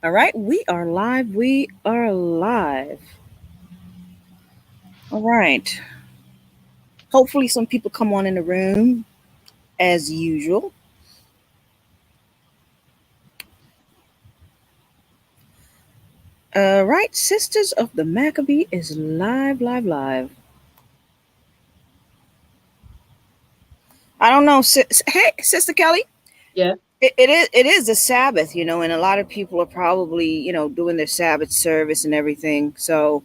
All right, we are live. We are live. All right. Hopefully, some people come on in the room as usual. All right, Sisters of the Maccabee is live, live, live. I don't know. Hey, Sister Kelly. Yeah. It is the Sabbath, and a lot of people are probably, doing their Sabbath service and everything. So,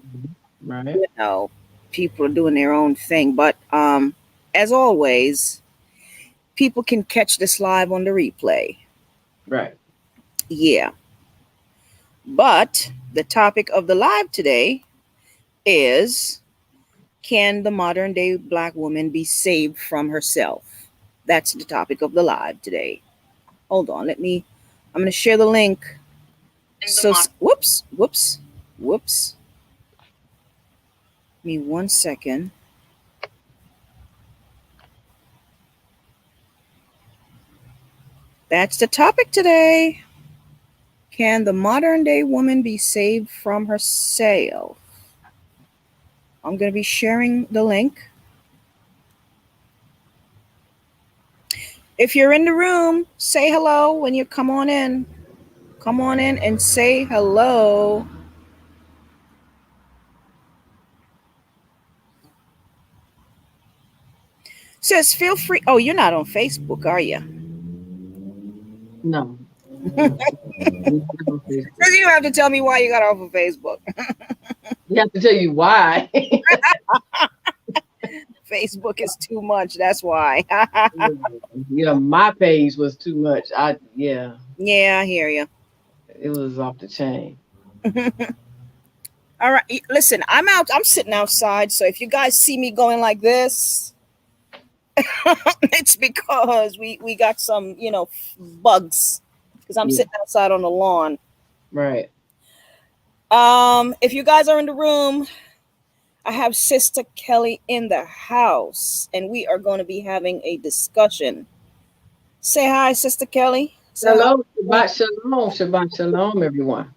Right. you know, people are doing their own thing. But as always, people can catch this live on the replay. Right. Yeah. But the topic of the live today is, can the modern day black woman be saved from herself? That's the topic of the live today. Hold on, I'm going to share the link. So, whoops. Give me 1 second. That's the topic today. Can the modern day woman be saved from herself? I'm going to be sharing the link. If you're in the room, say hello when you come on in. Come on in and say hello. Sis, feel free. Oh, you're not on Facebook, are you? No. You No. On Facebook. have to tell me why you got off of Facebook. You have to tell you why. Facebook is too much. That's why. Yeah, my page was too much. Yeah, I hear you. it was off the chain. All right. Listen, I'm out. I'm sitting outside. So if you guys see me going like this, it's because we got some, bugs. Because I'm Yeah. sitting outside on the lawn. Right. If you guys are in the room, I have Sister Kelly in the house, and we are going to be having a discussion. Say hi, Sister Kelly. Say hi. Hello, Shabbat Shalom. Shabbat Shalom, everyone.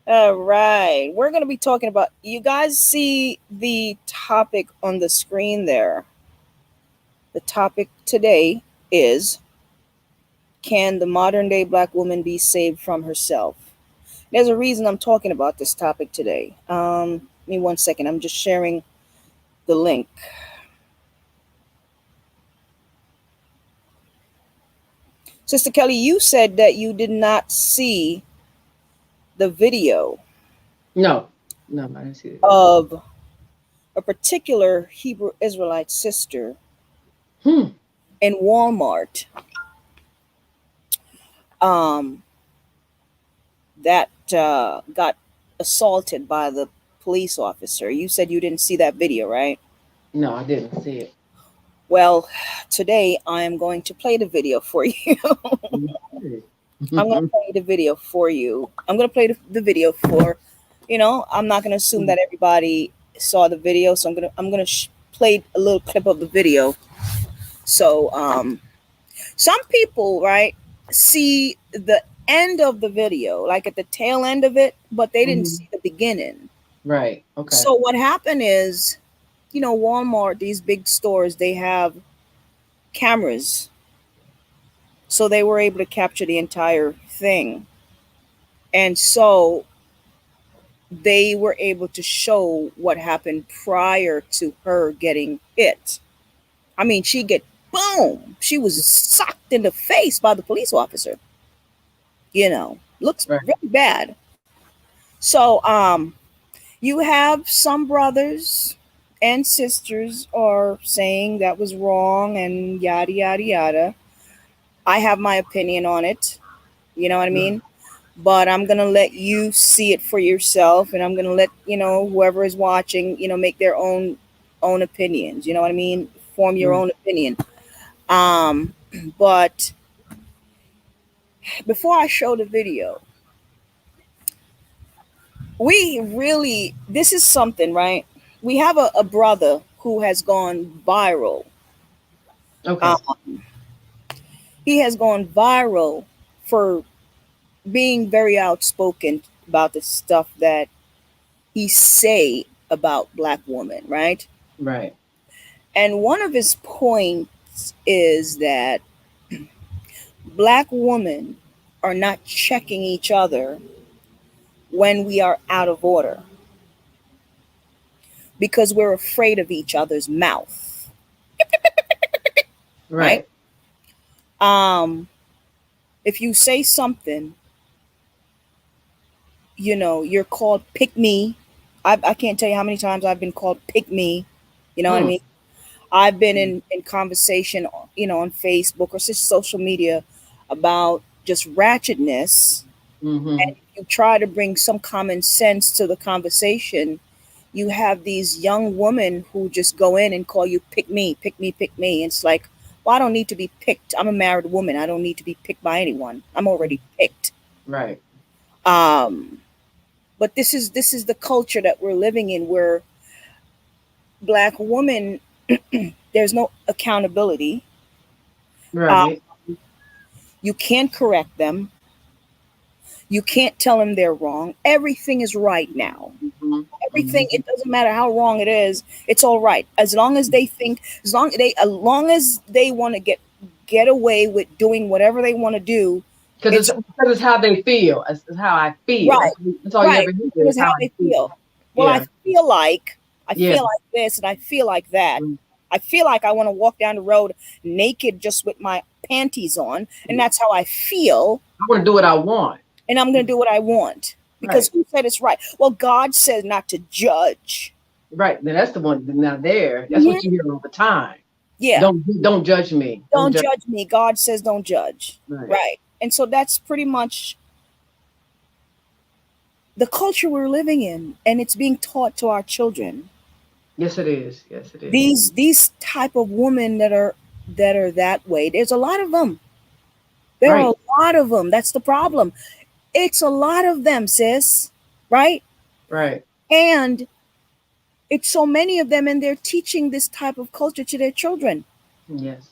All right. We're going to be talking about, you guys see the topic on the screen there. The topic today is, can the modern day black woman be saved from herself? There's a reason I'm talking about this topic today. Give me 1 second. I'm just sharing the link. Sister Kelly, you said that you did not see the video No. No, I didn't see the video. of a particular Hebrew Israelite sister Hmm. in Walmart um, that got assaulted by the police officer. You said you didn't see that video, right? No, I didn't see it. Well, today I am going to play the video for you. Okay. I'm going to play the video for you. I'm going to play the video for, I'm not going to assume that everybody saw the video, so I'm going to play a little clip of the video. So, some people, right, see the end of the video, like at the tail end of it, but they didn't Mhm. see the beginning. Right. Okay. So what happened is, Walmart, these big stores, they have cameras, so they were able to capture the entire thing, and so they were able to show what happened prior to her getting hit. I mean, she get boom. She was socked in the face by the police officer. Looks Right. really bad. So, you have some brothers and sisters are saying that was wrong and yada yada yada. I have my opinion on it. You know what I Right. mean? But I'm gonna let you see it for yourself, and I'm gonna let whoever is watching, make their own opinions. You know what I mean? Form your Right. own opinion. Um, but before I show the video, we really, this is something, right? We have a brother who has gone viral. Okay. Um, he has gone viral for being very outspoken about the stuff that he say about black women, right? Right. And one of his points is that black women are not checking each other when we are out of order because we're afraid of each other's mouth, right? Right. Um, if you say something, you're called pick me. I can't tell you how many times I've been called pick me. You know what I Hmm. mean? I've been in conversation, on Facebook or just social media about just ratchetness. Mm-hmm. And if you try to bring some common sense to the conversation, you have these young women who just go in and call you pick me, pick me, pick me. And it's like, well, I don't need to be picked. I'm a married woman. I don't need to be picked by anyone. I'm already picked. Right. Um, but this is the culture that we're living in, where black women, there's no accountability. Uh, Right. you can't correct them. You can't tell them they're wrong. Everything is right now. Mm-hmm. Everything. Mm-hmm. It doesn't matter how wrong it is. It's all right as long as they think. As long as they want to get away with doing whatever they want to do. Because It's it's how they feel. It's how I feel. right. That's all you Right. ever hear It's is how how I they feel. feel. Well, I Yeah. feel like I Yeah. feel like this and I feel like that. Mm. I feel like I want to walk down the road naked just with my panties on, and that's how I feel, I want to do what I want. and I'm going to do what I want because Right. who said it's right? Well, God says not to judge. Right. Now that's the one. Now there. That's Mhm. what you hear all the time. Yeah, Don't judge me. Don't don't judge. judge me. God says don't judge. Right. Right. And so that's pretty much the culture we're living in, and it's being taught to our children. Yes, it is. Yes, it is. These type of women that are that way. There's a lot of them. There are Right. a lot of them. That's the problem. It's a lot of them, sis. Right? Right. And it's so many of them, and they're teaching this type of culture to their children. Yes.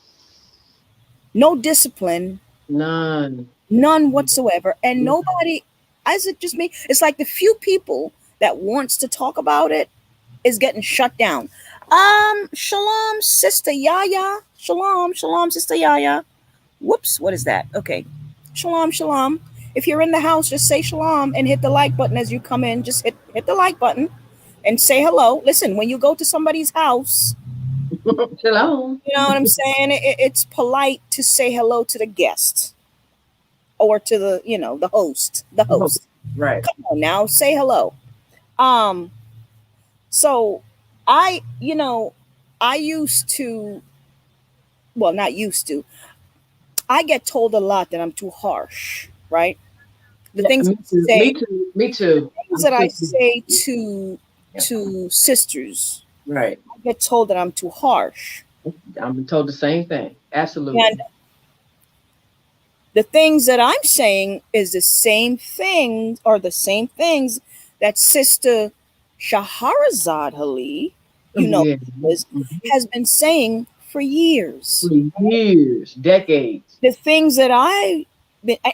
No discipline, None. none whatsoever, and nobody. Is it just me? It's like the few people that wants to talk about it is getting shut down. Shalom, sister Yaya. Shalom, shalom, sister Yaya. Whoops, what is that? Okay. Shalom, shalom. If you're in the house, just say shalom and hit the like button as you come in. Just hit the like button and say hello. Listen, when you go to somebody's house, Shalom. you know what I'm saying? It's polite to say hello to the guest or to the host. The host. Right. Come on now, say hello. Um, so I used to, well, not used to. I get told a lot that I'm too harsh, right? The Yeah, things me I too. say, Me too. Me too. things I'm that I still. say to Yeah. sisters, Right. I get told that I'm too harsh. I'm told the same thing. And Absolutely. the things that I'm saying is the same thing, or the same things that Sister Shahrazad Ali, Yeah. is, Mhm. has been saying for For years. years, decades. The things that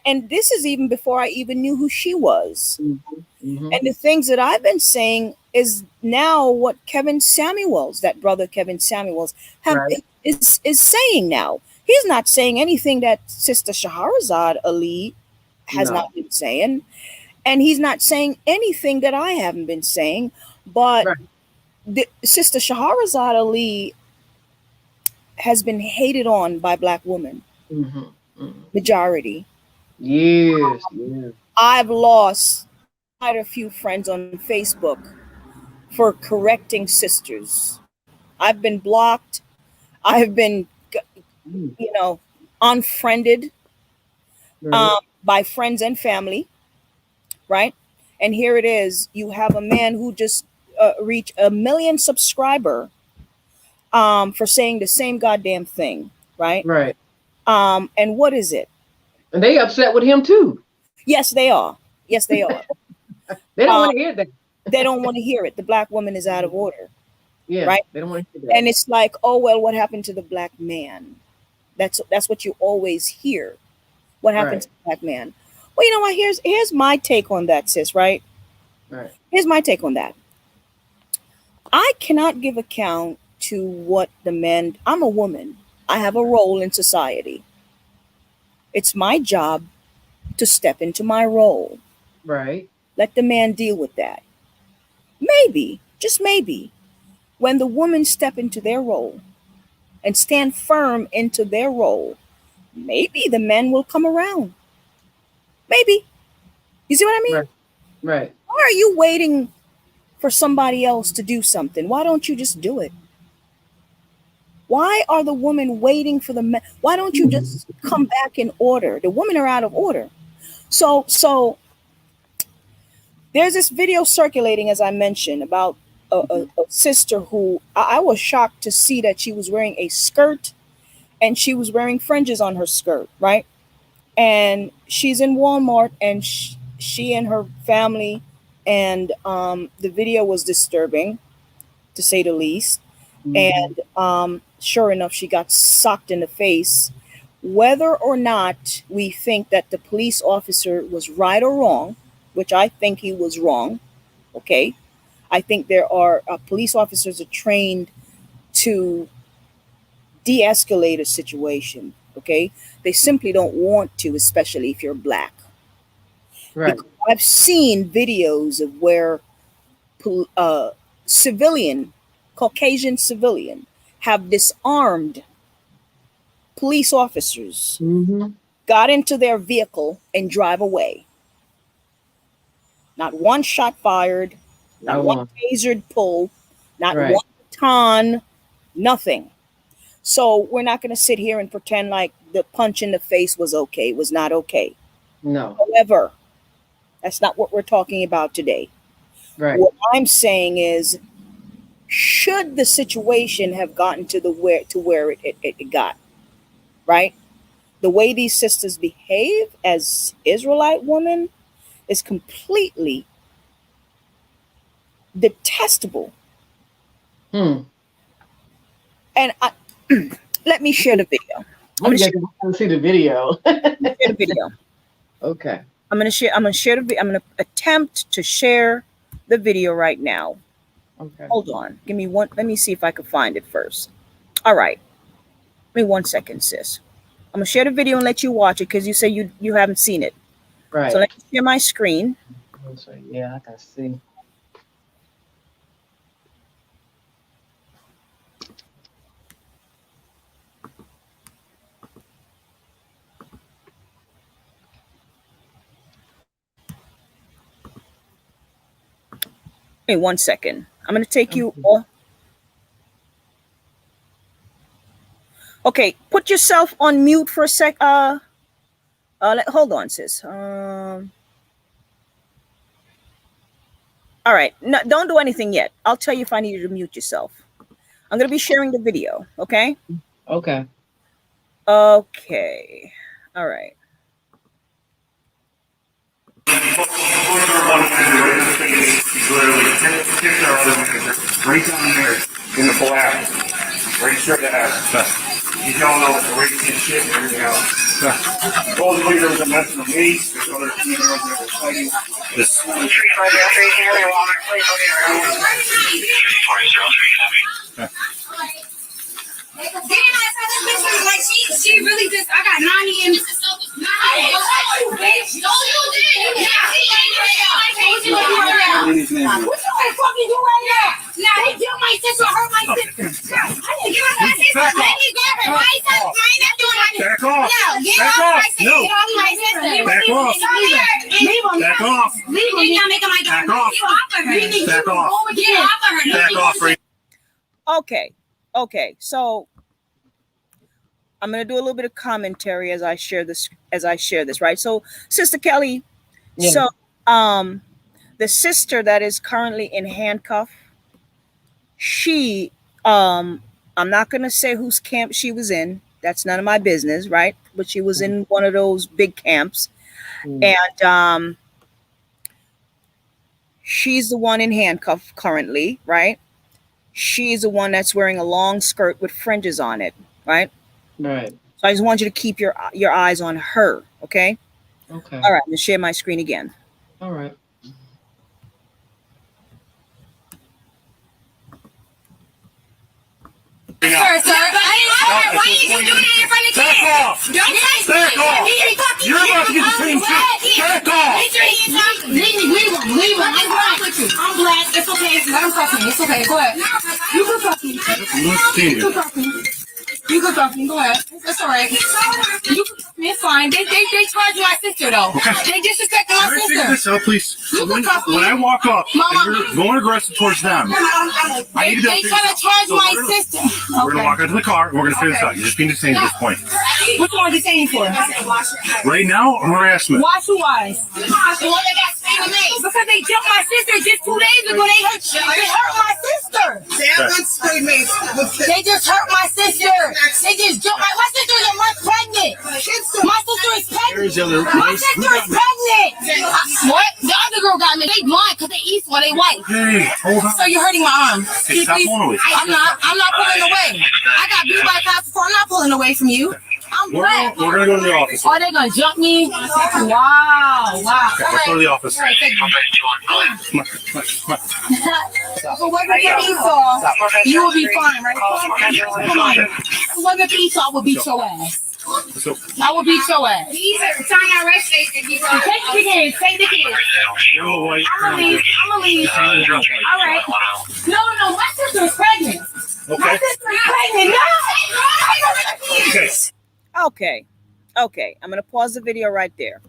and this is even before I even knew who she was. Mm-hmm. Mm-hmm. And the things that I've been saying is now what Kevin Samuels, that brother Kevin Samuels, have Right. is saying now. He's not saying anything that Sister Shahrazad Ali has No. not been saying, and he's not saying anything that I haven't been saying. But Right. Sister Shahrazad Ali has been hated on by black women, Mm-hmm. Mm-hmm. majority. Years. Yeah. I've lost quite a few friends on Facebook for correcting sisters. I've been blocked. I've been, Mm. you know, unfriended Right. by friends and family, right? And here it is. You have a man who just reached 1 million subscriber for saying the same goddamn thing, right? Right. And what is it? And they upset with him too. Yes, they are. Yes, they are. They don't Um, want to hear that. they don't want to hear it. The black woman is out of order, Yeah. right? They don't want to hear that. And it's like, oh well, what happened to the black man? That's what you always hear. What happened Right. to the black man? Well, you know what? Here's my take on that, sis. Right? Right. Here's my take on that. I cannot give account to what the men. I'm a woman. I have a role in society. It's my job to step into my role. Right. Let the man deal with that. Maybe, just maybe, when the women step into their role and stand firm into their role, maybe the men will come around. Maybe. You see what I mean? Right. Right. Why are you waiting for somebody else to do something? Why don't you just do it? Why are the women waiting for the men? Why don't you just come back in order? The women are out of order. So there's this video circulating, as I mentioned, about a sister who I was shocked to see that she was wearing a skirt and she was wearing fringes on her skirt, right? And she's in Walmart, and she and her family, and the video was disturbing, to say the least. And sure enough, she got socked in the face. Whether or not we think that the police officer was right or wrong, which I think he was wrong, okay? I think there are police officers are trained to de-escalate a situation, okay? They simply don't want to, especially if you're black. Right. Because I've seen videos of where civilian, Caucasian civilian, have disarmed police officers, got into their vehicle, and drive away. Not one shot fired, not one tasered pull, not one baton, nothing. So we're not going to sit here and pretend like the punch in the face was okay. It was not okay. No. However, that's not what we're talking about today. Right. What I'm saying is, should the situation have gotten to where it got, right? The way these sisters behave as Israelite women is completely detestable. And let me share the video. I'm going to see the video. Share the video. Okay. I'm going to share the I'm going to attempt to share the video right now. Okay. Hold on. Give me one. Let me see if I can find it first. All right. Give me 1 second, sis. I'm going to share the video and let you watch it because you say you haven't seen it. Right. So let me share my screen. Yeah, I can see. Hey, 1 second. I'm going to take you all. Okay, put yourself on mute for a sec. Hold on, sis. All right. No, don't do anything yet. I'll tell you if I need you to mute yourself. I'm going to be sharing the video, okay? Okay. Okay. All right. Right down there in the black. Right straight ahead. You don't know the racing shit and everything else. Supposedly there was a mess with me. There's other females that were fighting. This. 3403, can I Walmart, please? 3403, like she really just, I got 90 in. What you ain't fucking do right now? Nah, they killed my sister, hurt my sister. I didn't give my sister. Let me grab her. Why is that? I ain't not doing my sister. Back off. No, get Back off off. my sister. No. Get off my sister. Back off. Leave him. Back off. Leave him. You're not making my daughter. Back off. Get off of her. Back off. Get off of her. Back off, Frank. Okay. So I'm going to do a little bit of commentary as I share this, right? So, Sister Kelly, so the sister that is currently in handcuff, she I'm not going to say whose camp she was in. That's none of my business, right? But she was in one of those big camps. And she's the one in handcuff currently, right? She's the one that's wearing a long skirt with fringes on it, right? Right. So I just want you to keep your eyes on her, okay? Okay. All right, I'm gonna share my screen again. All right. Sir, why you do that in front of the Back kids? off! Don't touch Back me. off! You're about to get the same shit. Back off! Leave him. I'm black with you. I'm black. It's okay. Let him talk to me. It's okay. Go ahead. You can talk to me. You can talk to me. You can talk to me. Go ahead. That's all right. You can talk to me. It's fine. They charged my sister though. They disrespected my Can I figure sister. this out, please? You can talk to When I me. walk up, Mama. and you're going aggressive towards them. I need to They try to charge my sister. We're gonna walk out to the car and we're gonna figure this out. You're just being detained at this point. What you want to detain for? Right now, harassment. Wash your eyes. The one that got sprayed with me. Because they jumped my sister just 2 days ago. They hurt my sister. They just hurt my sister. They just jumped my sister is a month pregnant. My sister is pregnant. My sister is pregnant. What? The other girl got me. They blind because they east or they white. Hey, hold on. So you're hurting my arm. Hey, stop pulling away. I'm not pulling away. I got beat by cops before. I'm not pulling away from you. I'm black. We're gonna go to the office. Are they gonna jump me? Wow. Okay, let's go to the office. All right, thank you. Come on, come on, come on. If it wasn't for Esau, you would be fine, right? Come on. If it wasn't for Esau, I would beat your ass. Let's go. I would beat your ass. Take the kids. Take the kids. You're white. I'm gonna leave. All right. No. My sister is pregnant. My Okay. sister is pregnant. No. Okay. Okay. I'm gonna pause the video right there.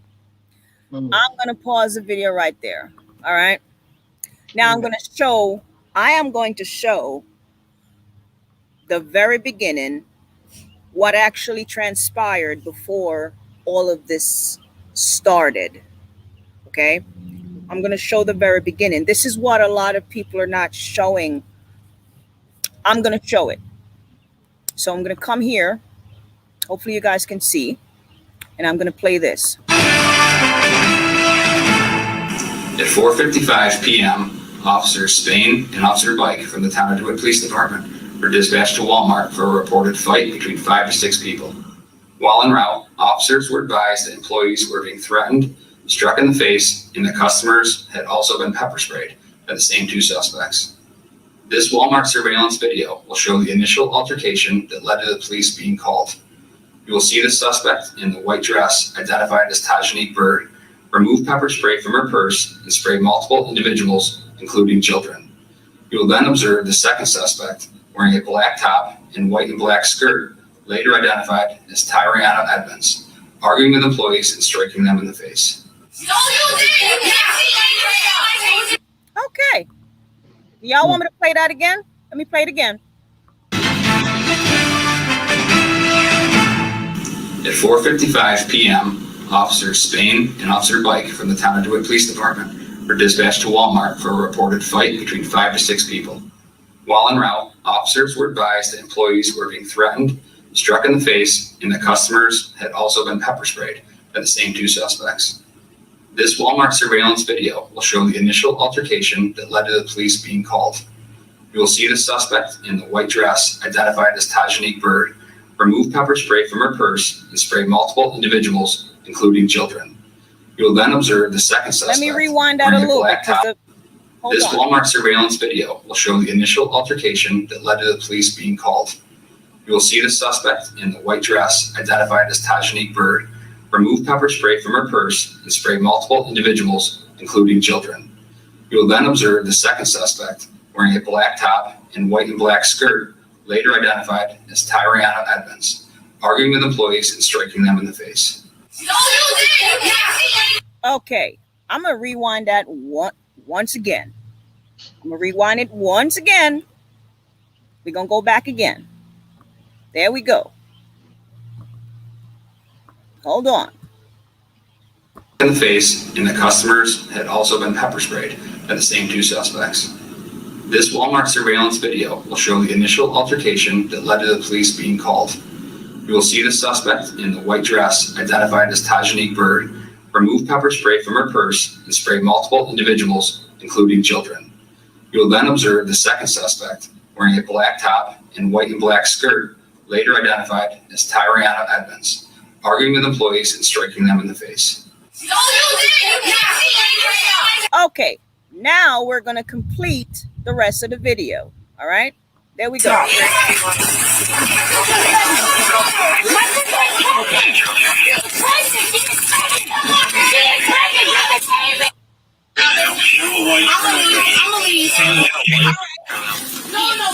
Mm. I'm gonna pause the video right there. All right. Now I am going to show the very beginning what actually transpired before all of this started. Okay. I'm going to show the very beginning. This is what a lot of people are not showing. I'm going to show it. So I'm going to come here. Hopefully you guys can see. And I'm going to play this. At 4:55 p.m., Officer Spain and Officer Bike from the Town of DeWitt Police Department were dispatched to Walmart for a reported fight between 5 to 6 people. While en route, officers were advised that employees were being threatened, struck in the face, and the customers had also been pepper sprayed by the same 2 suspects. This Walmart surveillance video will show the initial altercation that led to the police being called. You will see the suspect in the white dress, identified as Tajanique Bird, remove pepper spray from her purse and spray multiple individuals, including children. You will then observe the second suspect wearing a black top and white and black skirt, later identified as Tyriana Edmonds, arguing with employees and striking them in the face. Okay. Y'all want me to play that again? Let me play it again. At 4:55 p.m., Officer Spain and Officer Bike from the Town of DeWitt Police Department were dispatched to Walmart for a reported fight between 5 to 6 people. While en route, officers were advised that employees were being threatened, struck in the face, and the customers had also been pepper sprayed by the same 2 suspects. This Walmart surveillance video will show the initial altercation that led to the police being called. You will see the suspect in the white dress, identified as Tajanique Bird, remove pepper spray from her purse and spray multiple individuals, including children. You will then observe the second suspect. Let me rewind that a wearing little black bit. top. Hold This on. Walmart surveillance video will show the initial altercation that led to the police being called. You will see the suspect in the white dress, identified as Tajanique Bird, remove pepper spray from her purse and spray multiple individuals, including children. You will then observe the second suspect wearing a black top and white and black skirt, later identified as Tyriana Edmonds, arguing with employees and striking them in the face. Okay. I'm going to rewind that once again. I'm going to rewind it once again. We're going to go back again. There we go. Hold on. In the face, and the customers had also been pepper sprayed by the same 2 suspects. This Walmart surveillance video will show the initial altercation that led to the police being called. You will see the suspect in the white dress, identified as Tajanique Bird, remove pepper spray from her purse and spray multiple individuals, including children. You will then observe the second suspect wearing a black top and white and black skirt, later identified as Tyriana Edmonds, arguing with employees and striking them in the face. Okay, now we're gonna complete the rest of the video. All right, there we go. No,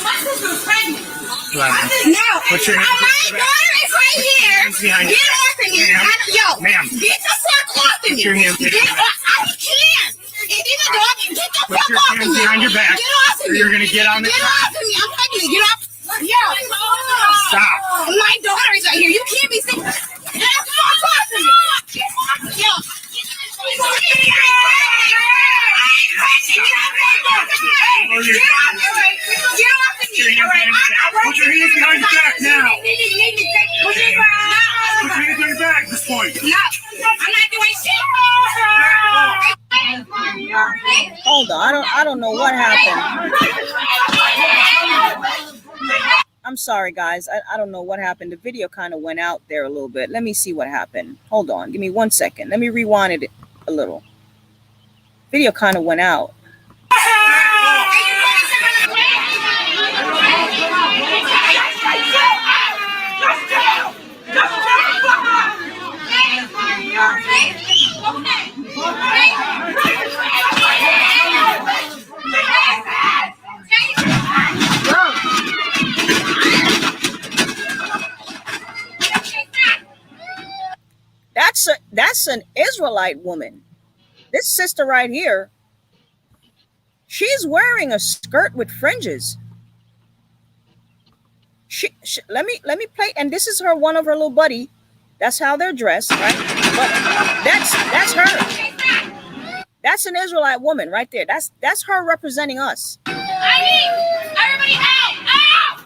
my sister's pregnant. No, What's your name? my daughter is right here. Behind Get off of me. Yo, Ma'am. Get the fuck off of me. your hands Get off. I can't. Get the fuck Put your off of hands me. behind your back. Get off of Or me. you're gonna get on the Get off of me. I'm pregnant. Get off. Yo. Stop. My daughter is right here. You can't be saying. Get the fuck off of me. Get off. Yo. Put your hands behind your back now. Put your hands on your back at this point. No, I'm not doing shit. Hold on, I don't know what happened. I'm sorry, guys. I don't know what happened. The video kind of went out there a little bit. Let me see what happened. Hold on. Give me 1 second. Let me rewind it a little. Video kind of went out. That's an Israelite woman. This sister right here, she's wearing a skirt with fringes. She let me play, and this is one of her little buddy. That's how they're dressed, right? But that's her. That's an Israelite woman right there. That's her representing us. I need everybody out!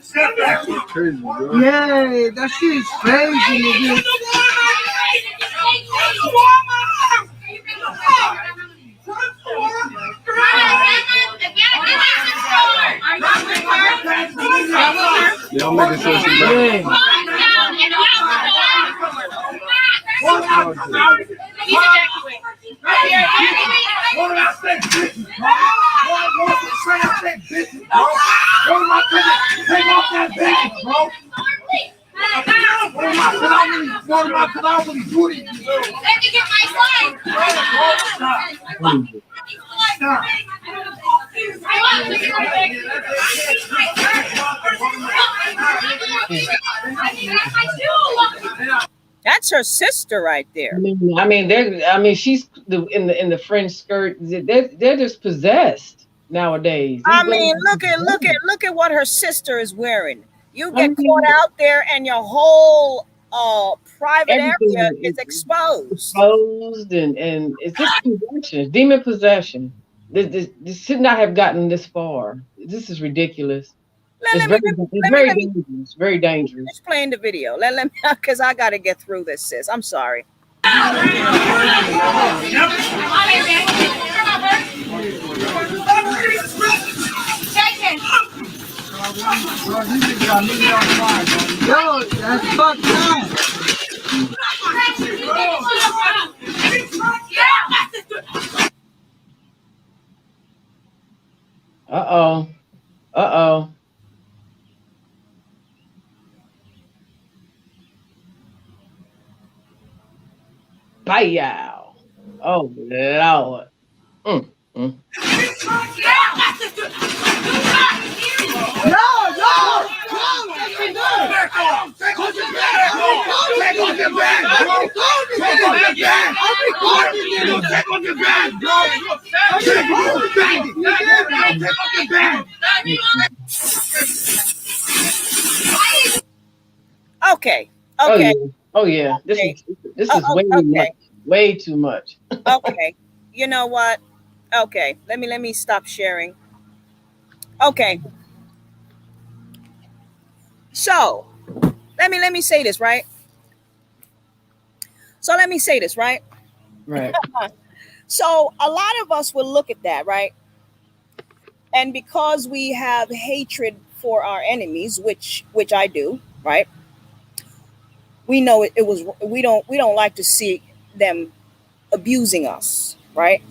Step back. Yeah, that shit is crazy, nigga. Y'all making sure she's right. That's her sister right there. She's in the French skirt. They're just possessed nowadays. I mean, look at what her sister is wearing. You get caught out there, and your whole private area is exposed. And it's just possession, demon possession. This should not have gotten this far. This is ridiculous. It's very dangerous. Very dangerous. Just playing the video. Let me, because I got to get through this, sis. I'm sorry. Yo, that's fucked up. Uh-oh. Bye-yow. Oh, Lord. Okay. Oh yeah. This is way too much. Okay. You know what? Okay. Let me stop sharing. Okay. So let me say this, right? So let me say this, right? Right. So a lot of us will look at that, right? And because we have hatred for our enemies, which I do, right? We know it was we don't like to see them abusing us, right?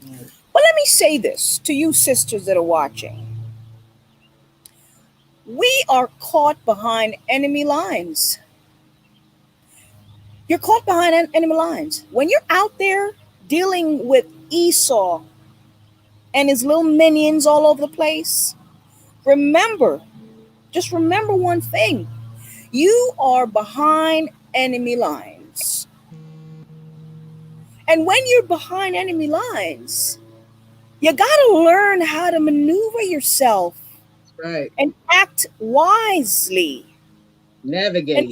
Right. But let me say this to you sisters that are watching. We are caught behind enemy lines. You're caught behind enemy lines. When you're out there dealing with Esau and his little minions all over the place, remember, just remember one thing. You are behind enemy lines. And when you're behind enemy lines, you got to learn how to maneuver yourself Right. and act wisely and Navigate.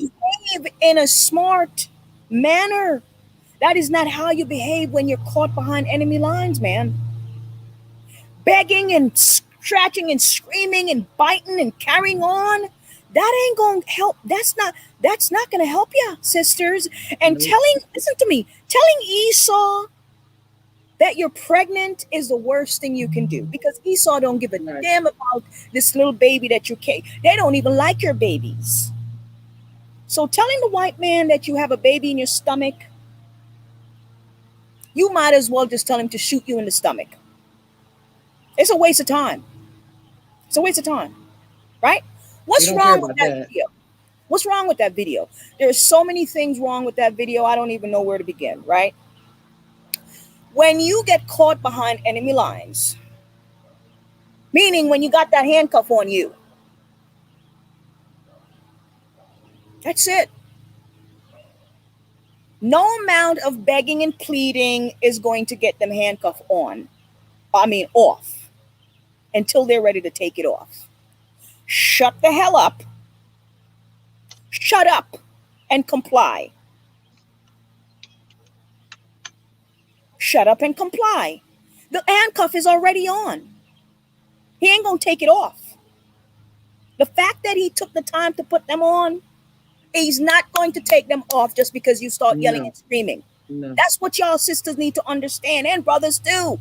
behave in a smart manner. That is not how you behave when you're caught behind enemy lines, man. Begging and scratching and screaming and biting and carrying on, that ain't gonna help. That's not gonna help you, sisters. And Nope. listen to me, telling Esau that you're pregnant is the worst thing you can do, because Esau don't give a Right. damn about this little baby that you carry. They don't even like your babies. So telling the white man that you have a baby in your stomach, you might as well just tell him to shoot you in the stomach. It's a waste of time. It's a waste of time, right? What's don't care wrong with about that that. video? What's wrong with that video? There's so many things wrong with that video. I don't even know where to begin, right? When you get caught behind enemy lines, meaning when you got that handcuff on you, that's it. No amount of begging and pleading is going to get them handcuffed off, until they're ready to take it off. Shut the hell up. Shut up and comply. Shut up and comply. The handcuff is already on. He ain't going to take it off. The fact that he took the time to put them on, he's not going to take them off just because you start yelling No. and screaming. No. That's what y'all sisters need to understand, and brothers too.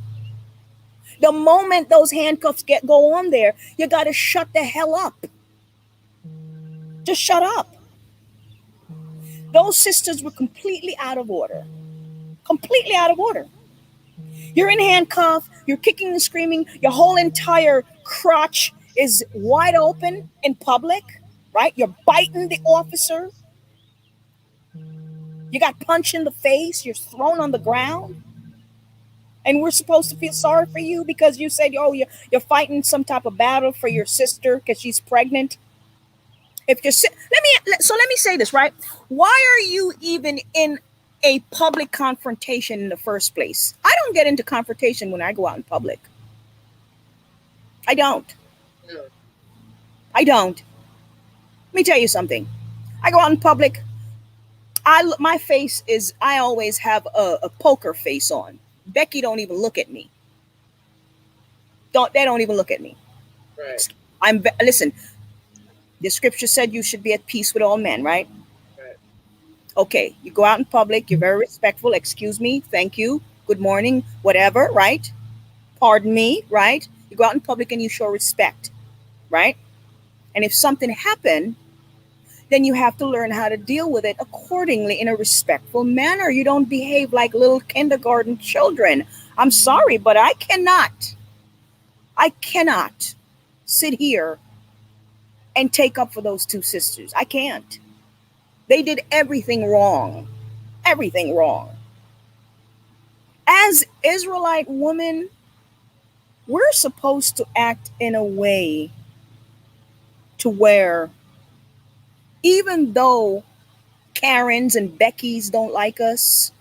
The moment those handcuffs go on there, you got to shut the hell up. Just shut up. Those sisters were completely out of order. Completely out of order. You're in handcuff, you're kicking and screaming, your whole entire crotch is wide open in public, right? You're biting the officer. You got punched in the face, you're thrown on the ground. And we're supposed to feel sorry for you because you said, oh, you're fighting some type of battle for your sister because she's pregnant. If you're let me say this, right? Why are you even in a public confrontation in the first place? I don't get into confrontation when I go out in public. I don't. No. I don't. Let me tell you something. I go out in public. My face is, I always have a poker face on. Becky don't even look at me. They don't even look at me. Right. Listen, the scripture said you should be at peace with all men, right? Right. Okay, you go out in public, you're very respectful. Excuse me, thank you, good morning, whatever, right? Pardon me, right? You go out in public and you show respect, right? And if something happened, then you have to learn how to deal with it accordingly in a respectful manner. You don't behave like little kindergarten children. I'm sorry, but I cannot sit here and take up for those two sisters. I can't. They did everything wrong. Everything wrong. As Israelite women, we're supposed to act in a way to where even though Karens and Beckys don't like us,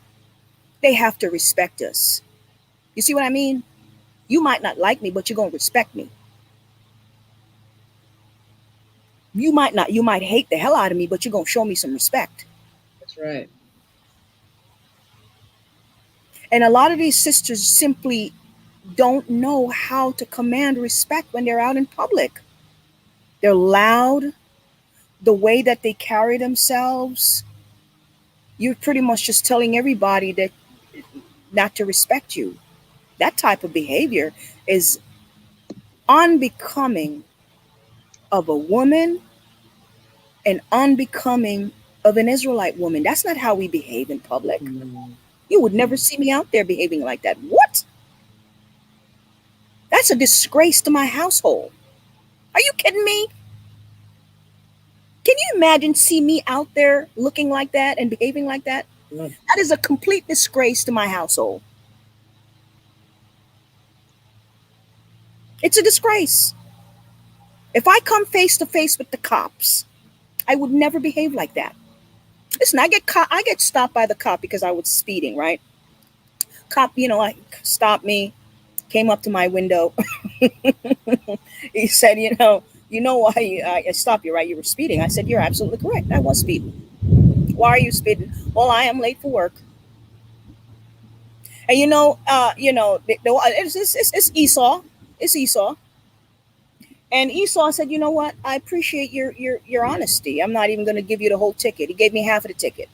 they have to respect us. You see what I mean? You might not like me, but you're going to respect me. You might hate the hell out of me, but you're going to show me some respect. That's right. And a lot of these sisters simply don't know how to command respect when they're out in public. They're loud. The way that they carry themselves, you're pretty much just telling everybody that not to respect you. That type of behavior is unbecoming of a woman and unbecoming of an Israelite woman. That's not how we behave in public. You would never see me out there behaving like that. What? That's a disgrace to my household. Are you kidding me? Can you imagine see me out there looking like that and behaving like that? Mm. That is a complete disgrace to my household. It's a disgrace. If I come face to face with the cops, I would never behave like that. Listen, I get stopped by the cop because I was speeding, right? Cop, like stopped me, came up to my window. He said, you know why I stopped you, right? You were speeding. I said, you're absolutely correct. I was speeding. Why are you speeding? Well, I am late for work. And it's Esau. It's Esau. And Esau said, you know what? I appreciate your honesty. I'm not even going to give you the whole ticket. He gave me half of the ticket.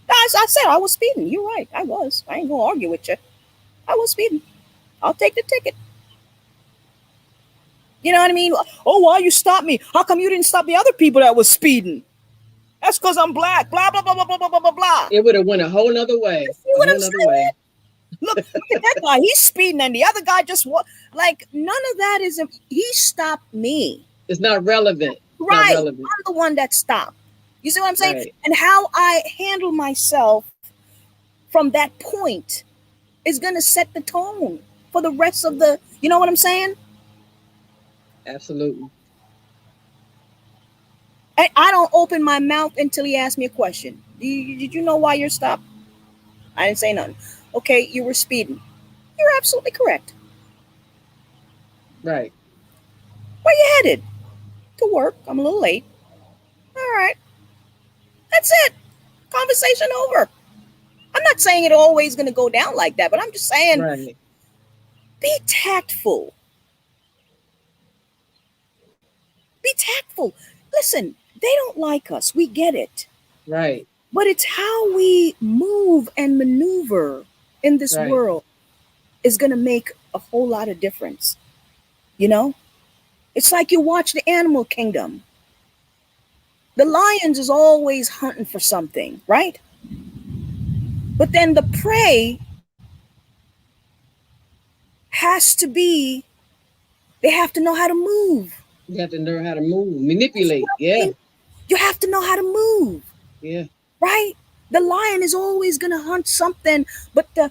I said I was speeding. You're right. I was. I ain't going to argue with you. I was speeding. I'll take the ticket. You know what I mean? Oh, why you stopped me? How come you didn't stop the other people that was speeding? That's because I'm black. Blah, blah, blah, blah, blah, blah, blah, blah. It would have went a whole nother way. You see what I'm saying? Look at that guy. He's speeding, and the other guy just like none of that is. He stopped me. It's not relevant. Right. Not relevant. I'm the one that stopped. You see what I'm saying? Right. And how I handle myself from that point is going to set the tone for the rest of the. You know what I'm saying? Absolutely. I don't open my mouth until he asks me a question. Did you know why you're stopped? I didn't say nothing. Okay, you were speeding. You're absolutely correct. Right. Where you headed? To work. I'm a little late. All right. That's it. Conversation over. I'm not saying it always going to go down like that, but I'm just saying, right. Be tactful. Be tactful. Listen, they don't like us. We get it. Right. But it's how we move and maneuver in this Right. world is going to make a whole lot of difference. You know? It's like you watch the animal kingdom. The lions is always hunting for something, right? But then the prey has to be, they have to know how to move. You have to know how to move, manipulate. Yeah. You have to know how to move. Yeah. Right? The lion is always going to hunt something, but the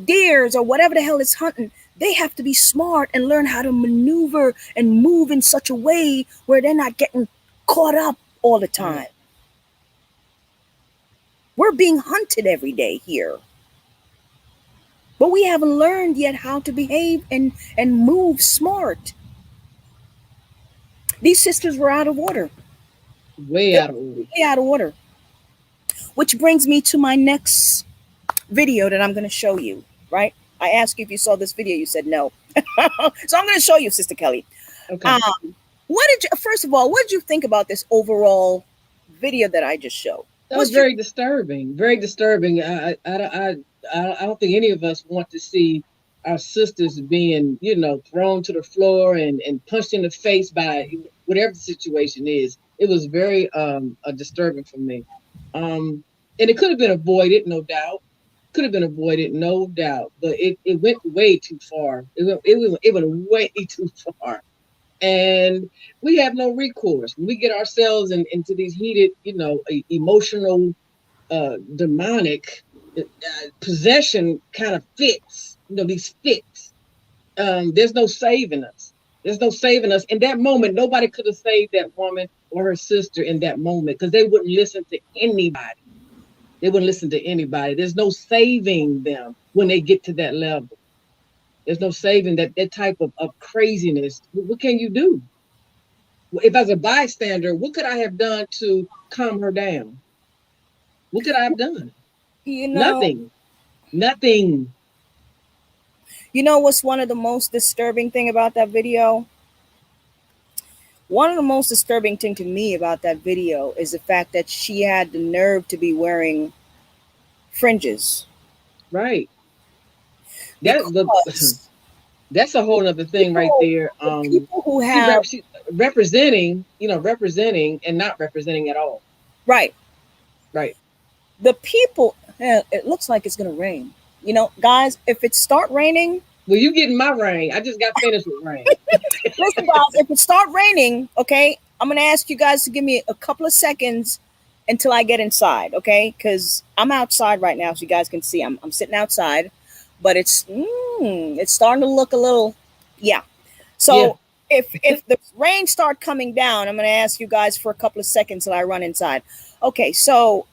deers or whatever the hell it's hunting, they have to be smart and learn how to maneuver and move in such a way where they're not getting caught up all the time. We're being hunted every day here. But we haven't learned yet how to behave and move smart. These sisters were out of order. Way out of order. Way out of order. Which brings me to my next video that I'm going to show you, right? I asked you if you saw this video. You said no. So I'm going to show you, Sister Kelly. Okay. First of all, what did you think about this overall video that I just showed? That was very disturbing. Very disturbing. I don't think any of us want to see our sisters being, thrown to the floor and punched in the face by whatever the situation is. It was very disturbing for me. And it could have been avoided, no doubt. Could have been avoided, no doubt. But it went way too far. It went way too far. And we have no recourse. When we get ourselves into these heated, emotional, demonic possession kind of fits, these fits. There's no saving us. There's no saving us. In that moment, nobody could have saved that woman or her sister in that moment because they wouldn't listen to anybody. They wouldn't listen to anybody. There's no saving them when they get to that level. There's no saving that type of craziness. What can you do? If as a bystander, what could I have done to calm her down? What could I have done? Nothing. Nothing. You know what's one of the most disturbing thing about that video? One of the most disturbing thing to me about that video is the fact that she had the nerve to be wearing fringes. Right. That's a whole other thing right there. People who have representing and not representing at all. Right. Right. The people, it looks like it's gonna rain. You know, guys, if it start raining, well, you getting my rain. I just got finished with rain. Listen, guys, if it start raining, okay, I'm gonna ask you guys to give me a couple of seconds until I get inside, okay? Because I'm outside right now, so you guys can see I'm sitting outside, but it's starting to look a little, yeah. So if the rain start coming down, I'm gonna ask you guys for a couple of seconds till I run inside. Okay, so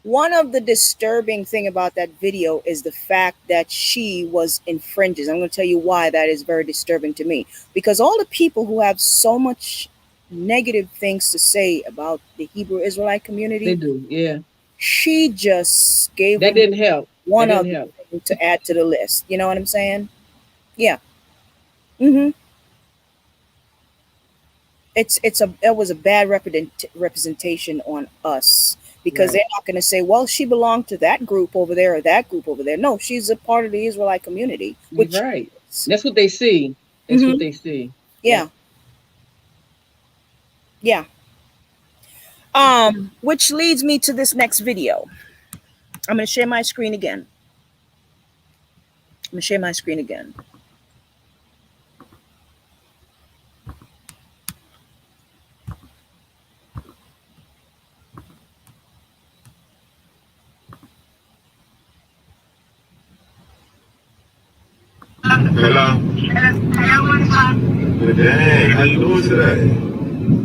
one of the disturbing thing about that video is the fact that she was in fringes. I'm going to tell you why that is very disturbing to me. Because all the people who have so much negative things to say about the Hebrew Israelite community, they do, yeah. She just gave that didn't help. One other thing to add to the list. You know what I'm saying? Yeah. Mm-hmm. It was a bad representation on us. Because they're not going to say, well, she belonged to that group over there or that group over there. No, she's a part of the Israelite community. Which, right. That's what they see. That's what they see. Yeah. Yeah. Which leads me to this next video. I'm going to share my screen again. Hello. Dang, how you doing today?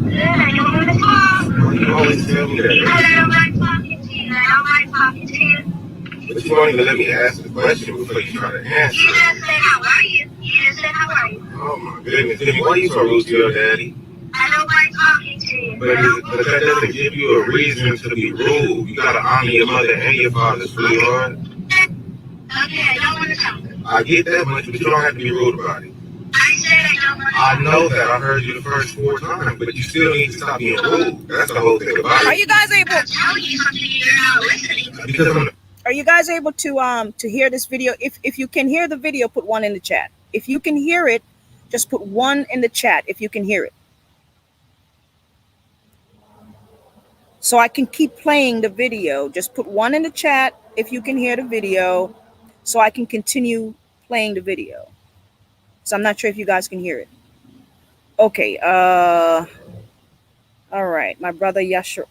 Good, I don't want to talk. You always tell me that. I don't like talking to you. I don't like talking to you. But you won't even let me ask the question before you try to answer. You just said, how are you? You just said, how are you? Oh my goodness. Then why are you so rude to your daddy? I don't like talking to you. But that doesn't give you a reason to be rude. You gotta honor your mother and your father, sweetheart. Okay, I don't want to talk. I get that much, but you don't have to be rude about it. I said I don't want to talk. I know that. I heard you the first 4 times, but you still need to stop being rude. That's the whole thing about it. Are you guys able? I'm telling you something and you're not listening. Because are you guys able to hear this video? If you can hear the video, put 1 in the chat. If you can hear it, just put 1 in the chat if you can hear it. So I can keep playing the video. Just put 1 in the chat if you can hear the video, so I can continue playing the video. So I'm not sure if you guys can hear it. Okay. All right. My brother Yashar.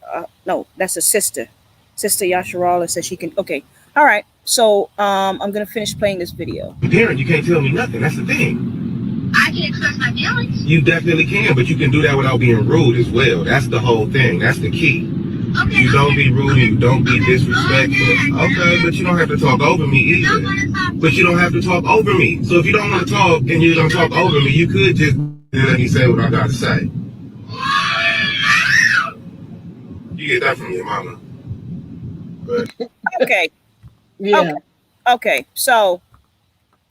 No, that's a sister. Sister Yasharala says she can. Okay. All right. So I'm gonna finish playing this video. Darren, you can't tell me nothing. That's the thing. I can express my feelings. You definitely can, but you can do that without being rude as well. That's the whole thing. That's the key. Okay, you don't be rude and you don't be disrespectful. Okay, but you don't have to talk over me either. But you don't have to talk over me. So if you don't want to talk and you're going to talk over me, you could just let me say what I got to say. You get that from your mama. But. Okay. Yeah. Okay. So,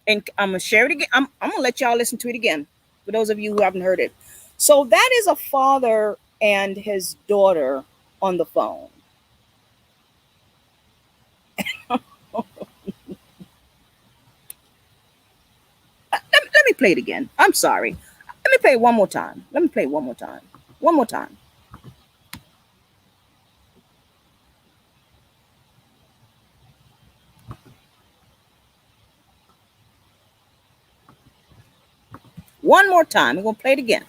and I'm going to share it again. I'm going to let y'all listen to it again for those of you who haven't heard it. So that is a father and his daughter on the phone. Let me play it again. I'm sorry. Let me play it one more time. One more time. One more time. We're going to play it again.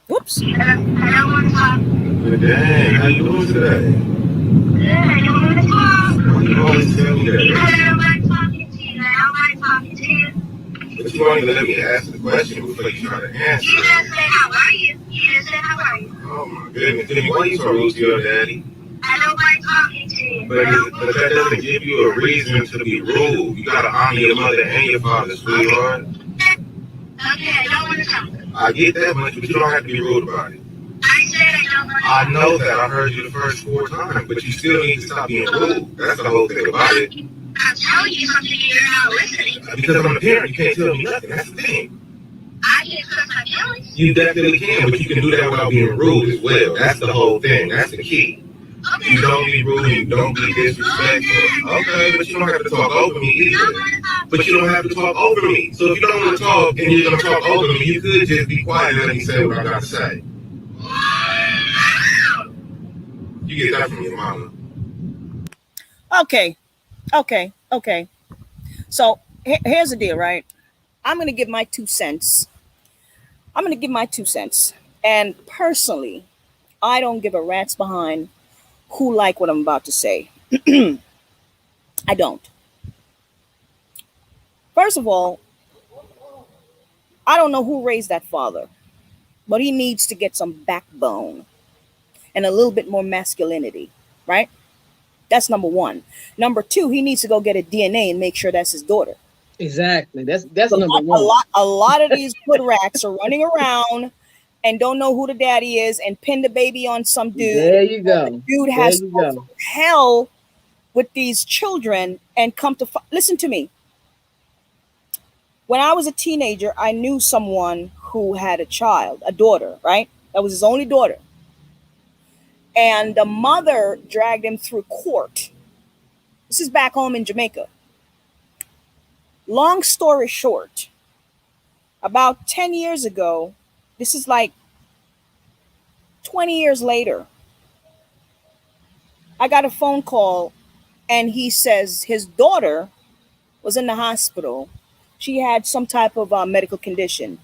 Whoops. I don't want to talk. Dang, how you doing today? Good, I don't want to talk. You always tell me that. I don't like talking to you. I don't like talking to you. But you won't even let me ask the question before you try to answer. You just said, how are you? You just said, how are you? Oh my goodness. Then why are you so rude to your daddy? I don't like talking to you. But that doesn't give you a reason to be rude. You gotta honor your mother and your father, sweetheart. Okay, I don't want to talk. I get that much, but you don't have to be rude about it. I said I don't want to talk. I know that. I heard you the first 4 times, but you still need to stop being rude. That's the whole thing about it. I'm tell you something and you're not listening. Because I'm a parent, you can't tell me nothing. That's the thing. I can express my feelings. You definitely can, but you can do that without being rude as well. That's the whole thing. That's the key. Okay. You don't be rude, you don't be disrespectful. Okay, but you don't have to talk over me either. But you don't have to talk over me. So if you don't want to talk and you're going to talk over me, you could just be quiet and let me say what I got to say. You get that from your mama. Okay. So here's the deal, right? I'm going to give my 2 cents. And personally, I don't give a rat's behind who like what I'm about to say. I don't. First of all, I don't know who raised that father, but he needs to get some backbone and a little bit more masculinity, right? That's number 1. Number 2, he needs to go get a DNA and make sure that's his daughter. Exactly. That's number 1. A lot of these hood rats are running around and don't know who the daddy is and pin the baby on some dude. There you go. The dude has hell with these children and come to listen to me. When I was a teenager, I knew someone who had a child, a daughter, right? That was his only daughter. And the mother dragged him through court. This is back home in Jamaica. Long story short, about 10 years ago, this is like 20 years later, I got a phone call and he says his daughter was in the hospital. She had some type of medical condition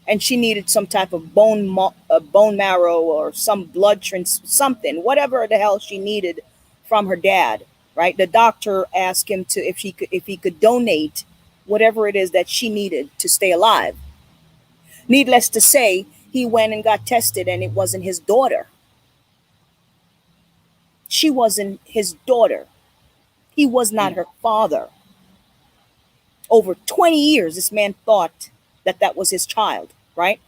and she needed some type of bone marrow or some blood something, whatever the hell she needed from her dad, right? The doctor asked him to if he could donate whatever it is that she needed to stay alive. Needless to say, he went and got tested and it wasn't his daughter. She wasn't his daughter. He was not her father. Over 20 years, this man thought that was his child, right?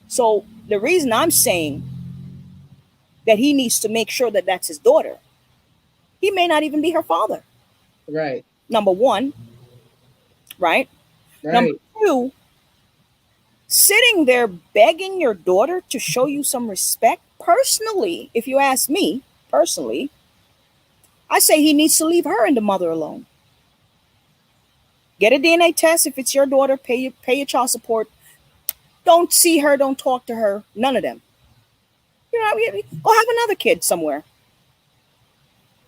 So the reason I'm saying that he needs to make sure that that's his daughter, he may not even be her father. Right. Number 1, right? Number 2, sitting there begging your daughter to show you some respect. Personally, if you ask me, I say he needs to leave her and the mother alone. Get a DNA test if it's your daughter. Pay your child support. Don't see her. Don't talk to her. None of them. Go have another kid somewhere.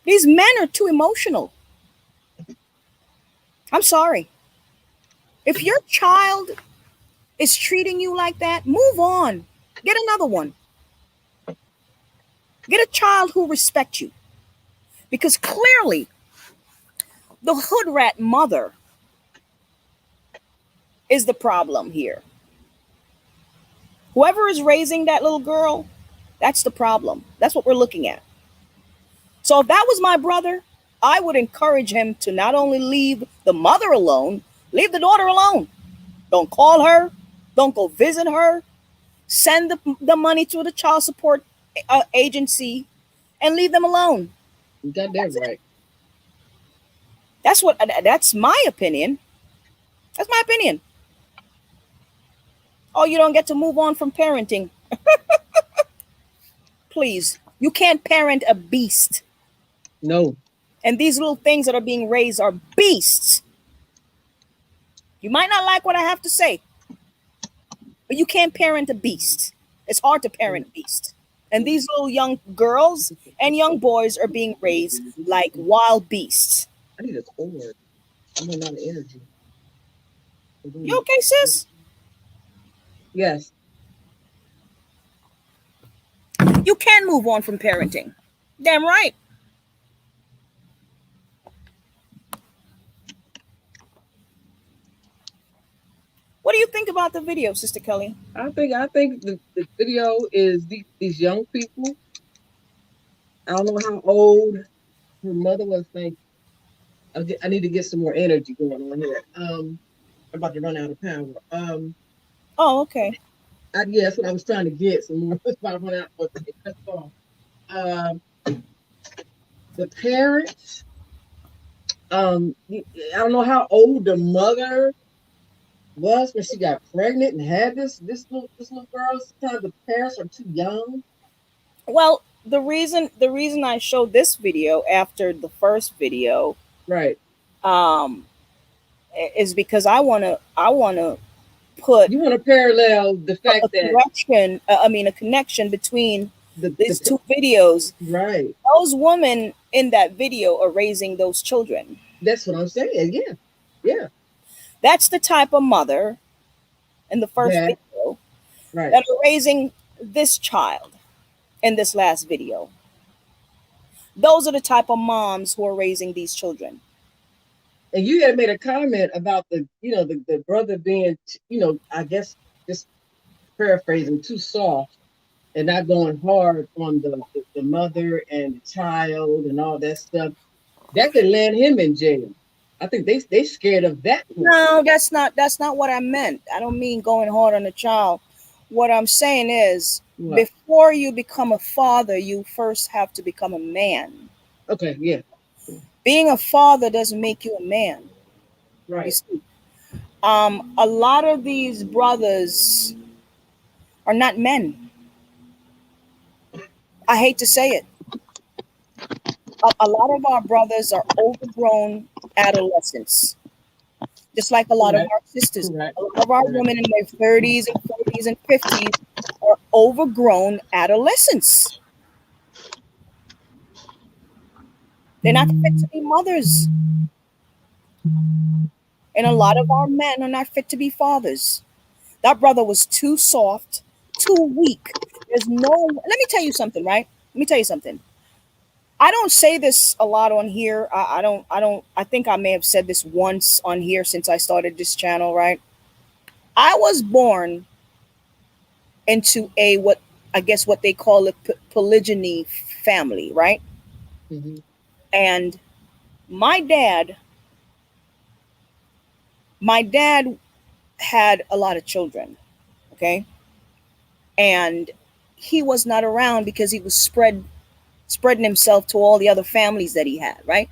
These men are too emotional. I'm sorry. If your child is treating you like that, move on. Get another one. Get a child who respects you. Because clearly, the hood rat mother is the problem here. Whoever is raising that little girl, that's the problem. That's what we're looking at. So if that was my brother, I would encourage him to not only leave the mother alone, leave the daughter alone. Don't call her. Don't go visit her. Send the money to the child support agency and leave them alone. You got that right. That's my opinion. That's my opinion. Oh, you don't get to move on from parenting. Please. You can't parent a beast. No. And these little things that are being raised are beasts. You might not like what I have to say, but you can't parent a beast. It's hard to parent a beast. And these little young girls and young boys are being raised like wild beasts. I need a cord. I'm running out of energy. You okay, sis? Yes. You can move on from parenting. Damn right. What do you think about the video, Sister Kelly? I think the video is these young people. I don't know how old her mother was. I need to get some more energy going on here. I'm about to run out of power. Oh, okay. That's what I was trying to get some more. About to run out. Okay, that's all. The parents, I don't know how old the mother was when she got pregnant and had this little girl. Sometimes the parents are too young. Well, the reason I showed this video after the first video, Right. um, is because I wanna put You want to parallel the a fact that connection. I mean, a connection between these the two videos. right. Those women in that video are raising those children. That's what I'm saying. Yeah. Yeah. That's the type of mother in the first That video right. that are raising this child in this last video. Those are the type of moms who are raising these children. And you had made a comment about the brother being, I guess just paraphrasing, too soft and not going hard on the mother and the child and all that stuff. That could land him in jail. I think they scared of that one. No, that's not what I meant. I don't mean going hard on the child. What I'm saying is, What? before you become a father, you first have to become a man. Okay, yeah, Being a father doesn't make you a man. You right. see, a lot of these brothers are not men. I hate to say it. A lot of our brothers are overgrown adolescents, just like a lot of Correct. our sisters. Correct. A lot of our Correct. women in their 30s and 40s and 50s are overgrown adolescents. They're not fit to be mothers. And a lot of our men are not fit to be fathers. That brother was too soft, too weak. Let me tell you something, right? Let me tell you something. I don't say this a lot on here. I think I may have said this once on here since I started this channel, right? I was born into what they call a polygyny family, right? Mhm. And my dad had a lot of children, okay? And he was not around because he was spreading himself to all the other families that he had, right?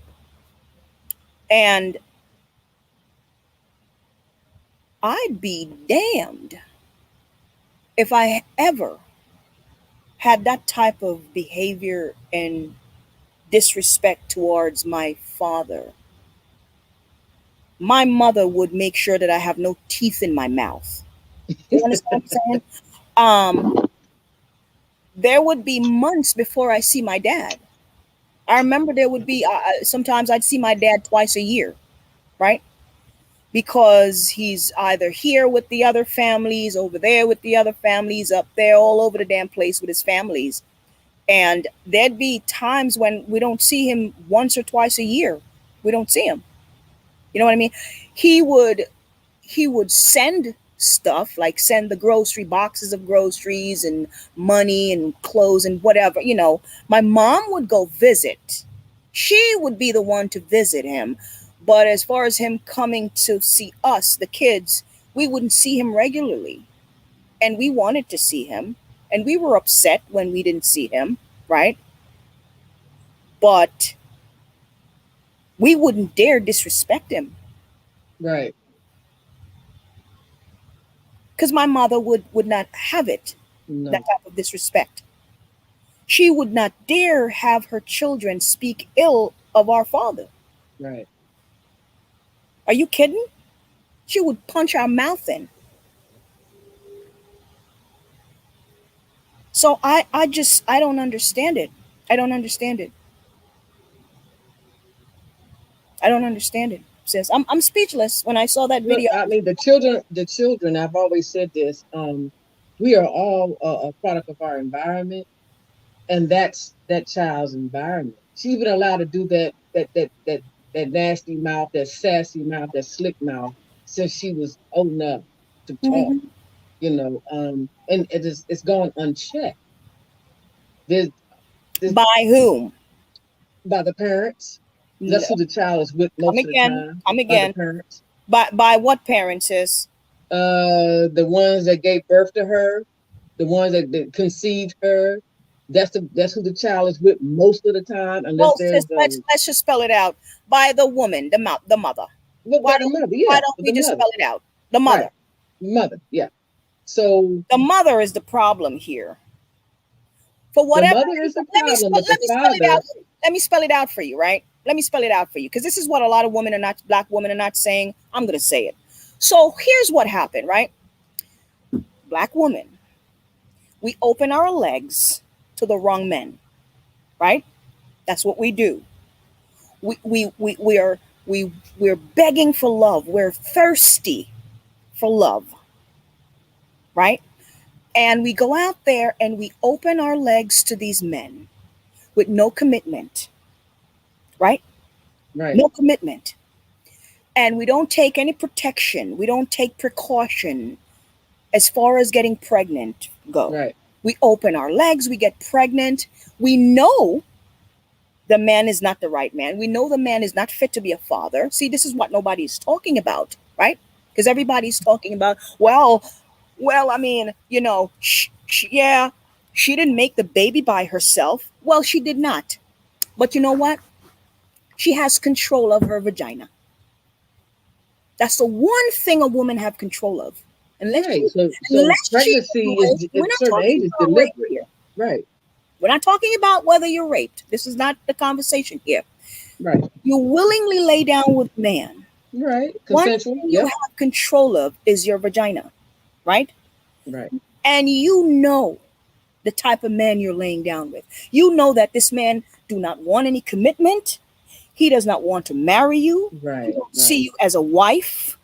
And I'd be damned if I ever had that type of behavior and disrespect towards my father. My mother would make sure that I have no teeth in my mouth. You understand what I'm saying? There would be months before I see my dad. I remember there would be sometimes I'd see my dad twice a year, right? Because he's either here with the other families, over there with the other families, up there, all over the damn place with his families. And there'd be times when we don't see him once or twice a year. We don't see him. You know what I mean? He would send stuff, like send the grocery boxes of groceries and money and clothes and whatever. My mom would go visit. She would be the one to visit him. But as far as him coming to see us, the kids, we wouldn't see him regularly. And we wanted to see him. And we were upset when we didn't see him, right? But we wouldn't dare disrespect him. Right. Because my mother would not have it, No. that type of disrespect. She would not dare have her children speak ill of our father. Right. Are you kidding? She would punch our mouth in. So I don't understand it. I don't understand it. I don't understand it, sis. I'm speechless when I saw that Look, video. I mean, the children. I've always said this. We are all a product of our environment, and that's that child's environment. She been allowed to do that nasty mouth, that sassy mouth, that slick mouth since she was old enough to talk. Mhm. And it's gone unchecked. There's By whom? by the parents. That's who the child is with most of the time. Come By the again. parents. By what parents, sis? The ones that gave birth to her, the ones that conceived her, that's who the child is with most of the time, unless Well, there's sis, let's just spell it out by the woman, the mother. by the mother, yeah, Why don't we the just mother, spell it out? The mother. right. Mother, yeah. So The mother is the problem here. For the whatever mother is the problem, but the spell it father, out. Let me spell it out for you, right? Let me spell it out for you, because this is what a lot of women are not, black women are not saying. I'm going to say it. So here's what happened, right? Black woman, we open our legs to the wrong men, right? That's what we do. We're begging for love. We're thirsty for love, right? And we go out there and we open our legs to these men with no commitment, right? right, No commitment. And we don't take any protection. We don't take precaution as far as getting pregnant go. right, We open our legs, we get pregnant. We know the man is not the right man. We know the man is not fit to be a father. See, this is what nobody's talking about, right? Because everybody's talking about, well, I mean, yeah, she didn't make the baby by herself. Well, she did not. But you know what? She has control of her vagina. That's the one thing a woman have control of. right. So pregnancy is at a certain age is deliberate, right? We're not talking about whether you're raped. This is not the conversation here. Right. You willingly lay down with man. Right. One Consensual. thing you have control of is your vagina, right? Right. And you know the type of man you're laying down with. You know that this man do not want any commitment. He does not want to marry you. Right. He don't see you as a wife,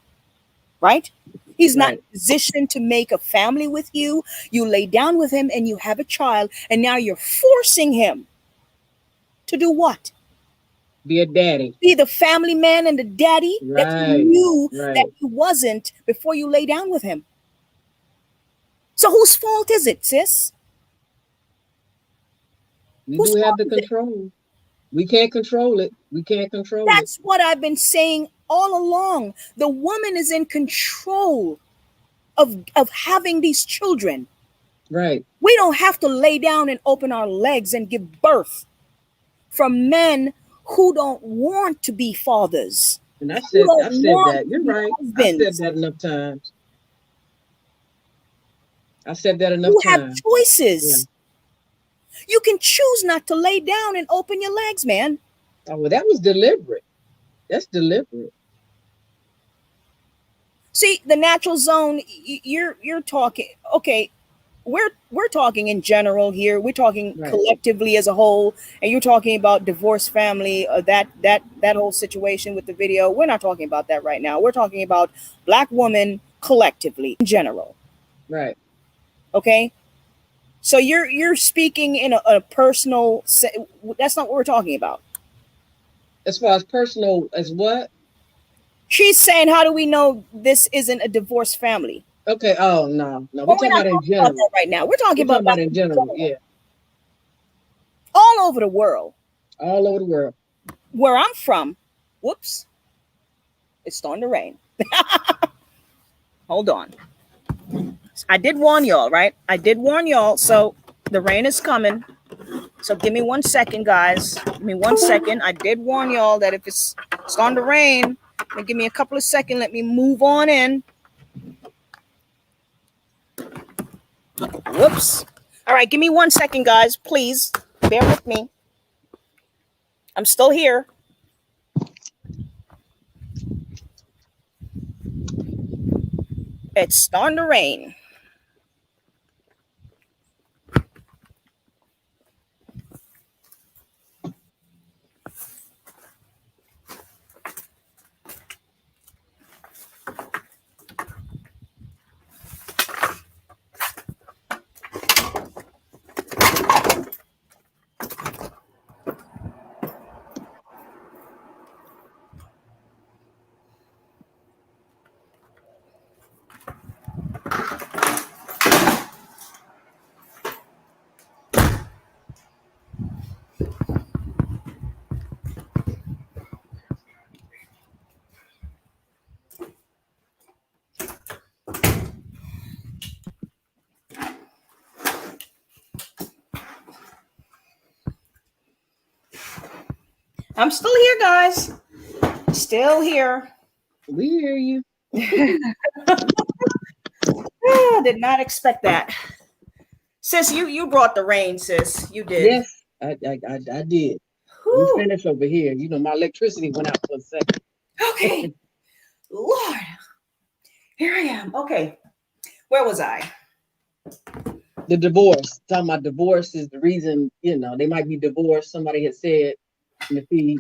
right? He's not in Right. a position to make a family with you. You lay down with him and you have a child, and now you're forcing him to do what? Be a daddy. Be the family man and the daddy that Right. you knew Right. that he wasn't before you lay down with him. So whose fault is it, sis? We Whose do have fault the is it? control. We can't control it. We can't control it. That's what I've been saying all along. The woman is in control of having these children. Right. We don't have to lay down and open our legs and give birth from men who don't want to be fathers. And I Who said don't I've said want that. to You're be right. I husbands, said that enough times. I said that enough who have times. choices. You can choose not to lay down and open your legs, man. Oh, well, that was deliberate. That's deliberate. See, the natural zone, you're talking, okay, we're talking in general here. We're talking Right. collectively as a whole, and you're talking about divorced family, that whole situation with the video. We're not talking about that right now. We're talking about black women collectively in general. Right. Okay? So you're speaking in a personal that's not what we're talking about. As far as personal as what? She's saying, how do we know this isn't a divorced family? Okay. Oh no. No. We're Well, talking about in about general. that right now. We're talking We're about talking about in general. Yeah. all over the world. All over the world. Where I'm from, whoops, it's starting to rain. Hold on. I did warn y'all, right? I did warn y'all. So the rain is coming. So give me 1 second, guys. Give me 1 second. I did warn y'all that if it's starting to rain, then give me a couple of seconds. Let me move on in. Whoops. All right, give me 1 second, guys. Please bear with me. I'm still here. It's starting to rain. I'm still here, guys. Still here. We hear you. I did not expect that. Sis, you brought the rain, sis. You did. Yes, I did. Whew. We finished over here. You know, my electricity went out for a second. Okay. Lord. Here I am. Okay. Where was I? The divorce. Talking about divorce is the reason, you know, they might be divorced. Somebody had said in the feed.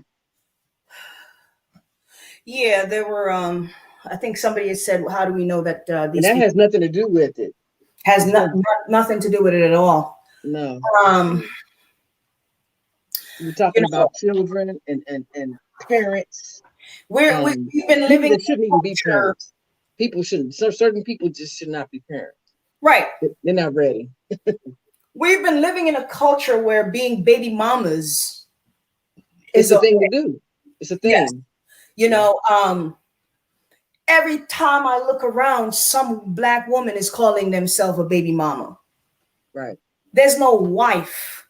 Yeah, there were I think somebody had said, how do we know that And these that people has nothing to do with it. has nothing to do with it at all. No. We're talking You know, about children and parents. we've been People living that shouldn't even be culture. parents. People shouldn't. Certain people just should not be parents. Right. They're not ready. We've been living in a culture where being baby mamas It's is a thing to do. It's a thing. Yes. You know, every time I look around, some Black woman is calling themselves a baby mama. Right. There's no wife.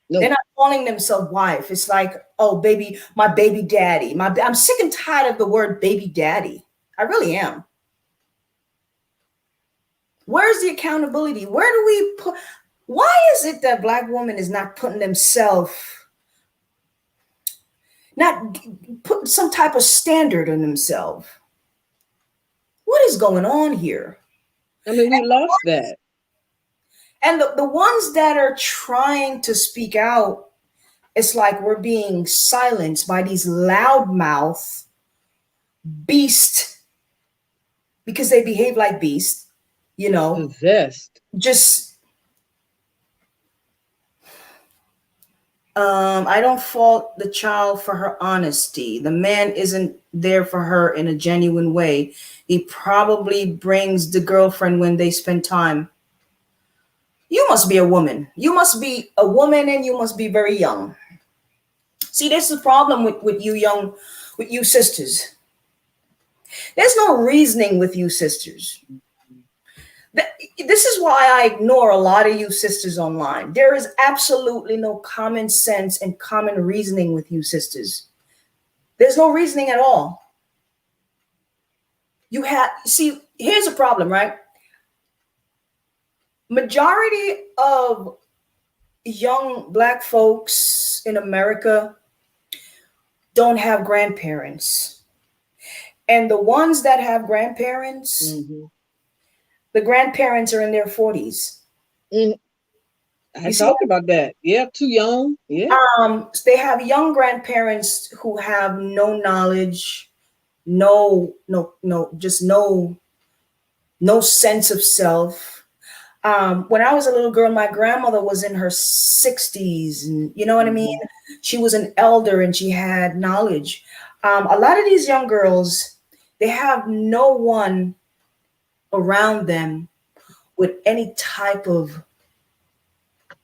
No. They're not calling themselves wife. It's like, oh, baby, my baby daddy. I'm sick and tired of the word baby daddy. I really am. Where's the accountability? Where do we put? Why is it that Black woman is not putting themselves, not putting some type of standard on themselves? What is going on here? I mean, we lost that. And the ones that are trying to speak out, it's like we're being silenced by these loudmouth beasts because they behave like beasts, you know. Possessed. Just I don't fault the child for her honesty. The man isn't there for her in a genuine way. He probably brings the girlfriend when they spend time. You must be a woman. You must be a woman and you must be very young. See, this is the problem with you sisters. There's no reasoning with you sisters. This is why I ignore a lot of you sisters online. There is absolutely no common sense and common reasoning with you sisters. There's no reasoning at all. See, here's the problem, right? Majority of young Black folks in America don't have grandparents. And the ones that have grandparents, the grandparents are in their 40s. I talked about that. Yeah, too young. Yeah. They have young grandparents who have no knowledge, no sense of self. When I was a little girl, my grandmother was in her 60s, and you know what I mean? She was an elder and she had knowledge. A lot of these young girls, they have no one around them with any type of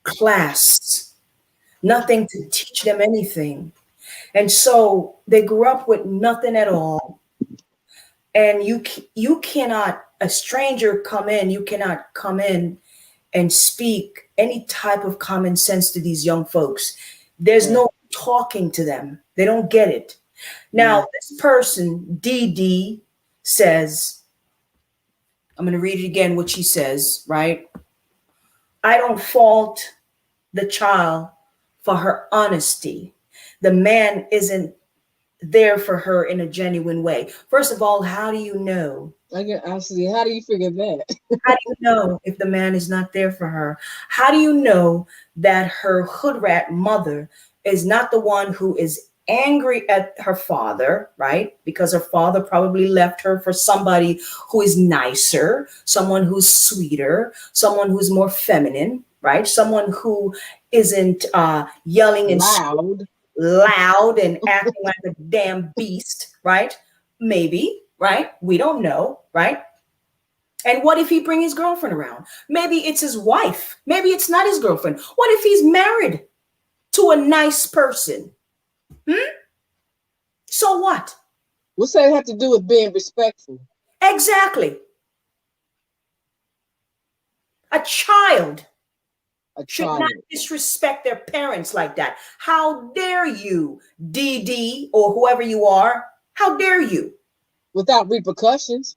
class, nothing to teach them anything. And so they grew up with nothing at all. And you cannot, a stranger you cannot come in and speak any type of common sense to these young folks. There's no talking to them. They don't get it. Now, this person, DD, says, I'm going to read it again, what she says, right? I don't fault the child for her honesty. The man isn't there for her in a genuine way. First of all, how do you know? Honestly, how do you figure that? How do you know if the man is not there for her? How do you know that her hood rat mother is not the one who is angry at her father, right? Because her father probably left her for somebody who is nicer, someone who's sweeter, someone who's more feminine, right? Someone who isn't yelling and loud and acting like a damn beast, right? Maybe, right? We don't know, right? And what if he bring his girlfriend around? Maybe it's his wife. Maybe it's not his girlfriend. What if he's married to a nice person? So what? What's that have to do with being respectful? Exactly. A child A should child. not disrespect their parents like that. How dare you, DD, or whoever you are? How dare you? Without repercussions.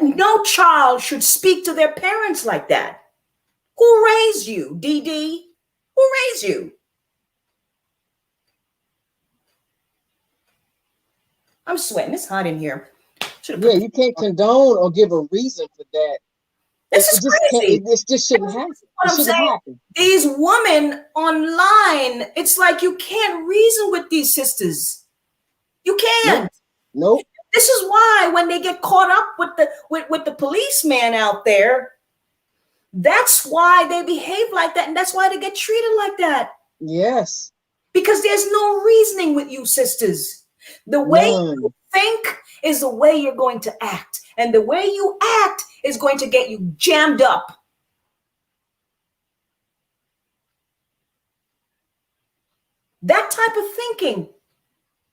No child should speak to their parents like that. Who raised you, DD? Who raised you? I'm sweating. It's hot in here. Yeah, you can't condone or give a reason for that. This is crazy. It just shouldn't happen. What It I'm shouldn't saying, happen. these women online, it's like you can't reason with these sisters. You can't. Nope. This is why when they get caught up with the policeman out there, that's why they behave like that, and that's why they get treated like that. Yes. Because there's no reasoning with you, sisters. The way you think is the way you're going to act, and the way you act is going to get you jammed up. That type of thinking.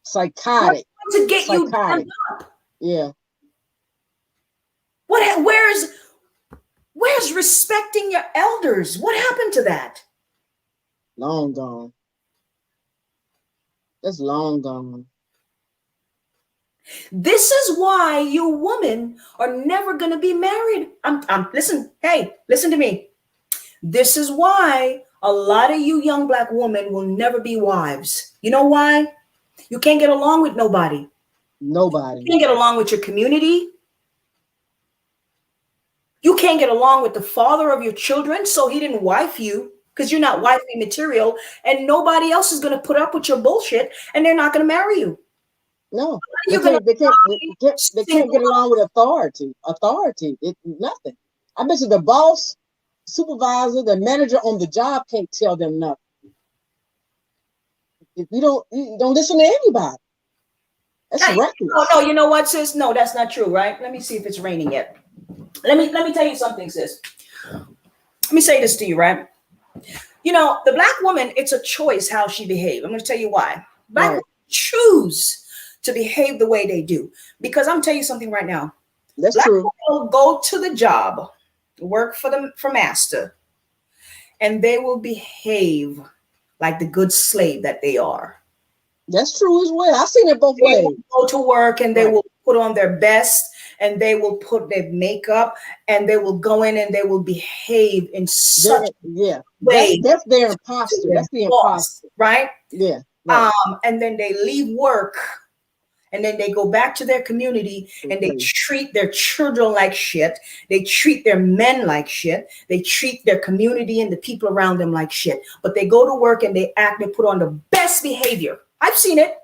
Psychotic. To get you jammed up. Yeah. Where's respecting your elders? What happened to that? Long gone. That's long gone. This is why you women are never going to be married. Listen to me. This is why a lot of you young black women will never be wives. You know why? You can't get along with nobody. Nobody. You can't get along with your community. You can't get along with the father of your children, so he didn't wife you because you're not wifey material, and nobody else is going to put up with your bullshit, and they're not going to marry you. No, they can't get along with authority. Nothing. I bet you the boss, supervisor, the manager on the job can't tell them nothing. If you don't listen to anybody. That's reckless. No, you know what, sis? No, that's not true, right? Let me see if it's raining yet. Let me tell you something, sis. Let me say this to you, right? You know, the black woman, it's a choice how she behaves. I'm going to tell you why. Black women choose to behave the way they do. Because I'm telling you something right now. That's black true. Will go to the job, work for master, and they will behave like the good slave that they are. That's true as well. I've seen it both ways. Go to work and they will put on their best, and they will put their makeup, and they will go in and they will behave in such way. That's their imposter. That's the imposter, right? Yeah. Right. And then they leave work, and then they go back to their community, and they treat their children like shit. They treat their men like shit. They treat their community and the people around them like shit. But they go to work and they put on the best behavior. I've seen it.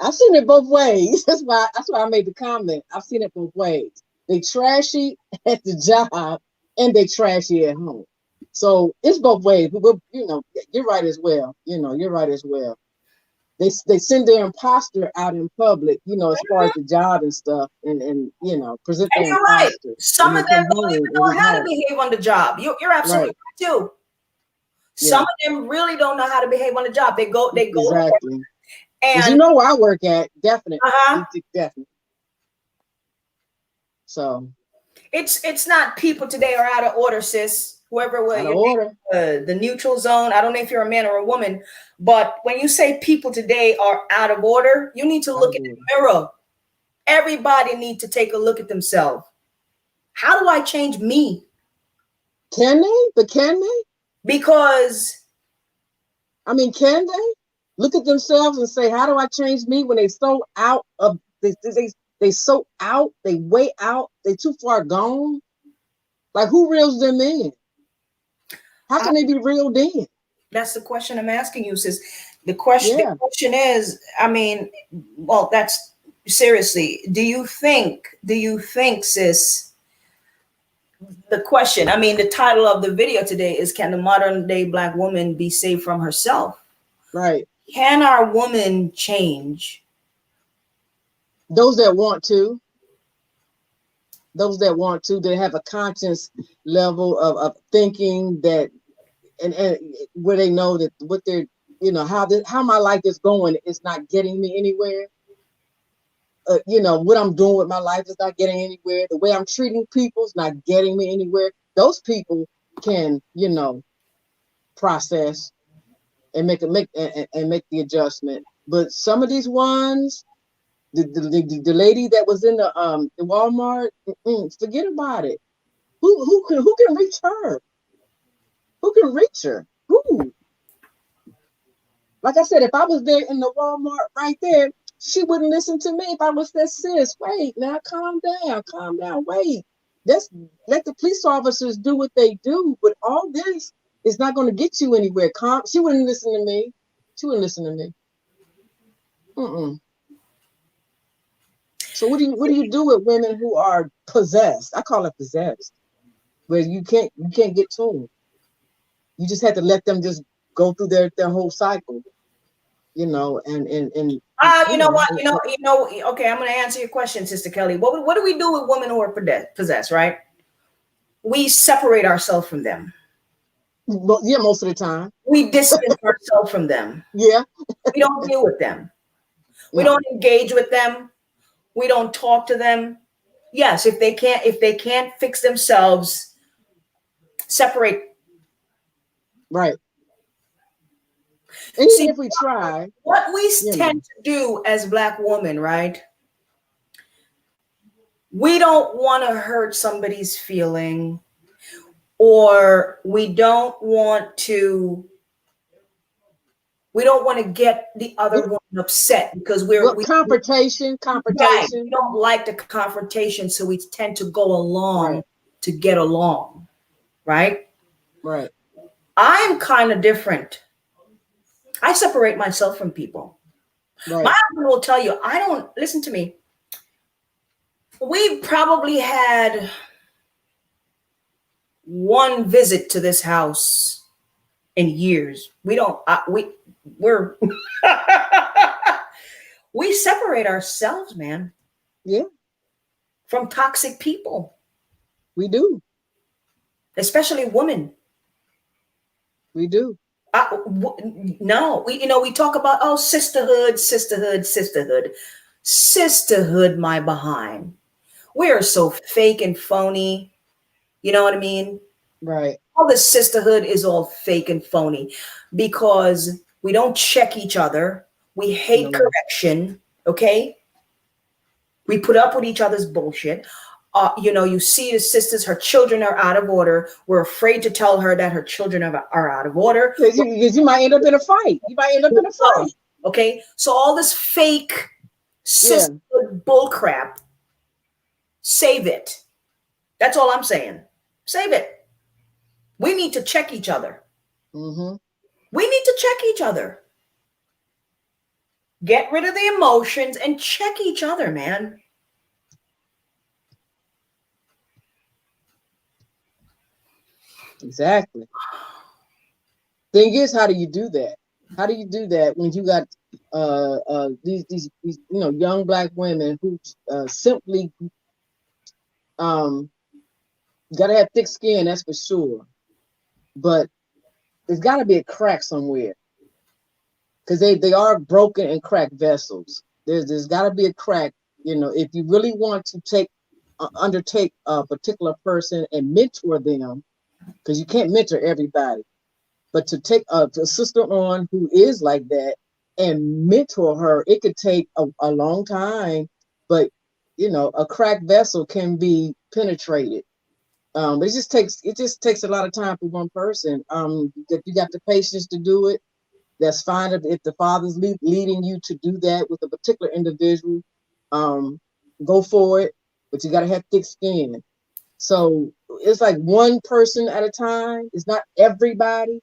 I've seen it both ways. That's why I made the comment. I've seen it both ways. They trashy at the job and they trashy at home. So it's both ways. But you're right as well. You're right as well. They send their imposter out in public, as far as the job and stuff, and present their imposter. Right. Some of them don't even know how to behave on the job. You're absolutely right too. Some of them really don't know how to behave on the job. They go exactly. And you know where I work at, definitely. Definitely. So it's not people today are out of order, sis. Whoever was the neutral zone. I don't know if you're a man or a woman, but when you say people today are out of order, you need to look in the mirror. Everybody needs to take a look at themselves. How do I change me? Can they? But can they? Because can they look at themselves and say, how do I change me, when they so out of they so out, they way out, they too far gone? Like, who reels them in? How can they be reeled in? That's the question I'm asking you, sis. The question is, that's seriously, do you think, sis, the question, the title of the video today is, can the modern day black woman be saved from herself? Right. Can our woman change? Those that want to. Those that want to, they have a conscious level of thinking that, and where they know that what they're, how my life is going is not getting me anywhere. What I'm doing with my life is not getting anywhere. The way I'm treating people is not getting me anywhere. Those people can, process and make the adjustment. But some of these ones, the lady that was in the Walmart, forget about it. Who can reach her? Who can reach her? Who? Like I said, if I was there in the Walmart right there, she wouldn't listen to me. If I was that, sis, wait, now calm down, wait. Let the police officers do what they do. But all this is not going to get you anywhere. She wouldn't listen to me. Mm-mm. So what do you do with women who are possessed? I call it possessed, where you can't get to them. You just have to let them just go through their whole cycle, and you know what? Okay, I'm going to answer your question, Sister Kelly. What do we do with women who are possessed, right? We separate ourselves from them. Well, yeah, most of the time. We distance ourselves from them. Yeah. We don't deal with them. We don't engage with them. We don't talk to them. Yes, if they can't fix themselves, separate. Right. And even if we try, what we tend to do as Black women, right? We don't want to hurt somebody's feeling, or we don't want to get the other woman upset because confrontation. Right, we don't like the confrontation, so we tend to go along to get along, right? Right. I'm kind of different. I separate myself from people. Right. My husband will tell you, listen to me. We probably had one visit to this house in years. We separate ourselves, man. Yeah. From toxic people. We do. Especially women. We do. No, we talk about, sisterhood, my behind. We are so fake and phony. You know what I mean? Right. All this sisterhood is all fake and phony because we don't check each other. We hate correction. Okay. We put up with each other's bullshit. You see the sisters, her children are out of order. We're afraid to tell her that her children are out of order. Because you might end up in a fight. Okay. So all this fake sisterhood bullcrap, save it. That's all I'm saying. Save it. We need to check each other. Mm-hmm. We need to check each other. Get rid of the emotions and check each other, man. Exactly. Thing is, how do you do that? How do you do that when you got these young Black women who simply gotta have thick skin, that's for sure. But there's gotta be a crack somewhere. Because they are broken and cracked vessels. There's gotta be a crack, if you really want to undertake a particular person and mentor them, because you can't mentor everybody. But to take a sister on who is like that and mentor her, it could take a long time, but a cracked vessel can be penetrated. It just takes a lot of time for one person. If you got the patience to do it, that's fine. If the Father's leading you to do that with a particular individual, go for it. But you got to have thick skin. So it's like one person at a time. It's not everybody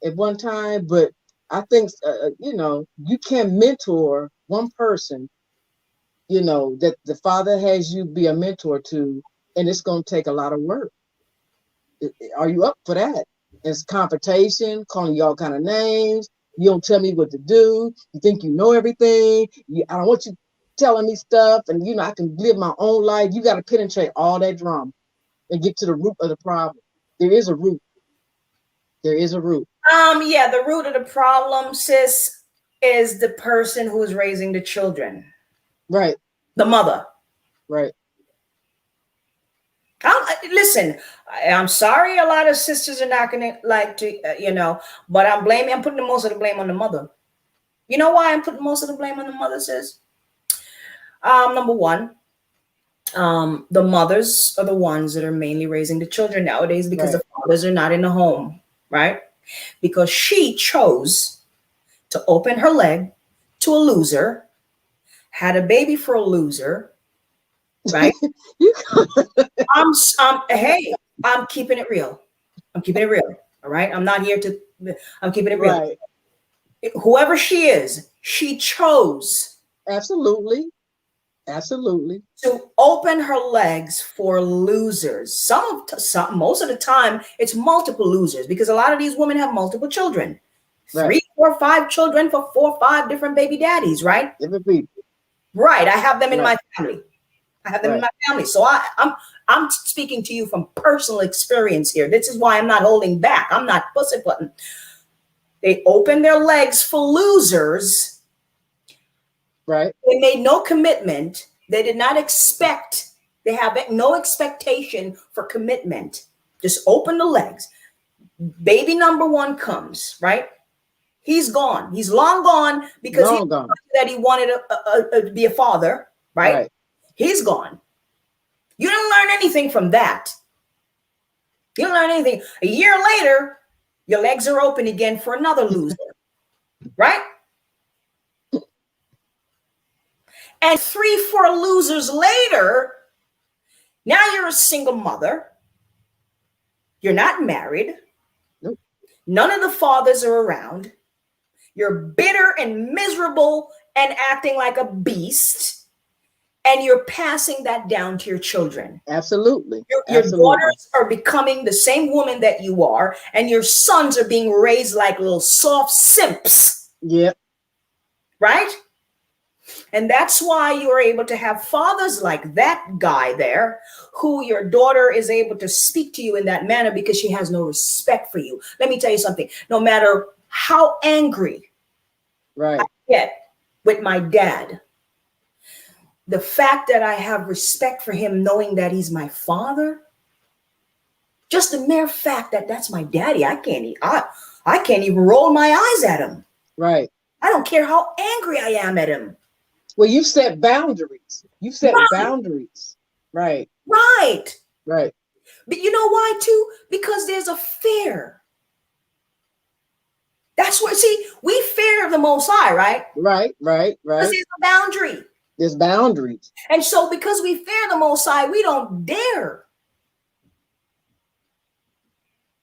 at one time, but I think, you can mentor one person, that the Father has you be a mentor to, and it's going to take a lot of work. Are you up for that? It's confrontation, calling you all kind of names. You don't tell me what to do. You think you know everything. I don't want you telling me stuff, and I can live my own life. You got to penetrate all that drama and get to the root of the problem. There is a root. Yeah, the root of the problem, sis, is the person who's raising the children. Right. The mother. Right. Listen, I'm sorry a lot of sisters are not going to like to, but I'm putting the most of the blame on the mother. You know why I'm putting most of the blame on the mother, sis? Number one, the mothers are the ones that are mainly raising the children nowadays because the fathers are not in the home, right? Because she chose to open her leg to a loser, had a baby for a loser, right? I'm keeping it real. I'm keeping it real. All right. I'm keeping it real. Right. Whoever she is, she chose. Absolutely. To open her legs for losers. Most of the time, it's multiple losers because a lot of these women have multiple children. Right. 3, 4, 5 children for 4 or 5 different baby daddies, right? Different people. Right. I have them in my family. So I'm speaking to you from personal experience here. This is why I'm not holding back. I'm not pussyfooting. They open their legs for losers. Right. They made no commitment. They did not expect. They have no expectation for commitment. Just open the legs. Baby number 1 comes, right? He's gone. He's long gone because he wanted to be a father, right? He's gone. You didn't learn anything from that. You didn't learn anything. A year later, your legs are open again for another loser, right? And 3, 4 losers later, now you're a single mother. You're not married. Nope. None of the fathers are around. You're bitter and miserable and acting like a beast. And you're passing that down to your children. Absolutely. Your daughters are becoming the same woman that you are, and your sons are being raised like little soft simps. Yep. Right? And that's why you're able to have fathers like that guy there, who your daughter is able to speak to you in that manner because she has no respect for you. Let me tell you something. No matter how angry I get with my dad, the fact that I have respect for him, knowing that he's my father, just the mere fact that that's my daddy, I can't even roll my eyes at him. Right. I don't care how angry I am at him. Well, you set boundaries. You set boundaries. Right. Right. Right. But you know why too? Because there's a fear. That's what, we fear the Most High, right? Right. Because there's a boundary. There's boundaries. And so because we fear the Most High, we don't dare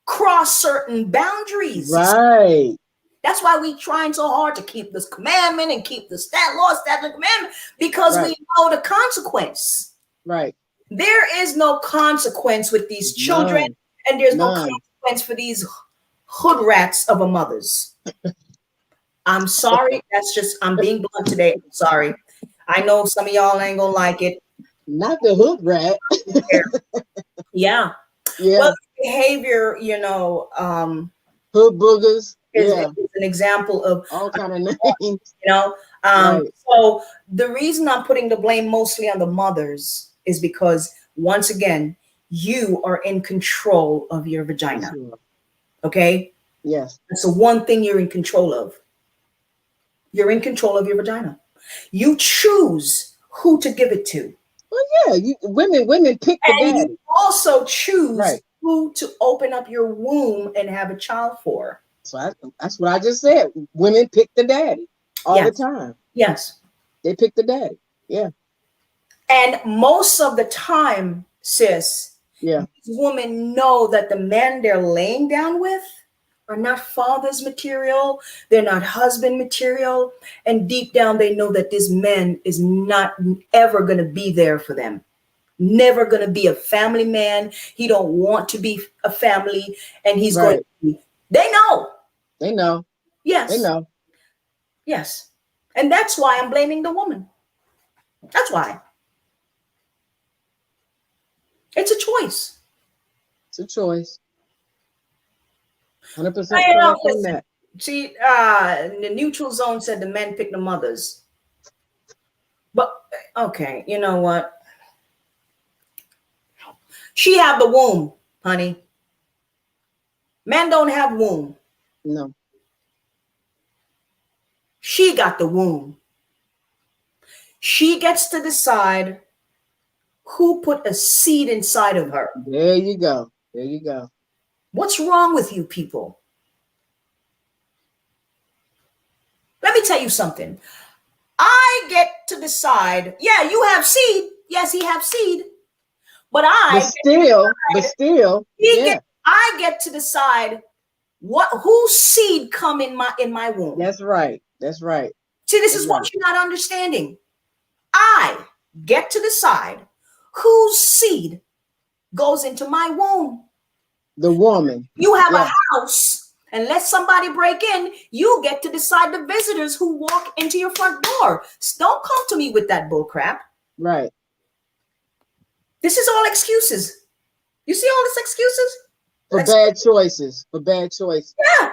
cross certain boundaries. Right. That's why we trying so hard to keep this commandment and keep the law, statute, commandment, because we know the consequence. Right. There is no consequence with these children, and there's no consequence for these hood rats of a mothers. I'm sorry. I'm being blunt today. I'm sorry. I know some of y'all ain't gonna like it. Not the hood rat. Yeah. Well, behavior, hood boogers. Is an example of all kind of names. So the reason I'm putting the blame mostly on the mothers is because, once again, you are in control of your vagina. Okay? Yes. That's the one thing you're in control of. You're in control of your vagina. You choose who to give it to. Well, yeah, women pick the daddy. You also choose who to open up your womb and have a child for. So that's what I just said. Women pick the daddy all the time. Yes. They pick the daddy. Yeah. And most of the time, sis, these women know that the men they're laying down with are not father's material. They're not husband material. And deep down, they know that this man is not ever going to be there for them. Never going to be a family man. He don't want to be a family. And he's going to be. They know. They know. Yes. They know. Yes. And that's why I'm blaming the woman. That's why. It's a choice. It's a choice. 100% correct on that. See, the neutral zone said the men pick the mothers. But, okay, you know what? She have the womb, honey. Men don't have womb. No. She got the womb. She gets to decide who put a seed inside of her. There you go. There you go. What's wrong with you people? Let me tell you something. I get to decide. Yeah, you have seed. Yes, he have seed. But But still, yeah. I get to decide whose seed come in my womb. That's right. That's right. See, this is what you're not understanding. I get to decide whose seed goes into my womb. The woman. You have a house, and let somebody break in, you get to decide the visitors who walk into your front door. Don't come to me with that bull crap. Right. This is all excuses. You see all these excuses? For bad choices. For bad choices. Yeah.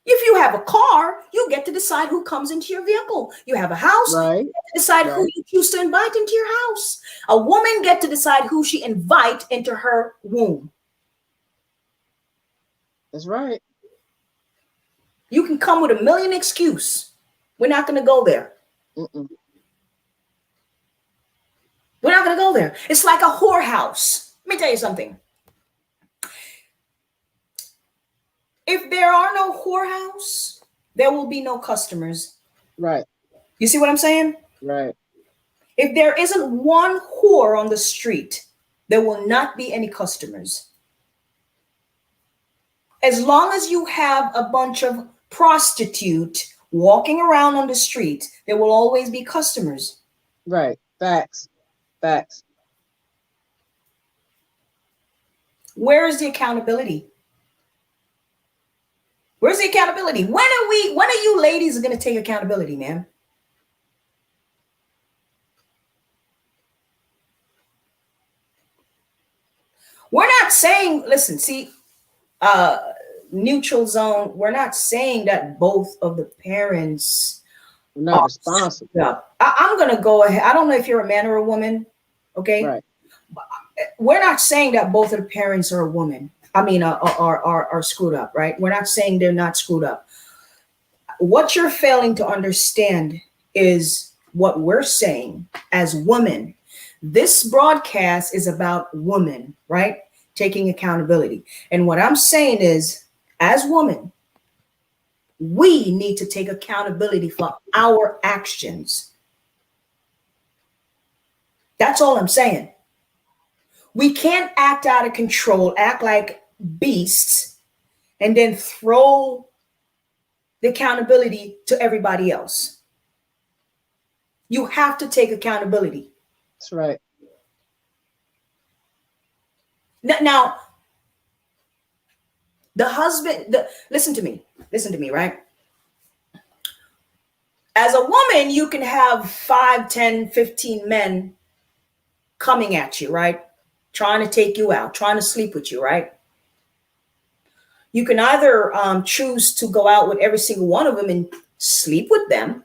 If you have a car, you get to decide who comes into your vehicle. You have a house, right. You get to decide who you choose to invite into your house. A woman get to decide who she invite into her womb. That's right. You can come with a million excuses. We're not going to go there. Mm-mm. We're not going to go there. It's like a whorehouse. Let me tell you something. If there are no whorehouse, there will be no customers. Right. You see what I'm saying? Right. If there isn't one whore on the street, there will not be any customers. As long as you have a bunch of prostitutes walking around on the street, there will always be customers. Right. Facts. Facts. Where is the accountability? Where's the accountability? When are you ladies going to take accountability, man? We're not saying, listen, see, neutral zone, we're not saying that both of the parents are not responsible. Yeah. I'm going to go ahead. I don't know if you're a man or a woman. Okay. Right. We're not saying that both of the parents are a woman. I mean, are screwed up, right? We're not saying they're not screwed up. What you're failing to understand is what we're saying as women. This broadcast is about women, right? Taking accountability. And what I'm saying is, as women, we need to take accountability for our actions. That's all I'm saying. We can't act out of control, act like beasts, and then throw the accountability to everybody else. You have to take accountability. That's right. Now, the husband, listen to me, right? As a woman, you can have 5, 10, 15 men coming at you, right? Trying to take you out, trying to sleep with you, right? You can either choose to go out with every single one of them and sleep with them,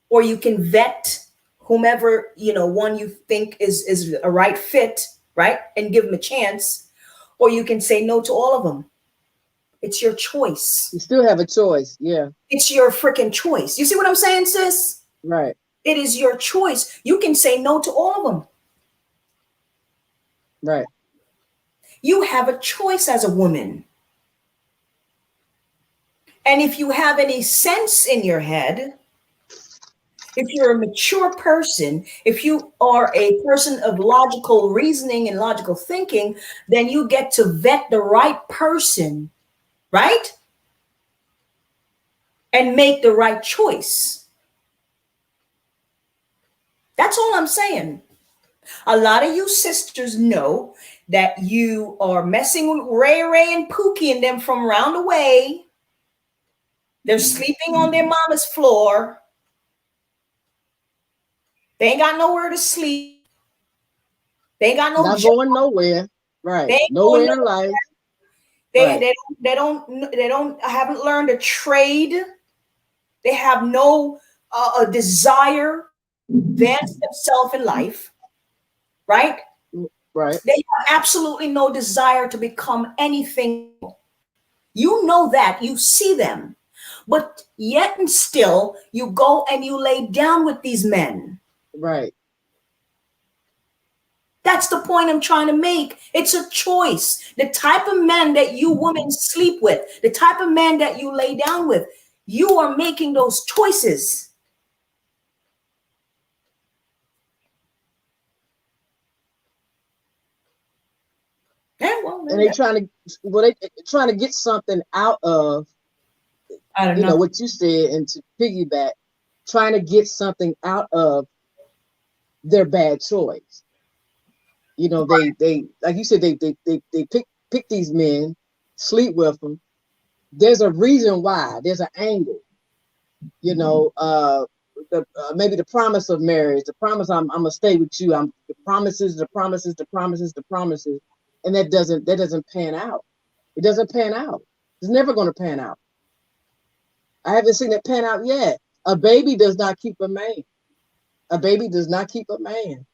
or you can vet whomever, one you think is a right fit, right? And give them a chance, or you can say no to all of them. It's your choice. You still have a choice. Yeah. It's your freaking choice. You see what I'm saying, sis? Right. It is your choice. You can say no to all of them. Right. You have a choice as a woman. And if you have any sense in your head, if you're a mature person, if you are a person of logical reasoning and logical thinking, then you get to vet the right person, right? And make the right choice. That's all I'm saying. A lot of you sisters know that you are messing with Ray and Pookie and them from round the way. They're sleeping on their mama's floor. They ain't got nowhere to sleep. They ain't got no not job. Going nowhere. Right. They ain't Nowhere going in life. They haven't learned a trade. They have no a desire to advance themselves in life, right? Right. They have absolutely no desire to become anything. You know that. You see them. But yet and still, you go and you lay down with these men. Right. That's the point I'm trying to make. It's a choice. The type of men that you women sleep with, the type of men that you lay down with, you are making those choices. Yeah, well, And they trying to get something out of, I don't you know, know. what you said, and to piggyback, trying to get something out of their bad choice. You know, they like you said, they pick these men, sleep with them. There's a reason why. There's an angle. You know, maybe the promise of marriage, the promise I'm gonna stay with you. The promises, and that doesn't pan out. It doesn't pan out. It's never going to pan out. I haven't seen it pan out yet. A baby does not keep a man. A baby does not keep a man.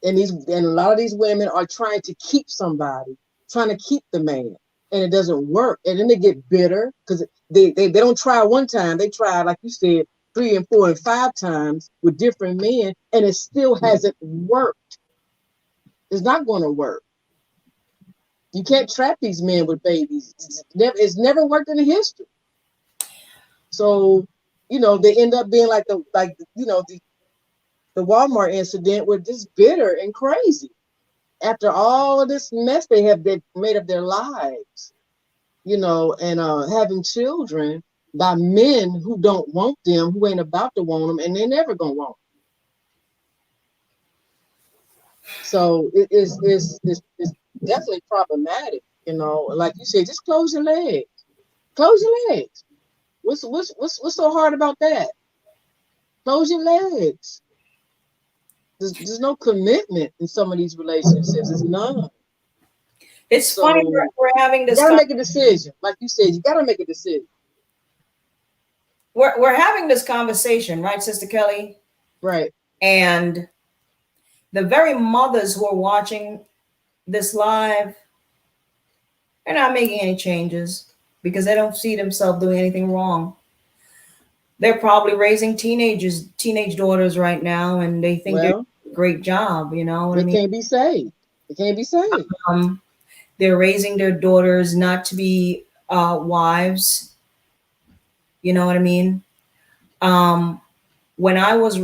And a lot of these women are trying to keep somebody, trying to keep the man, and it doesn't work. And then they get bitter because they don't try one time. They try, like you said, 3 and 4 and 5 times with different men, and it still hasn't worked. It's not going to work. You can't trap these men with babies. It's never worked in the history. So, you know, they end up being like the Walmart incident, where just bitter and crazy after all of this mess they made of their lives, you know, and having children by men who don't want them, who ain't about to want them, and they're never gonna want them. So it's definitely problematic, you know. Like you said, just close your legs. Close your legs. What's so hard about that? Close your legs. There's no commitment in some of these relationships. It's none. It's funny we're having this. You gotta make a decision. Like you said, you gotta make a decision. We're having this conversation, right, Sister Kelly? Right. And the very mothers who are watching this live, they're not making any changes because they don't see themselves doing anything wrong. They're probably raising teenage daughters right now, and they think they're doing a great job. You know what I mean? They can't be saved. They can't be saved. They're raising their daughters not to be wives. You know what I mean? When I was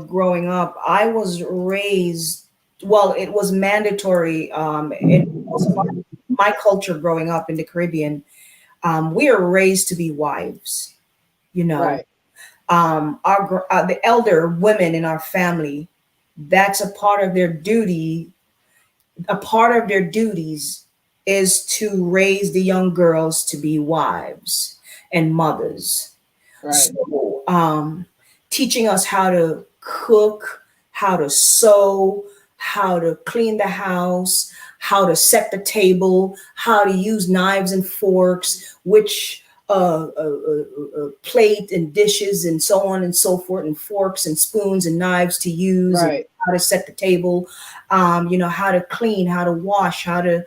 growing up, I was raised. Well, it was mandatory. It was my culture growing up in the Caribbean. We are raised to be wives. You know, right. The elder women in our family. That's a part of their duty. A part of their duties is to raise the young girls to be wives and mothers. Right. So, teaching us how to cook, how to sew, how to clean the house, how to set the table, how to use knives and forks, which plate and dishes and so on and so forth, and forks and spoons and knives to use, right. And how to set the table, you know, how to clean, how to wash, how to,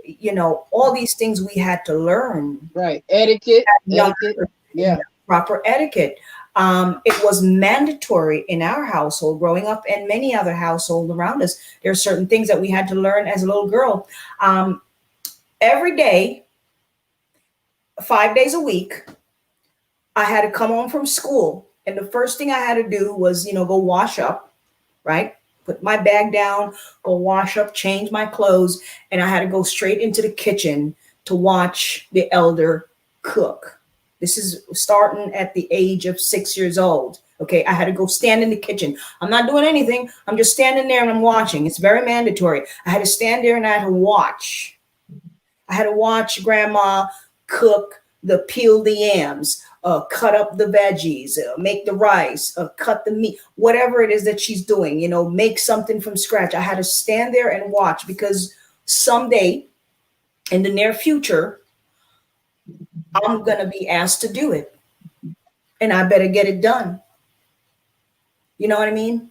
you know, all these things we had to learn. Right. Etiquette. Yeah. Proper etiquette. It was mandatory in our household growing up and many other households around us. There are certain things that we had to learn as a little girl. Every day, 5 days a week, I had to come home from school. And the first thing I had to do was, you know, go wash up, right? Put my bag down, go wash up, change my clothes. And I had to go straight into the kitchen to watch the elder cook. This is starting at the age of 6 years old. Okay, I had to go stand in the kitchen. I'm not doing anything. I'm just standing there and I'm watching. It's very mandatory. I had to stand there and I had to watch. I had to watch Grandma cook, peel the yams, cut up the veggies, make the rice, cut the meat, whatever it is that she's doing, you know, make something from scratch. I had to stand there and watch because someday in the near future, I'm going to be asked to do it. And I better get it done. You know what I mean?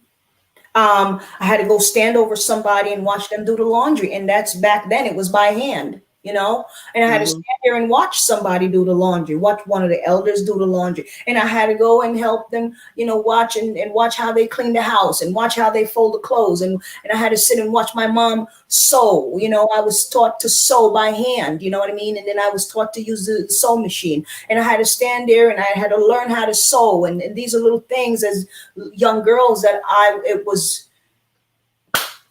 I had to go stand over somebody and watch them do the laundry. And that's back then, it was by hand, you know, and I had to stand there and watch somebody do the laundry, watch one of the elders do the laundry. And I had to go and help them, you know, watch and watch how they clean the house and watch how they fold the clothes. And I had to sit and watch my mom sew. You know, I was taught to sew by hand, you know what I mean? And then I was taught to use the sewing machine. And I had to stand there and I had to learn how to sew. And these are little things as young girls that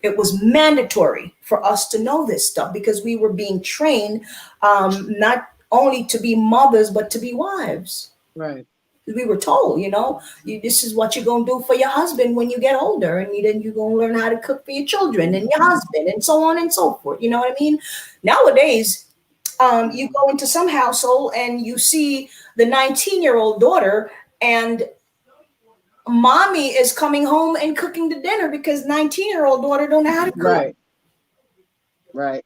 it was mandatory for us to know this stuff because we were being trained not only to be mothers, but to be wives. Right. We were told, you know, this is what you're going to do for your husband when you get older. And then you're going to learn how to cook for your children and your husband and so on and so forth. You know what I mean? Nowadays, you go into some household and you see the 19-year-old daughter and mommy is coming home and cooking the dinner because 19-year-old daughter don't know how to cook. Right. Right.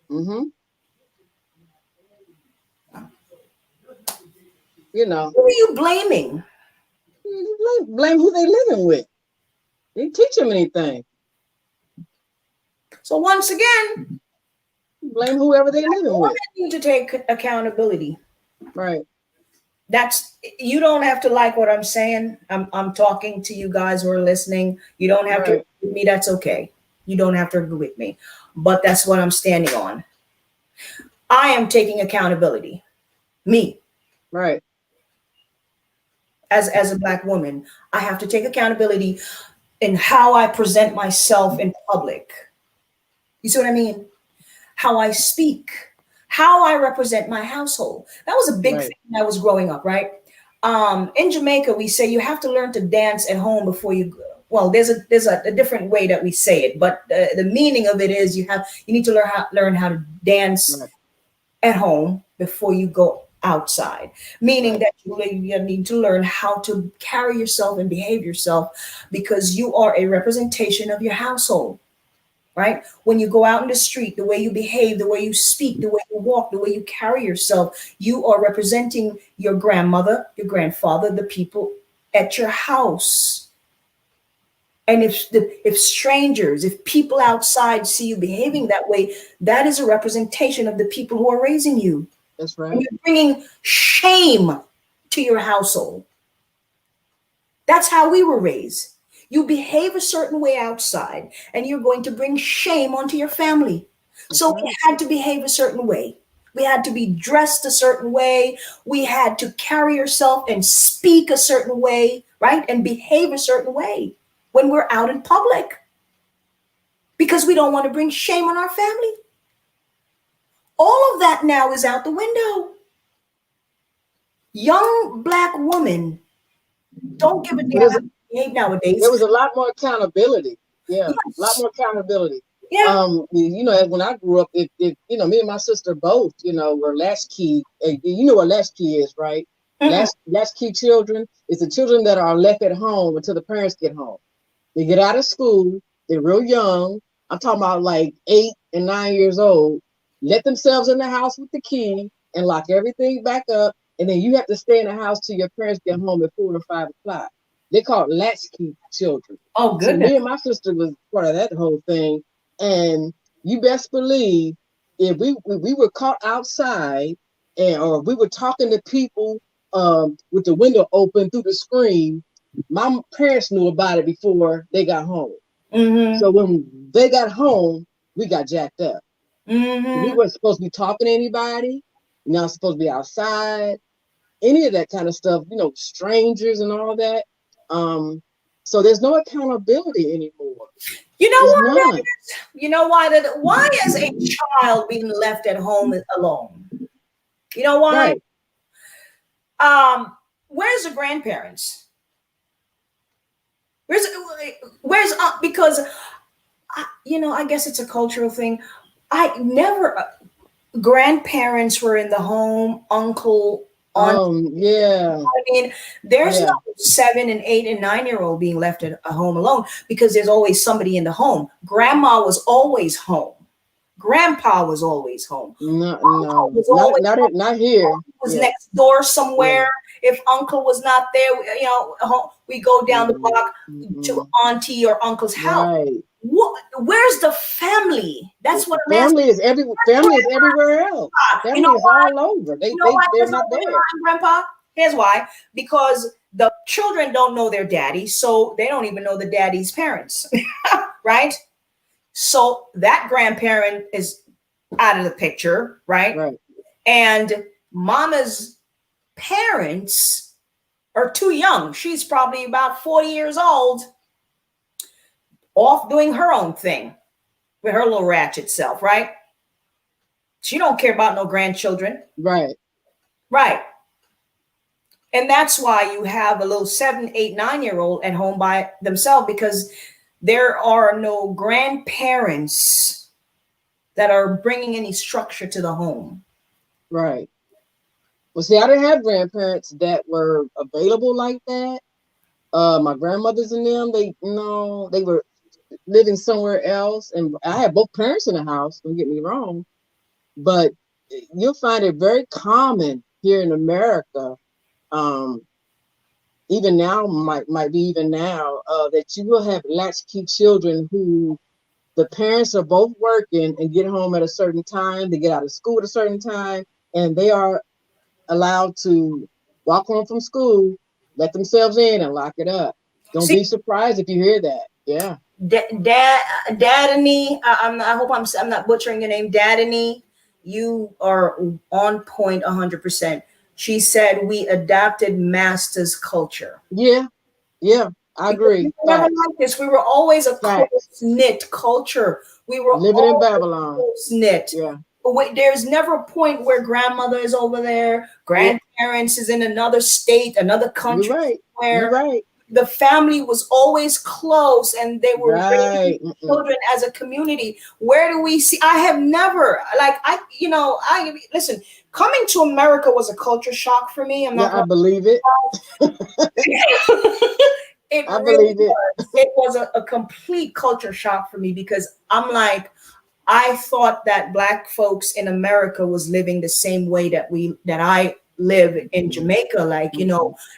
Mm-hmm. You know. Who are you blaming? Blame who they living with. They didn't teach them anything. So once again, blame whoever they living with. Need to take accountability. Right. You don't have to like what I'm saying. I'm talking to you guys who are listening. You don't have to agree with me. That's okay. You don't have to agree with me. But that's what I'm standing on. I am taking accountability. Me. Right. As a Black woman, I have to take accountability in how I present myself in public. You see what I mean? How I speak, how I represent my household. That was a big thing when I was growing up, right? In Jamaica, we say you have to learn to dance at home before you go. Well, there's a different way that we say it, but the meaning of it is you need to learn how to dance at home before you go outside, meaning that you need to learn how to carry yourself and behave yourself because you are a representation of your household, right? When you go out in the street, the way you behave, the way you speak, the way you walk, the way you carry yourself, you are representing your grandmother, your grandfather, the people at your house. And if strangers, if people outside see you behaving that way, that is a representation of the people who are raising you. That's right. And you're bringing shame to your household. That's how we were raised. You behave a certain way outside, and you're going to bring shame onto your family. So we had to behave a certain way. We had to be dressed a certain way. We had to carry ourselves and speak a certain way, right? And behave a certain way when we're out in public because we don't want to bring shame on our family. All of that now is out the window. Young Black women don't give a damn how to behave nowadays. There was a lot more accountability. Yeah, a lot more accountability. Yeah. You know, when I grew up, me and my sister both, were latchkey. You know what latchkey is, right? Mm-hmm. Latchkey children is the children that are left at home until the parents get home. They get out of school. They're real young. I'm talking about like 8 and 9 years old. Let themselves in the house with the key and lock everything back up. And then you have to stay in the house till your parents get home at 4 or 5 o'clock. They call it latchkey children. Oh, goodness. So me and my sister was part of that whole thing. And you best believe if we were caught outside or we were talking to people with the window open through the screen, my parents knew about it before they got home. Mm-hmm. So when they got home, we got jacked up. Mm-hmm. We weren't supposed to be talking to anybody. You're not supposed to be outside. Any of that kind of stuff, strangers and all that. So there's no accountability anymore. You know what? You know why? Why is a child being left at home alone? You know why? Right. Where's the grandparents? Where's because I guess it's a cultural thing. Grandparents were in the home, uncle, aunt. Yeah. I mean, there's no 7 and 8 and 9-year-old being left at home alone because there's always somebody in the home. Grandma was always home. Grandpa was always home. No, Was always not here. was Yeah. next door somewhere. If uncle was not there, we go down the block to auntie or uncle's house. Right. Where's the family? That's what I'm Family asking. family is everywhere else. Family is all over. They're not there. Grandpa? Here's why. Because the children don't know their daddy, so they don't even know the daddy's parents. Right? So that grandparent is out of the picture, right? Right. And mama's parents are too young. She's probably about 40 years old, off doing her own thing with her little ratchet self, right? She don't care about no grandchildren. Right. Right. And that's why you have a little 7, 8, 9-year-old at home by themselves, because there are no grandparents that are bringing any structure to the home. Right. Well, see, I didn't have grandparents that were available like that. My grandmothers and them, they were living somewhere else. And I had both parents in the house, don't get me wrong. But you'll find it very common here in America, even now, might be even now, that you will have latchkey children who the parents are both working and get home at a certain time. They get out of school at a certain time, and they are allowed to walk home from school, let themselves in, and lock it up. Don't be surprised if you hear that. Yeah. Dadany, I hope I'm not butchering your name. Dadany, you are on point 100%. She said we adapted master's culture. Yeah, I agree. We never like this. We were always a close-knit culture. We were living in Babylon. Close-knit. Yeah. There's never a point where grandmother is over there, grandparents is in another state, another country. You're right. Where You're right. the family was always close and they were raising children as a community. Where do we see? I have never, listen, coming to America was a culture shock for me. I believe it. I believe it. It was a complete culture shock for me, because I'm like, I thought that Black folks in America was living the same way that I live in Jamaica, like,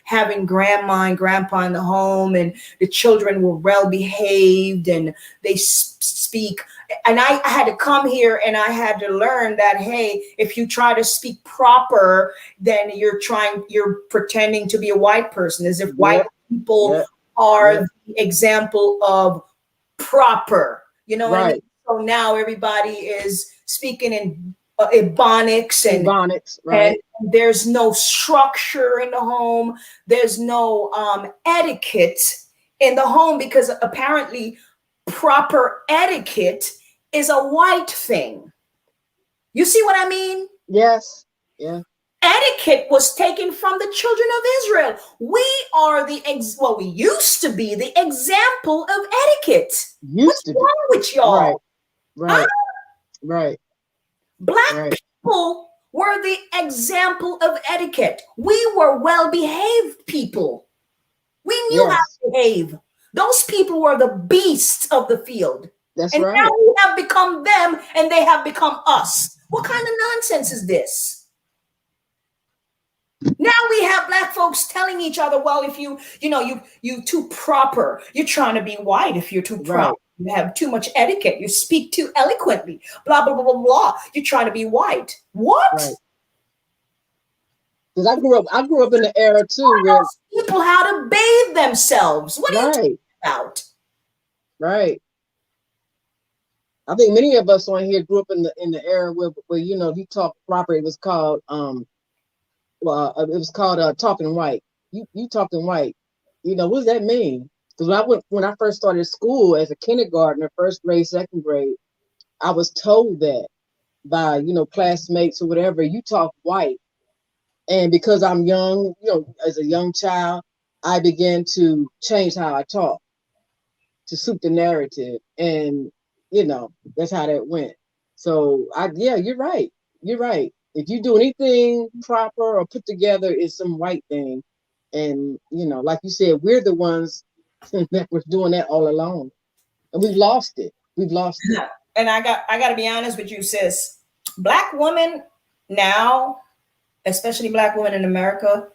having grandma and grandpa in the home, and the children were well behaved and they speak. And I had to come here and I had to learn that, hey, if you try to speak proper, then you're pretending to be a white person, as if white people are the example of proper, what I mean? So now everybody is speaking in Ebonics and right. And there's no structure in the home. There's no etiquette in the home, because apparently proper etiquette is a white thing. You see what I mean? Yes. Yeah. Etiquette was taken from the children of Israel. We are we used to be the example of etiquette. What's wrong with y'all? Right. Black people were the example of etiquette. We were well-behaved people. We knew how to behave. Those people were the beasts of the field. That's and right. Now we have become them and they have become us. What kind of nonsense is this? Now we have Black folks telling each other, well, if you too proper, you're trying to be white if you're too proper. You have too much etiquette. You speak too eloquently. Blah, blah, blah, blah, blah. You're trying to be white. What? Right. Because I grew up in the era too where people how to bathe themselves. What are you talking about? Right. I think many of us on here grew up in the era where you talk proper. It was called talking white. You talking white. What does that mean? Because when I first started school as a kindergartner, first grade, second grade, I was told that by classmates or whatever, you talk white. And because I'm young, as a young child, I began to change how I talk to suit the narrative, and that's how that went. So you're right. You're right. If you do anything proper or put together, it's some white thing, and like you said, we're the ones that was doing that all along, and we've lost it. and I got to be honest with you, sis. Black women now, especially black women in America,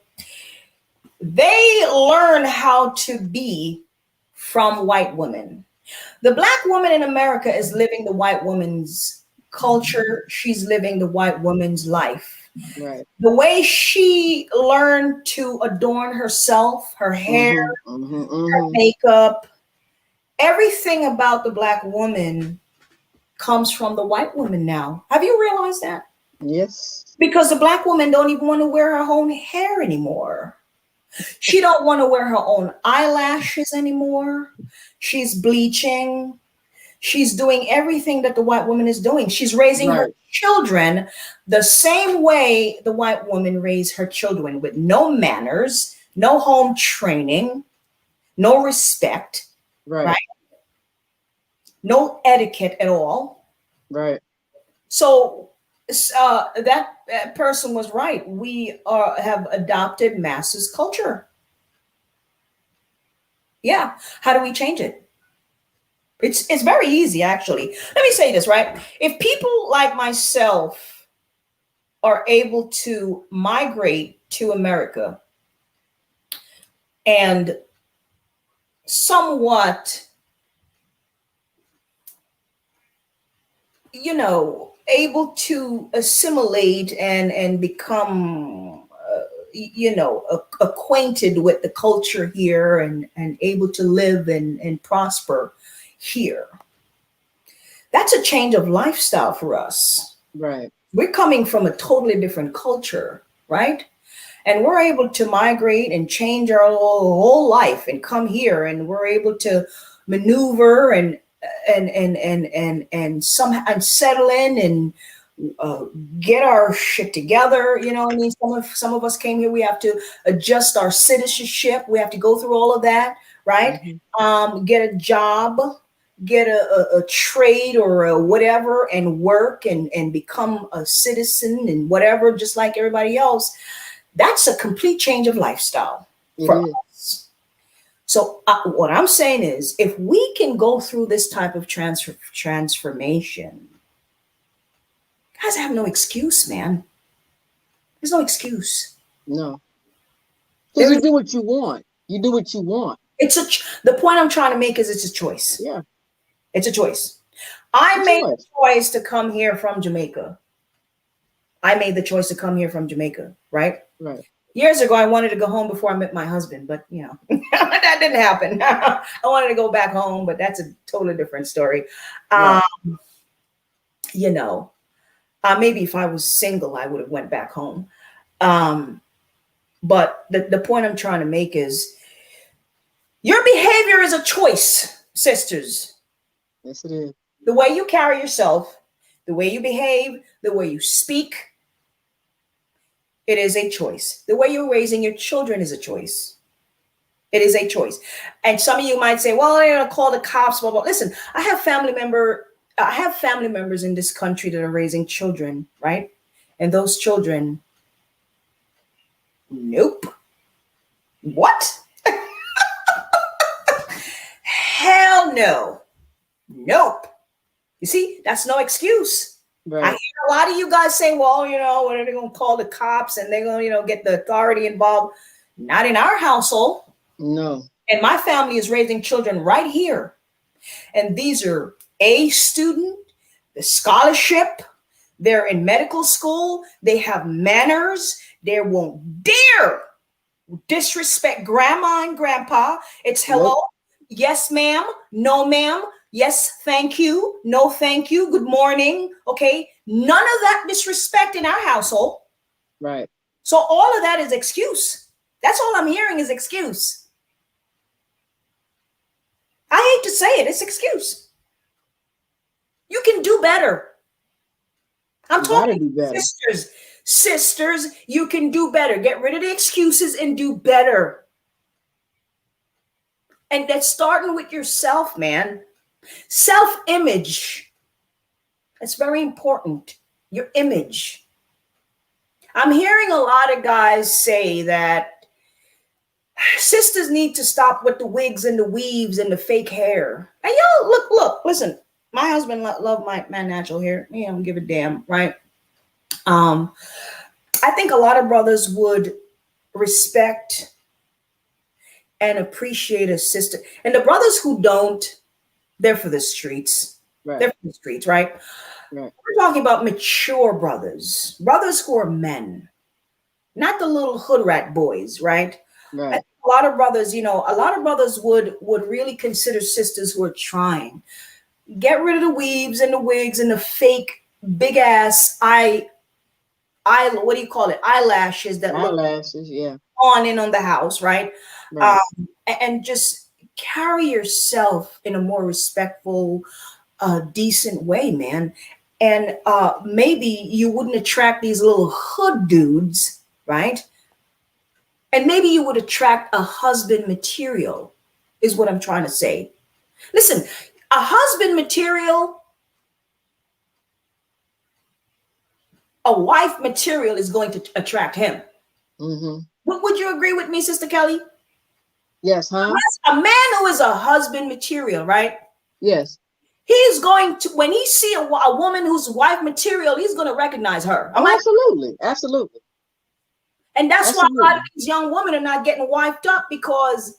they learn how to be from white women. The black woman in America is living the white woman's culture. She's living the white woman's life. Right. The way she learned to adorn herself, her hair, her makeup, everything about the black woman comes from the white woman now. Have you realized that? Yes. Because the black woman don't even want to wear her own hair anymore. She don't want to wear her own eyelashes anymore. She's bleaching. She's doing everything that the white woman is doing. She's raising her children the same way the white woman raised her children, with no manners, no home training, no respect, right? No etiquette at all. Right. So that person was right. We have adopted masses culture. Yeah. How do we change it? It's very easy, actually. Let me say this, right? If people like myself are able to migrate to America and somewhat, able to assimilate and become, acquainted with the culture here and able to live and prosper here. That's a change of lifestyle for us. Right. We're coming from a totally different culture, right? And we're able to migrate and change our whole life and come here, and we're able to maneuver and settle in and get our shit together. You know what I mean? Some of us came here, we have to adjust our citizenship. We have to go through all of that, right? Get a job, get a trade or a whatever, and work and become a citizen and whatever, just like everybody else. That's a complete change of lifestyle for us. So what I'm saying is, if we can go through this type of transformation, guys, I have no excuse, man. There's no excuse. No. Because you do what you want. You do what you want. The point I'm trying to make is it's a choice. Yeah. It's a choice. I made the choice to come here from Jamaica. Right? Right. Years ago, I wanted to go home before I met my husband, but that didn't happen. I wanted to go back home, but that's a totally different story. Right. Maybe if I was single, I would have went back home. But the point I'm trying to make is, your behavior is a choice, sisters. Yes, it is. The way you carry yourself, the way you behave, the way you speak, it is a choice. The way you're raising your children is a choice. It is a choice. And some of you might say, well, they're going to call the cops, blah, blah. Listen, I have family members in this country that are raising children, right? And those children, nope. What? Hell no. Nope. You see, that's no excuse. Right. I hear a lot of you guys saying, well, what are they going to call the cops and they're going to, get the authority involved? Not in our household. No. And my family is raising children right here. And these are A student, the scholarship, they're in medical school, they have manners, they won't dare disrespect grandma and grandpa. It's hello, Nope. Yes, ma'am, no, ma'am. Yes, thank you. No, thank you. Good morning. Okay. None of that disrespect in our household. Right. So all of that is excuse. That's all I'm hearing is excuse. I hate to say it. It's excuse. You can do better. I'm talking do better. Sisters, you can do better. Get rid of the excuses and do better. And that's starting with yourself, man. Self-image. That's very important. Your image. I'm hearing a lot of guys say that sisters need to stop with the wigs and the weaves and the fake hair. And y'all, look, listen. my husband love my natural hair. He don't give a damn, right? I think a lot of brothers would respect and appreciate a sister. And the brothers who don't, they're for the streets. Right. They're for the streets, right? Right. We're talking about mature brothers, brothers who are men, not the little hood rat boys, right? Right. A lot of brothers, a lot of brothers would really consider sisters who are trying. Get rid of the weaves and the wigs and the fake big ass what do you call it? Eyelashes that look yeah. on in on the house, right? Right. And just carry yourself in a more respectful, decent way, man. And maybe you wouldn't attract these little hood dudes, right? And maybe you would attract a husband material, is what I'm trying to say. Listen, a husband material, a wife material is going to attract him. Mm-hmm. Would you agree with me, Sister Kelly? Yes, huh? A man who is a husband material, right? Yes. He's going to, when he see a woman who's wife material, he's going to recognize her. Absolutely. Absolutely. And that's why a lot of these young women are not getting wifed up, because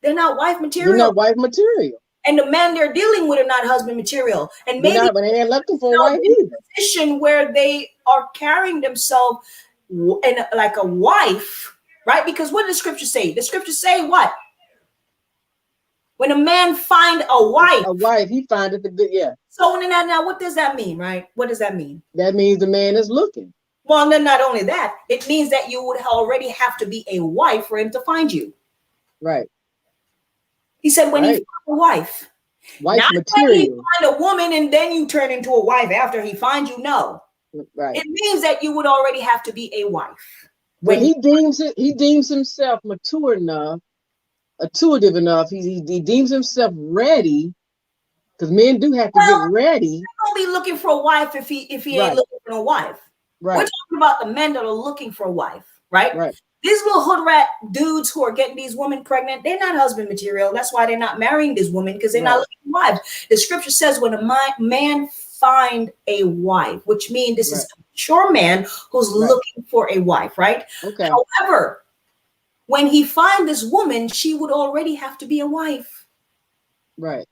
they're not wife material. They're not wife material. And the men they're dealing with are not husband material. And maybe but they ain't looking for a wife either. Position where they are carrying themselves in like a wife, right? Because what does the scripture say? The scripture say what? When a man find a wife, he find it good. Yeah. So now, what does that mean, right? What does that mean? That means the man is looking. Well, then not only that, it means that you would already have to be a wife for him to find you. Right. He said when he found a wife. Wife not material. when he find a woman and then you turn into a wife after he finds you. No. Right. It means that you would already have to be a wife. When he deems himself mature enough, intuitive enough, he deems himself ready, because men do have to get ready. He's gonna be looking for a wife if he ain't looking for a wife. Right. We're talking about the men that are looking for a wife, right? Right. These little hood rat dudes who are getting these women pregnant, they're not husband material. That's why they're not marrying these women, because they're not looking for wives. The scripture says when a man find a wife, which means this is a mature man who's looking for a wife, right? Okay. However, when he find this woman, she would already have to be a wife. Right.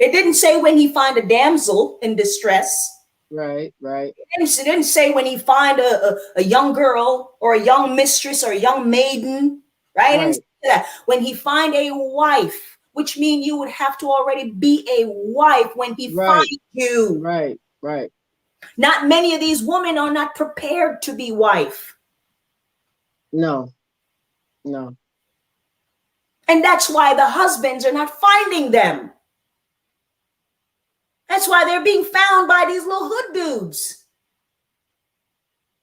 It didn't say when he find a damsel in distress. Right. It didn't say when he find a young girl or a young mistress or a young maiden, right? It didn't say that. When he find a wife, which means you would have to already be a wife when he finds you. Right. Not many of these women are not prepared to be wife. No. And that's why the husbands are not finding them. That's why they're being found by these little hood dudes.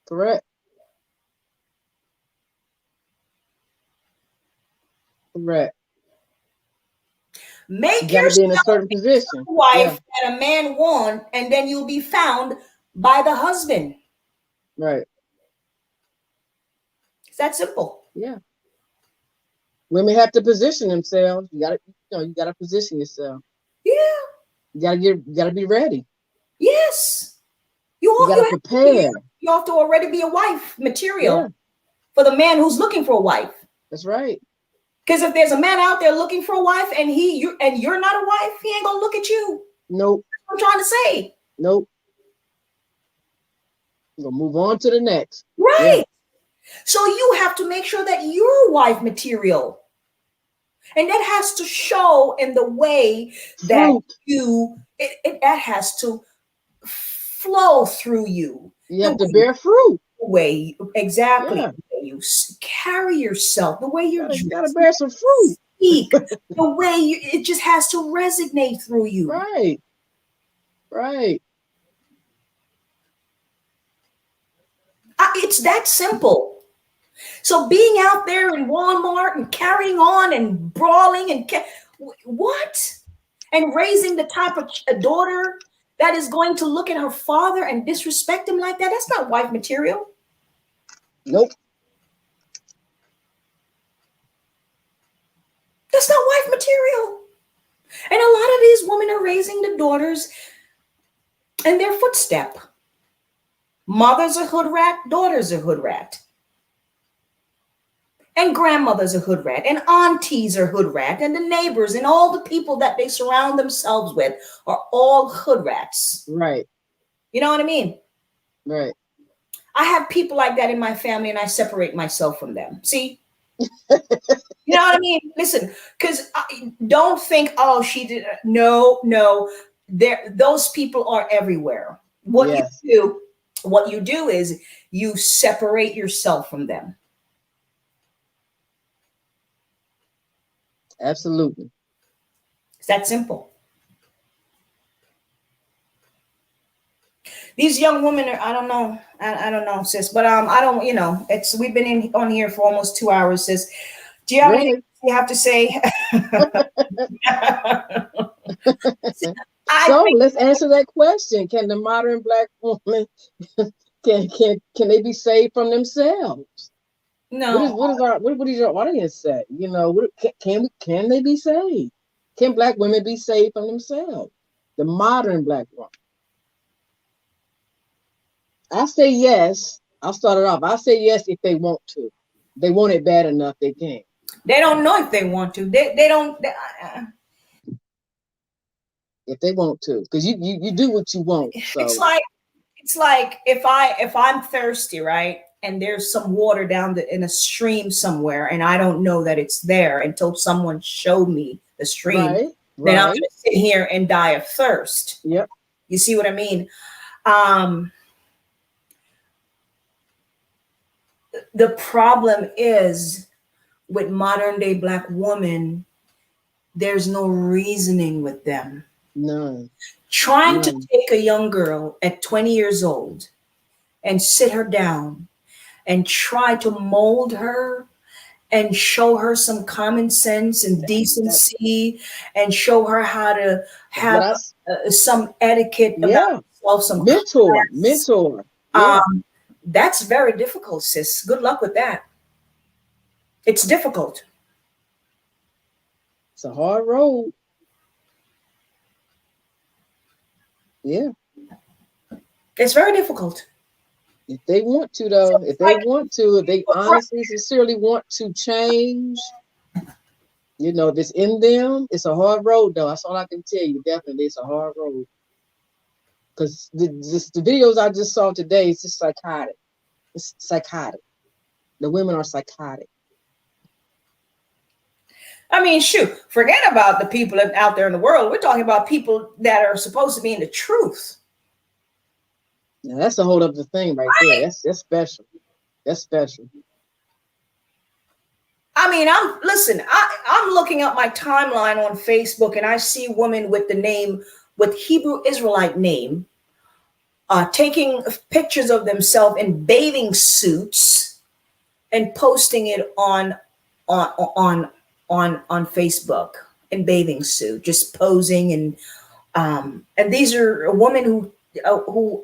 Correct. Make you yourself be in a certain position. A wife that a man wants, and then you'll be found by the husband. Right. It's that simple. Yeah. Women have to position themselves. You gotta position yourself. Yeah. You gotta be ready. Yes. You gotta prepare. You have to already be a wife material for the man who's looking for a wife. That's right. Because if there's a man out there looking for a wife and you're not a wife, he ain't gonna look at you. Nope. That's what I'm trying to say. Nope. We'll move on to the next. Right. Yeah. So you have to make sure that you're wife material. And that has to show in the way that that has to flow through you. You have to bear fruit. The way, exactly. Yeah. The way you carry yourself, the way you gotta bear some fruit. Speak, the way it just has to resonate through you. Right. It's that simple. So being out there in Walmart and carrying on and brawling and what? And raising the type of a daughter that is going to look at her father and disrespect him like that, that's not wife material. Nope. That's not wife material. And a lot of these women are raising the daughters in their footstep. Mother's a hood rat, daughter's a hood rat. And grandmother's a hood rat, and aunties are hood rat, and the neighbors and all the people that they surround themselves with are all hood rats. Right. You know what I mean? Right. I have people like that in my family, and I separate myself from them. See? You know what I mean? Listen, because don't think, oh, she did. No. Those people are everywhere. What you do is you separate yourself from them. Absolutely. It's that simple. These young women are, I don't know, sis, but I don't, we've been on here for almost 2 hours, sis. Do you have anything you have to say? So let's answer that question. Can the modern Black woman can they be saved from themselves? No. What does your audience say? Can they be saved? Can Black women be saved from themselves? The modern Black woman. I say yes. I'll start it off. I say yes if they want to. If they want it bad enough, they can. They don't know if they want to. They don't. If they want to, because you do what you want. So. It's like if I'm thirsty, right? And there's some water down in a stream somewhere, and I don't know that it's there until someone showed me the stream. Right. Then I'm going to sit here and die of thirst. Yep. You see what I mean? The problem is with modern day Black women, there's no reasoning with them. None. Trying to take a young girl at 20 years old and sit her down and try to mold her and show her some common sense and decency and show her how to have some etiquette about herself, some mentor. Yeah. That's very difficult, sis. Good luck with that. It's difficult. It's a hard road. Yeah. It's very difficult. If they want to, though, if they honestly, sincerely want to change, if it's in them, it's a hard road, though. That's all I can tell you. Definitely, it's a hard road. Because the videos I just saw today, it's just psychotic. It's psychotic. The women are psychotic. I mean, shoot, forget about the people out there in the world. We're talking about people that are supposed to be in the truth. Now, that's a whole other thing right there. That's special. That's special. I mean, I'm looking up my timeline on Facebook, and I see women with Hebrew Israelite name, taking pictures of themselves in bathing suits and posting it on Facebook in bathing suit, just posing, and these are women who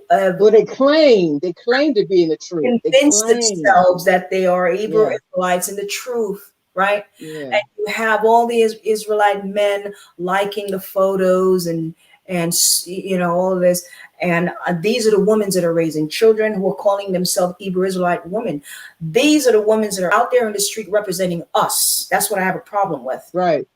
they claim to be in the truth. Convince themselves that they are Hebrew Israelites in the truth, right? Yeah. And you have all these Israelite men liking the photos and all of this. And these are the women that are raising children who are calling themselves Hebrew Israelite women. These are the women that are out there in the street representing us. That's what I have a problem with. Right.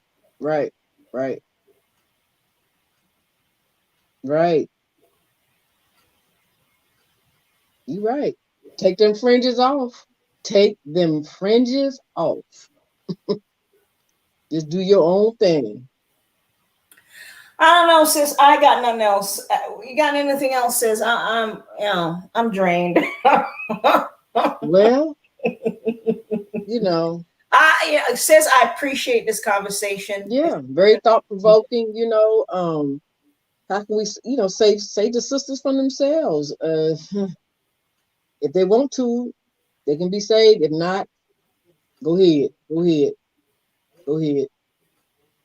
You're right. Take them fringes off. Just do your own thing. I don't know, sis. I got nothing else. You got anything else, sis? I'm drained. Well, sis, I appreciate this conversation. Yeah, very thought provoking. How can we, save the sisters from themselves? If they want to, they can be saved. If not, go ahead.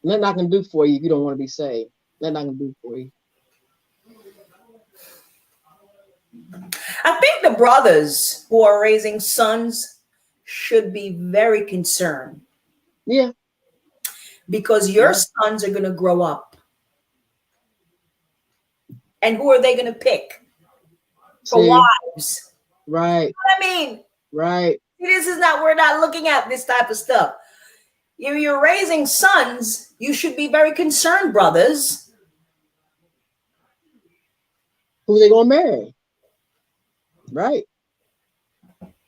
Nothing I can do for you if you don't want to be saved. Nothing I can do for you. I think the brothers who are raising sons should be very concerned. Yeah. because your Yeah. sons are going to grow up. And who are they going to pick for See, wives? right, You know what I mean? right. This is not, we're not looking at this type of stuff. If you're raising sons, you should be very concerned, brothers. Who they gonna marry? Right,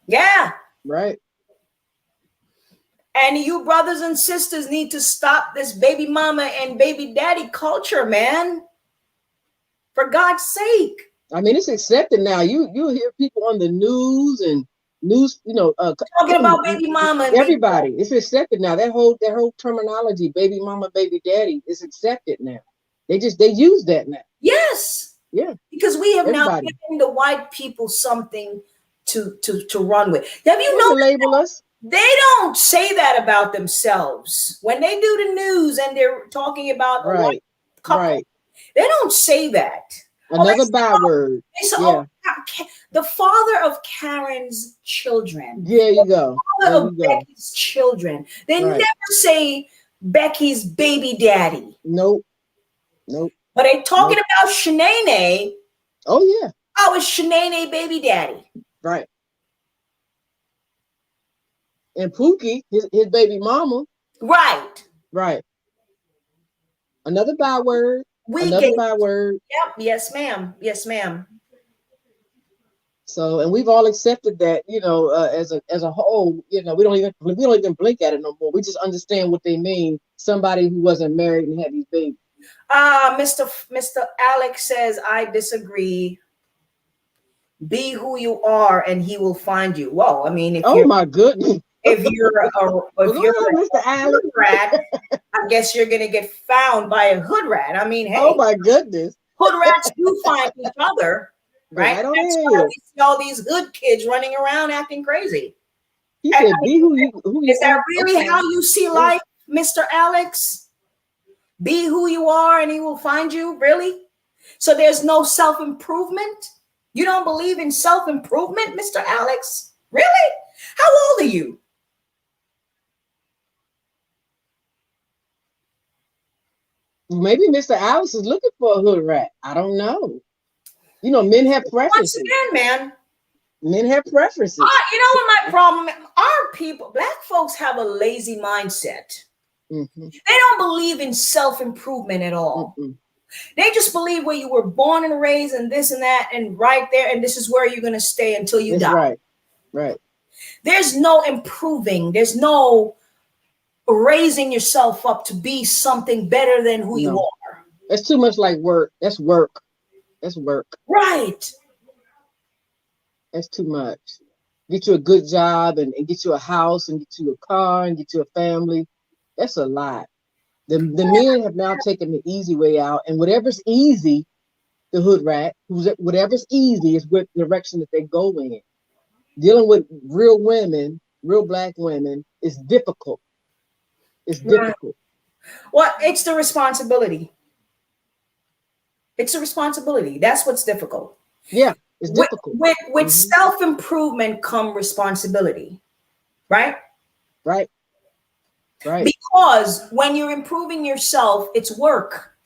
Yeah. right. And you brothers and sisters need to stop this baby mama and baby daddy culture, man. For God's sake. I mean, it's accepted now. You hear people on the news and news, Talking about baby mama and everybody. It's accepted now. That whole terminology, baby mama, baby daddy, is accepted now. They use that now. Yes. Yeah. Because we have now Everybody. given the white people something to run with. Have you They noticed? label us. They don't say that about themselves. When they do the news and they're talking about a Right, white couple, right. they don't say that. Another byword. They say, Yeah. the father of Karen's children. There you go. Father There of you go. Becky's children. They Right. never say Becky's baby daddy. Nope. But they talking about Shanae. Oh yeah. Oh, it's Shanae baby daddy. Right. And Pookie, his baby mama. Right. Right. Another byword. Another byword. Yep. Yes, ma'am. Yes, ma'am. So, and we've all accepted that, as a whole, we don't even blink at it no more. We just understand what they mean. Somebody who wasn't married and had these babies. Mr. Alex says, I disagree. Be who you are and he will find you. Well, I mean, My goodness. if you're a Mr. Alex. hood rat, I guess you're gonna get found by a hood rat. I mean, hey, Oh my goodness. hood rats do find each other, right? Right on That's in. why we see all these hood kids running around acting crazy. He said, "Be who you." Is that really Okay. how you see life, Mr. Alex? Be who you are and he will find you? Really? So there's no self-improvement? You don't believe in self-improvement, Mr. Alex? Really? How old are you? Maybe Mr. Alex is looking for a hood rat. I don't know. Men have Once preferences. again, man. Men have preferences. You know what my problem is? Our people, black folks have a lazy mindset. Mm-hmm. They don't believe in self-improvement at all. Mm-mm. They just believe where you were born and raised and this and that and right there, and this is where you're going to stay until you That's die. right. Right. There's no improving. There's no raising yourself up to be something better than who you are. It's too much like work. That's work. That's work. Right. That's too much. Get you a good job and get you a house and get you a car and get you a family. That's a lot. The men have now taken the easy way out, and whatever's easy, the hood rat, whatever's easy is what direction that they go in. Dealing with real women, real black women, is difficult. It's difficult. Well, it's the responsibility. It's a responsibility. That's what's difficult. Yeah, it's difficult. With self-improvement come responsibility, right? Right. Right. Because when you're improving yourself, it's work.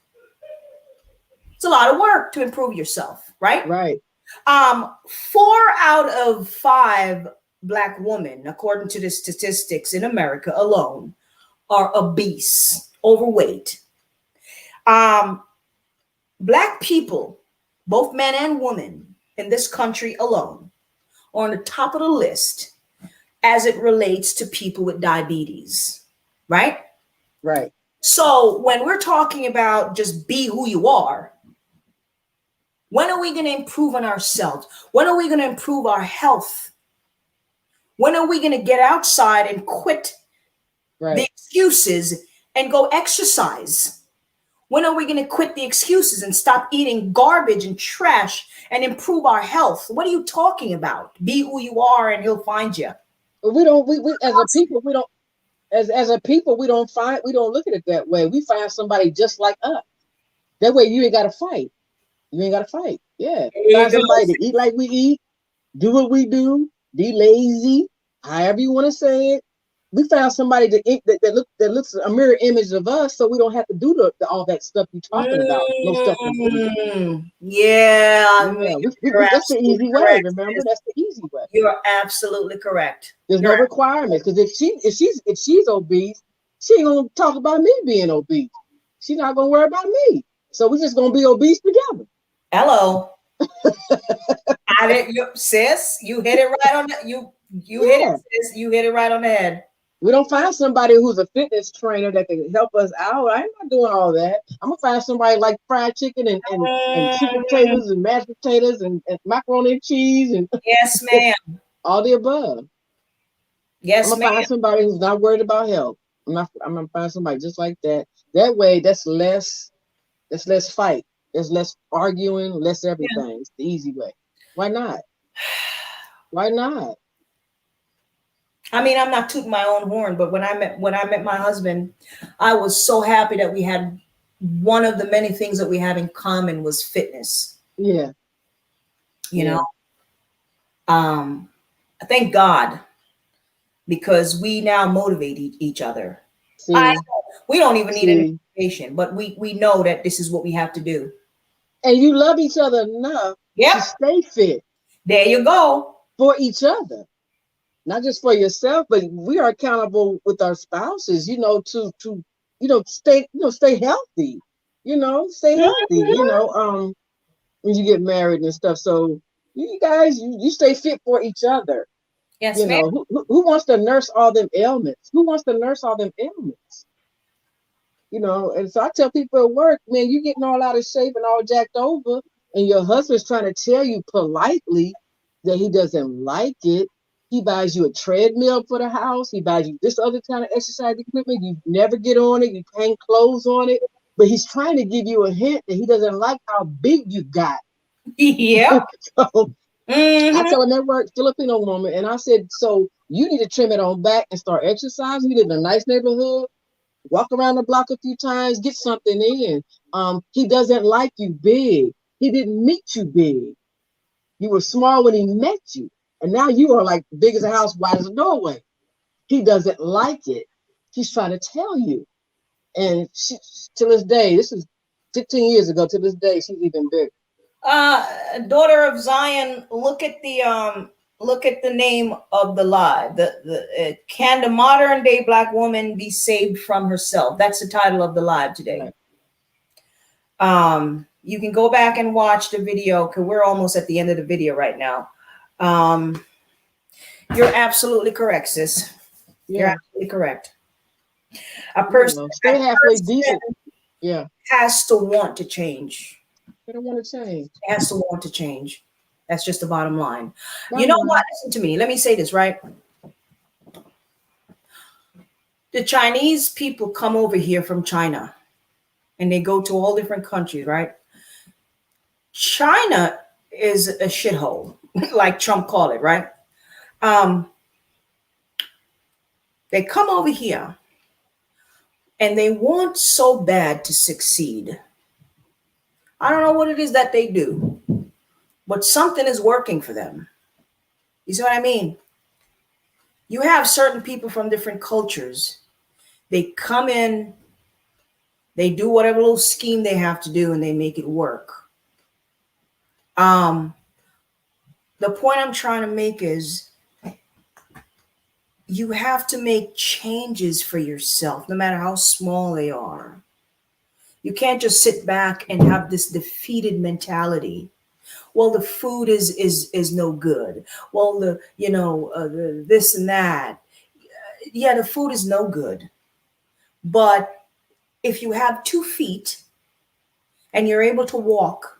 It's a lot of work to improve yourself, right? Right. 4 out of 5 black women, according to the statistics in America alone, are obese, overweight. Black people, both men and women in this country alone, are on the top of the list as it relates to people with diabetes, right? Right. So when we're talking about just be who you are, when are we going to improve on ourselves? When are we going to improve our health? When are we going to get outside and quit the excuses and go exercise? When are we going to quit the excuses and stop eating garbage and trash and improve our health? What are you talking about? Be who you are and he'll find you. But we as a people, we don't look at it that way. We find somebody just like us. That way you ain't got to fight. You ain't got to fight. Yeah. Find somebody to eat like we eat, do what we do, be lazy, however you want to say it. we found somebody that looks a mirror image of us, so we don't have to do all that stuff you're talking about. No self-improvement. Yeah, That's the easy way. correct. Remember, that's the easy way. You're absolutely correct. There's no requirements, because if she's obese, she ain't gonna talk about me being obese. She's not gonna worry about me. So we're just gonna be obese together. Hello. Sis, you hit it right on the you hit it, sis. You hit it right on the head. We don't find somebody who's a fitness trainer that can help us out. I'm not doing all that. I'm gonna find somebody like fried chicken and sweet potatoes and mashed potatoes and macaroni and cheese and yes, ma'am. All the above. Yes, I'm gonna find somebody who's not worried about health. I'm gonna find somebody just like that. That way, that's less fight. There's less arguing, less everything. Yeah. It's the easy way. Why not? Why not? I mean, I'm not tooting my own horn, but when I met my husband, I was so happy that we had one of the many things that we have in common was fitness. Yeah. You know, thank God, because we now motivate each other. We don't even need any motivation, but we know that this is what we have to do. And you love each other enough to stay fit. There you go. For each other. Not just for yourself, but we are accountable with our spouses, to stay healthy, stay healthy, when you get married and stuff. So you guys, you stay fit for each other. Yes, who wants to nurse all them ailments? Who wants to nurse all them ailments? And so I tell people at work, man, you getting all out of shape and all jacked over, and your husband's trying to tell you politely that he doesn't like it. He buys you a treadmill for the house. He buys you this other kind of exercise equipment. You never get on it. You hang clothes on it. But he's trying to give you a hint that he doesn't like how big you got. Yeah. So, I tell him at work, Filipino woman, and I said, so you need to trim it on back and start exercising. You live in a nice neighborhood. Walk around the block a few times. Get something in. He doesn't like you big. He didn't meet you big. You were small when he met you. And now you are like big as a house, wide as a doorway. He doesn't like it. He's trying to tell you. And she, to this day, this is 15 years ago, to this day, she's even bigger. Daughter of Zion, look at the name of the live. Can the modern day Black woman be saved from herself? That's the title of the live today. Right. You can go back and watch the video, because we're almost at the end of the video right now. You're absolutely correct, sis. Yeah. You're absolutely correct. A person has to want to change. They don't want to change. Has to want to change. That's just the bottom line. You know what? Listen to me. Let me say this, right? The Chinese people come over here from China, and they go to all different countries, right? China is a shithole, like Trump called it, right? They come over here and they want so bad to succeed. I don't know what it is that they do, but something is working for them. You see what I mean? You have certain people from different cultures. They come in, they do whatever little scheme they have to do, and they make it work. The point I'm trying to make is you have to make changes for yourself, no matter how small they are. You can't just sit back and have this defeated mentality. Well, the food is no good. Well, the this and that. Yeah, the food is no good. But if you have 2 feet and you're able to walk,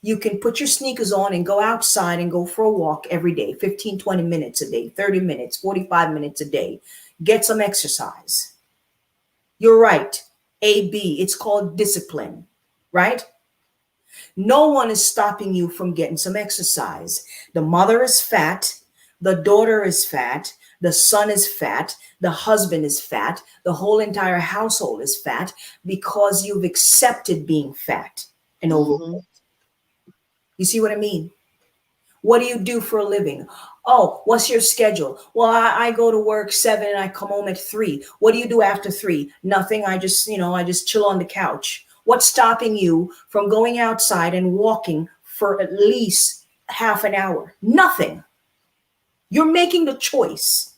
you can put your sneakers on and go outside and go for a walk every day, 15, 20 minutes a day, 30 minutes, 45 minutes a day. Get some exercise. You're right. AB, it's called discipline, right? No one is stopping you from getting some exercise. The mother is fat. The daughter is fat. The son is fat. The husband is fat. The whole entire household is fat because you've accepted being fat and overweight. You see what I mean? What do you do for a living? Oh, what's your schedule? Well, I go to work 7 and I come home at 3. What do you do after 3? Nothing. I just chill on the couch. What's stopping you from going outside and walking for at least half an hour? Nothing. You're making the choice.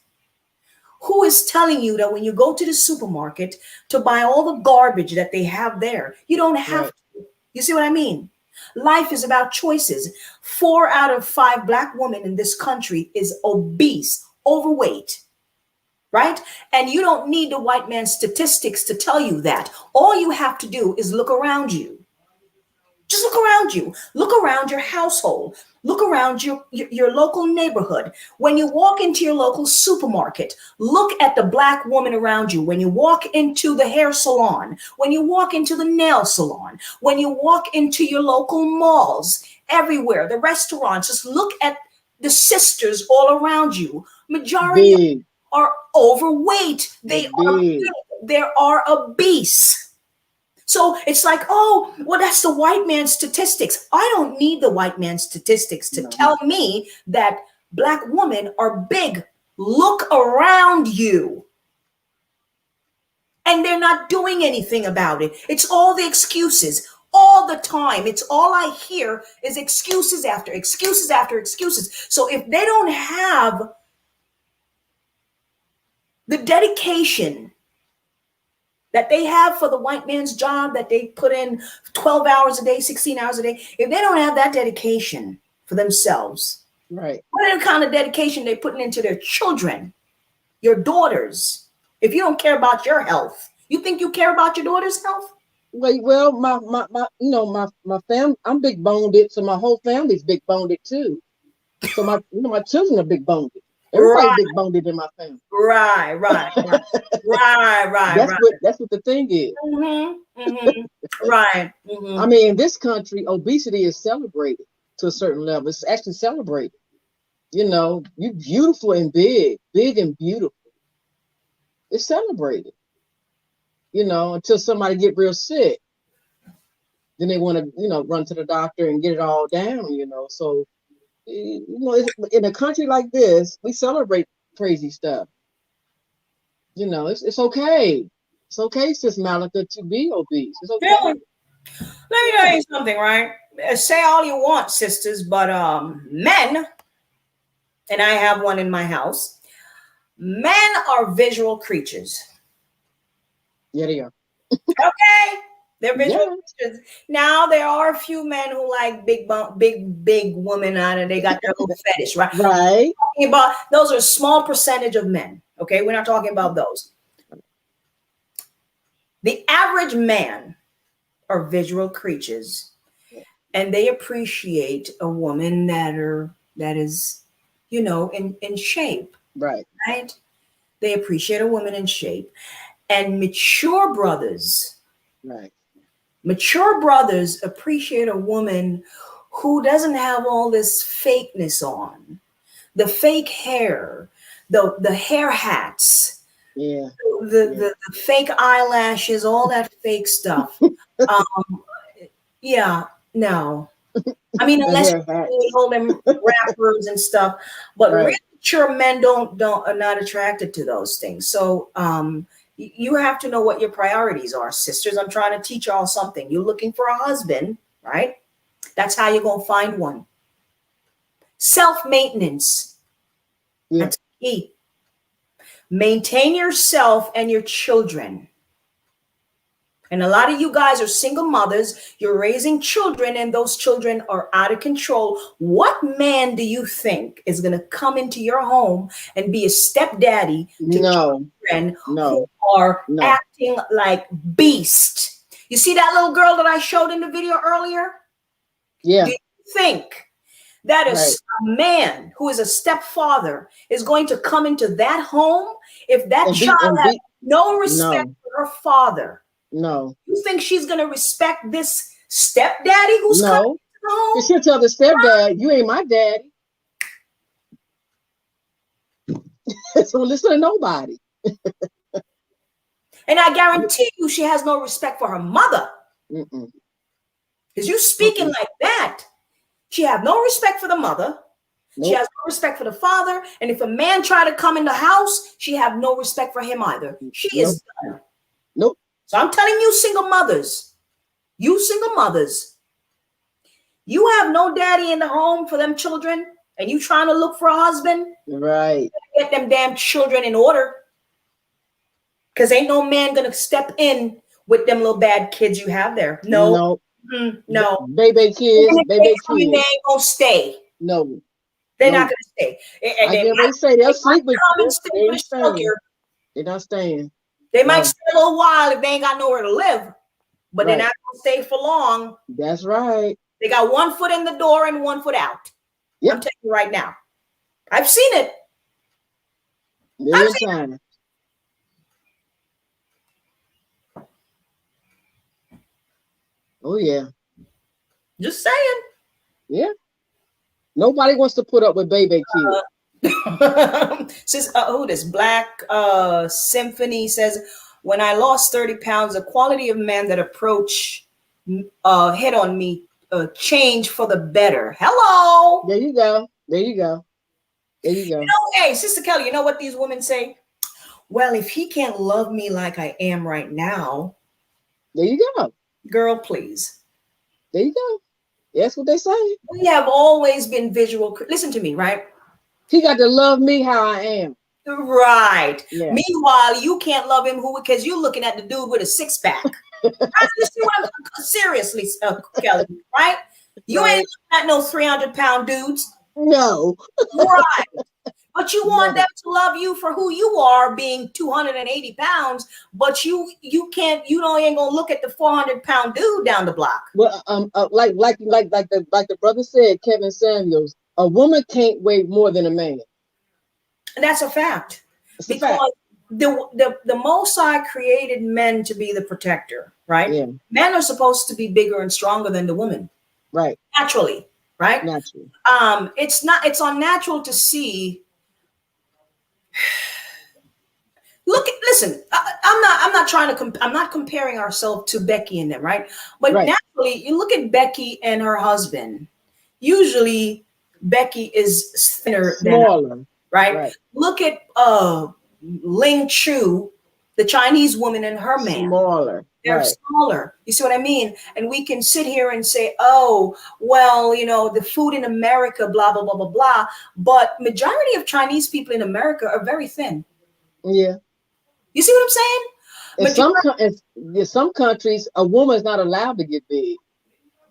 Who is telling you that when you go to the supermarket to buy all the garbage that they have there, you don't have to? You see what I mean? Life is about choices. 4 out of 5 Black women in this country is obese, overweight, right? And you don't need the white man's statistics to tell you that. All you have to do is look around you. Just look around you. Look around your household. Look around your local neighborhood. When you walk into your local supermarket, look at the Black woman around you. When you walk into the hair salon, when you walk into the nail salon, when you walk into your local malls, everywhere, the restaurants, just look at the sisters all around you. Majority are overweight. They are obese. So it's like, oh, well, that's the white man's statistics. I don't need the white man's statistics to tell me that Black women are big. Look around you. And they're not doing anything about it. It's all the excuses all the time. It's all I hear is excuses after excuses after excuses. So if they don't have the dedication that they have for the white man's job, that they put in 12 hours a day, 16 hours a day, if they don't have that dedication for themselves, right? What kind of dedication they're putting into their children, your daughters? If you don't care about your health, you think you care about your daughter's health? Well, my family, I'm big boned, so my whole family's big boned too. So my children are big boned. Everybody's big boned in my family. Right. That's what the thing is. Right. I mean, in this country, obesity is celebrated to a certain level. It's actually celebrated. You're beautiful and big and beautiful. It's celebrated. Until somebody get real sick, then they want to, run to the doctor and get it all down. So. In a country like this, we celebrate crazy stuff. It's okay. It's okay, Sis Malika, to be obese. It's okay. Let me tell you something, right? Say all you want, sisters, but men, and I have one in my house, men are visual creatures. Yeah, they are. Okay. They're visual creatures. Now there are a few men who like big women on and they got their little fetish, right? Right. About those are a small percentage of men. Okay, we're not talking about those. The average man are visual creatures, and they appreciate a woman that is, in shape. Right. Right. They appreciate a woman in shape, and mature brothers. Right. Mature brothers appreciate a woman who doesn't have all this fakeness on, the fake hair, the hair hats, the fake eyelashes, all that fake stuff. No. I mean, unless you all them rappers and stuff, but really mature men are not attracted to those things. So you have to know what your priorities are, sisters. I'm trying to teach y'all something. You're looking for a husband, right? That's how you're going to find one. Self-maintenance. Yeah. That's key. Maintain yourself and your children. And a lot of you guys are single mothers. You're raising children, and those children are out of control. What man do you think is going to come into your home and be a stepdaddy to children who are acting like beasts? You see that little girl that I showed in the video earlier? Yeah. Do you think that a man who is a stepfather is going to come into that home if that child has no respect for her father? No. You think she's going to respect this stepdaddy who's coming to the home? She'll tell the stepdad, you ain't my daddy. So listen to nobody. And I guarantee you she has no respect for her mother. Because you speaking like that, she have no respect for the mother. She has no respect for the father. And if a man try to come in the house, she have no respect for him either. She is done. Nope. So I'm telling you, single mothers, you have no daddy in the home for them children, and you trying to look for a husband. Right. Get them damn children in order. Because ain't no man gonna step in with them little bad kids you have there. No. No. Baby kids. They ain't gonna stay. No. They're not gonna stay. And they say they'll sleep with you. They're not staying. They might stay a little while if they ain't got nowhere to live, but they're not gonna stay for long. That's right. They got 1 foot in the door and 1 foot out. Yep. I'm telling you right now. I've seen it. Million times. Oh yeah. Just saying. Yeah. Nobody wants to put up with baby kids. Says, this Black Symphony says, when I lost 30 pounds, the quality of man that approach hit on me changed for the better. Hello. There you go. There you go. There you go. Hey, Sister Kelly, you know what these women say? Well, if he can't love me like I am right now. There you go. Girl, please. There you go. That's what they say. We have always been visual. Listen to me, right? He got to love me how I am. Right. Yeah. Meanwhile, you can't love him because you're looking at the dude with a 6-pack. You see what I'm seriously, Kelly, right? You ain't looking at no 300-pound dudes. No. Right. But you want them to love you for who you are, being 280 pounds, but you ain't gonna look at the 400-pound dude down the block. Well, like the brother said, Kevin Samuels, a woman can't weigh more than a man. And that's a fact. Because the Most High created men to be the protector, right? Yeah. Men are supposed to be bigger and stronger than the women. Right. Naturally, right? Naturally. It's unnatural to see. Listen, I'm not comparing ourselves to Becky and them, right? But naturally, you look at Becky and her husband. Usually, Becky is thinner than, right? Look at Ling Chu, the Chinese woman, and her man. Smaller. They're smaller. You see what I mean? And we can sit here and say, oh, well, the food in America, blah, blah, blah, blah, blah. But majority of Chinese people in America are very thin. Yeah. You see what I'm saying? In some countries, a woman is not allowed to get big.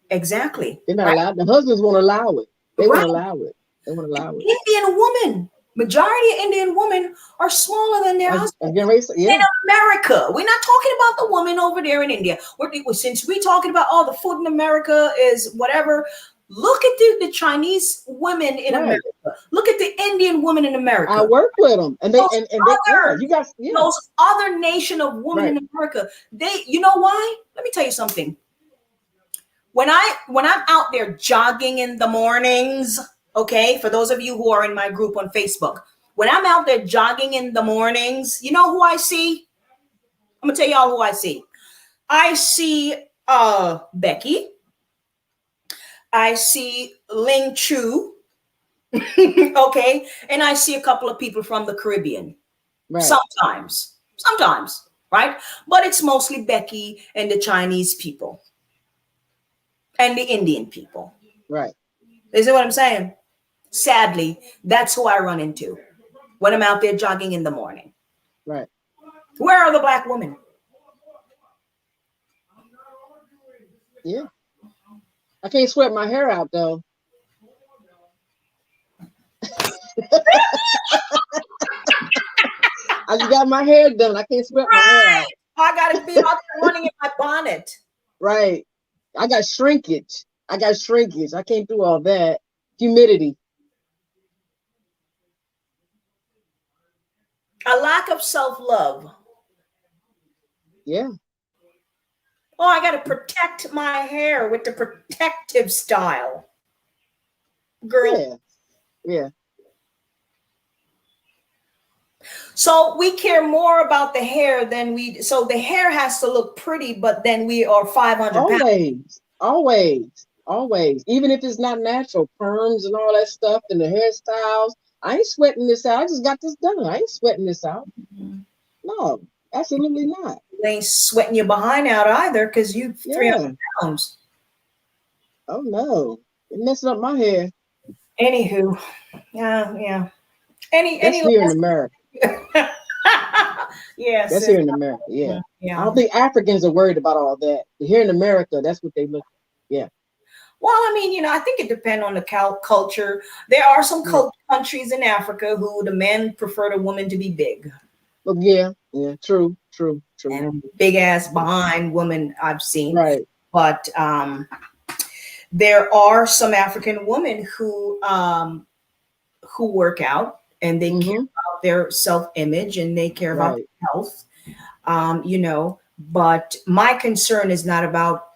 Exactly. They're not allowed. The husbands won't allow it. They won't allow it. They won't allow it. Indian woman. Majority of Indian women are smaller than their husbands. In America, we're not talking about the woman over there in India. Since we're talking about all the food in America is whatever, look at the Chinese women in America. Look at the Indian women in America. I work with them, and those other nation of women in America. You know why? Let me tell you something. When I'm out there jogging in the mornings. Okay, for those of you who are in my group on Facebook, when I'm out there jogging in the mornings, you know who I see? I'm gonna tell y'all who I see. I see Becky. I see Ling Chu. Okay, and I see a couple of people from the Caribbean. Right. Sometimes, right? But it's mostly Becky and the Chinese people and the Indian people. Right. Is that what I'm saying? Sadly, that's who I run into when I'm out there jogging in the morning. Right. Where are the black women? Yeah. I can't sweat my hair out though. I just got my hair done. I can't sweat my hair out. I gotta be out there running in my bonnet. Right. I got shrinkage. I can't do all that. Humidity. A lack of self-love. Yeah. Oh, I got to protect my hair with the protective style. Girl. Yeah. So we care more about the hair than so the hair has to look pretty, but then we are 500 pounds. Always. Always. Even if it's not natural, perms and all that stuff and the hairstyles. I ain't sweating this out. I just got this done. I ain't sweating this out. No, absolutely not. You ain't sweating your behind out either because you Yeah. 300 pounds. Oh no. It's messing up my hair. Anywho, yeah. That's Any here in America. yes. That's here in America. Yeah. I Yeah. don't think Africans are worried about all that. But here in America, that's what they look at. Yeah. Well, I mean, I think it depends on the culture. There are some Yeah. countries in Africa who the men prefer the woman to be big. But yeah, true. And big ass behind woman I've seen. Right. But there are some African women who work out and they care about their self-image and they care about Right. their health. But my concern is not about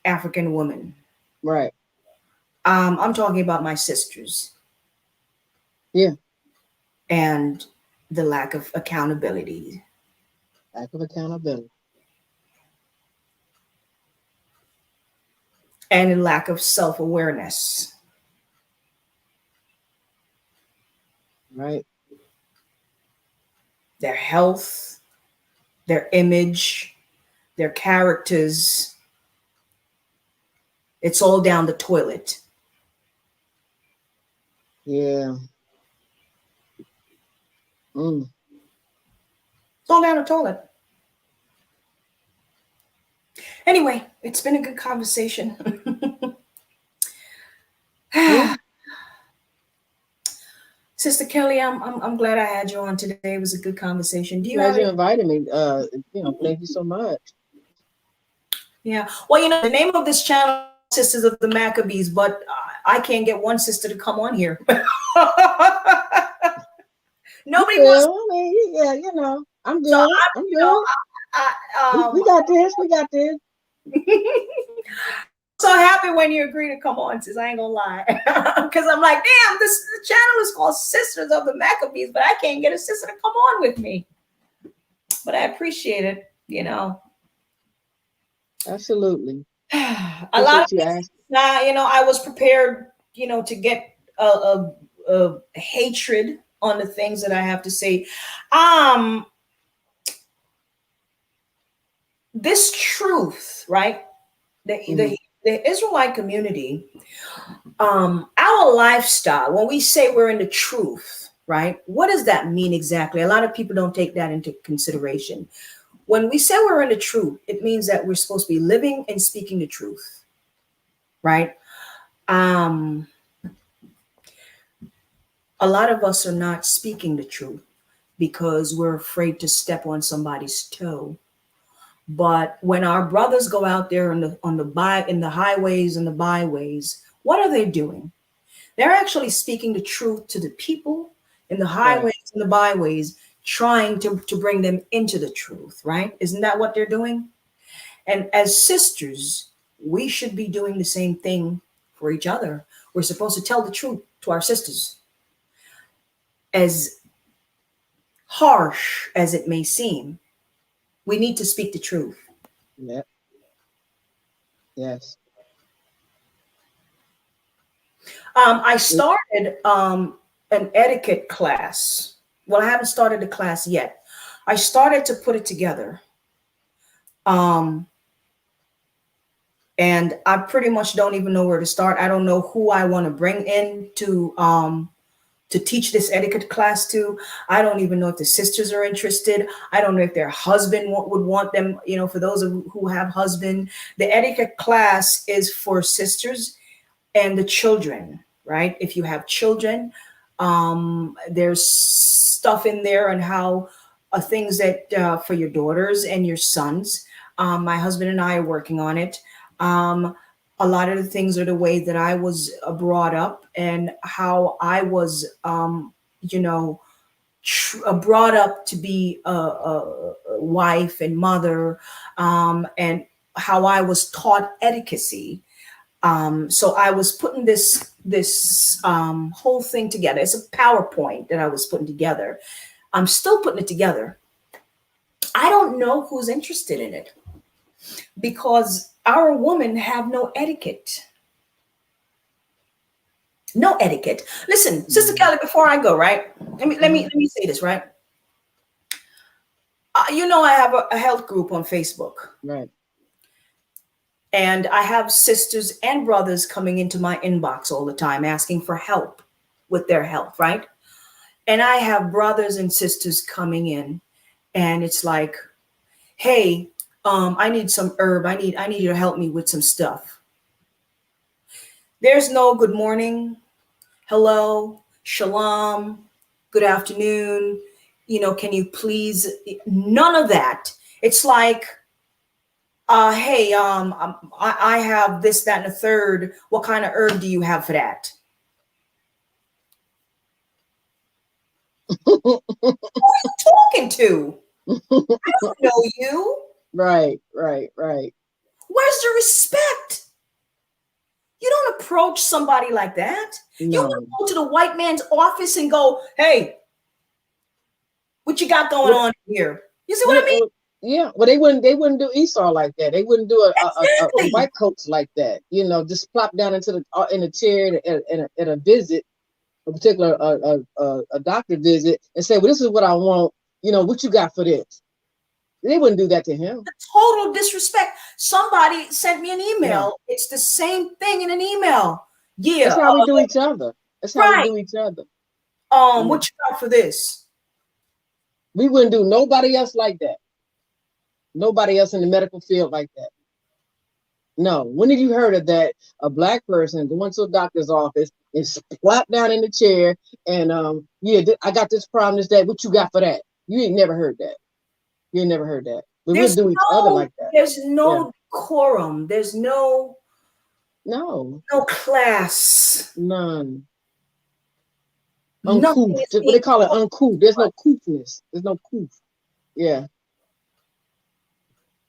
African women. Right. I'm talking about my sisters. Yeah. And the lack of accountability. Lack of accountability. And a lack of self-awareness. Right. Their health, their image, their characters. It's all down the toilet. Yeah. It's all down the toilet. Anyway, it's been a good conversation. Yeah. Sister Kelly, I'm glad I had you on today. It was a good conversation. Do you Glad have you invited me. Thank you so much. Yeah. Well, the name of this channel, Sisters of the Maccabees, but I can't get one sister to come on here. Nobody wants. Well, I mean, yeah, I'm good. So I'm good. We got this. We got this. So happy when you agree to come on, sis. I ain't gonna lie, because I'm like, damn, the channel is called Sisters of the Maccabees, but I can't get a sister to come on with me. But I appreciate it. Absolutely. A lot of things, I was prepared, to get a hatred on the things that I have to say. This truth, right? The Israelite community, our lifestyle, when we say we're in the truth, right? What does that mean exactly? A lot of people don't take that into consideration. When we say we're in the truth, it means that we're supposed to be living and speaking the truth, right? A lot of us are not speaking the truth because we're afraid to step on somebody's toe. But when our brothers go out there in the highways and the byways, what are they doing? They're actually speaking the truth to the people in the highways and the byways, trying to bring them into the truth, right? Isn't that what they're doing? And as sisters, we should be doing the same thing for each other. We're supposed to tell the truth to our sisters. As harsh as it may seem, we need to speak the truth. Yeah. Yes. I started an etiquette class. Well, I haven't started the class yet. I started to put it together. And I pretty much don't even know where to start. I don't know who I want to bring in to teach this etiquette class to. I don't even know if the sisters are interested. I don't know if their husband would want them, for those who have husband. The etiquette class is for sisters and the children, right? If you have children, there's stuff in there on how things that for your daughters and your sons. My husband and I are working on it. A lot of the things are the way that I was brought up and how I was, brought up to be a wife and mother, and how I was taught etiquette. So I was putting this whole thing together. It's a PowerPoint that I was putting together. I'm still putting it together. I don't know who's interested in it because our women have no etiquette. No etiquette. Listen, Sister Kelly, before I go, right? Let me say this, right? You know, I have a health group on Facebook. Right. And I have sisters and brothers coming into my inbox all the time asking for help with their health, right? And I have brothers and sisters coming in, and it's like, hey, I need some herb. I need you to help me with some stuff. There's no good morning, hello, shalom, good afternoon. You know, can you please? None of that. It's like, hey, I have this, that, and a third. What kind of herb do you have for that? Who are you talking to? I don't know you. Right. Where's the respect? You don't approach somebody like that. No. You want to go to the white man's office and go, hey, what you got going on here? You see what I mean? Yeah, well, they wouldn't do Esau like that. They wouldn't do a Exactly. white coach like that. You know, just plop down into the in a chair at a visit, a particular a doctor visit, and say, "Well, this is what I want. You know, what you got for this?" They wouldn't do that to him. Total disrespect. Somebody sent me an email. Yeah. It's the same thing in an email. Yeah, that's how we do each other. That's how we do each other. What you got for this? We wouldn't do nobody else like that. Nobody else in the medical field like that. No. When have you heard of that? A black person going to a doctor's office and splop down in the chair and I got this problem, this, that. What you got for that? You ain't never heard that. You ain't never heard that. We would do each other like that. There's no decorum. There's no class. None. Uncouth. What they call it, uncouth. There's no couthness. There's no couth. Yeah.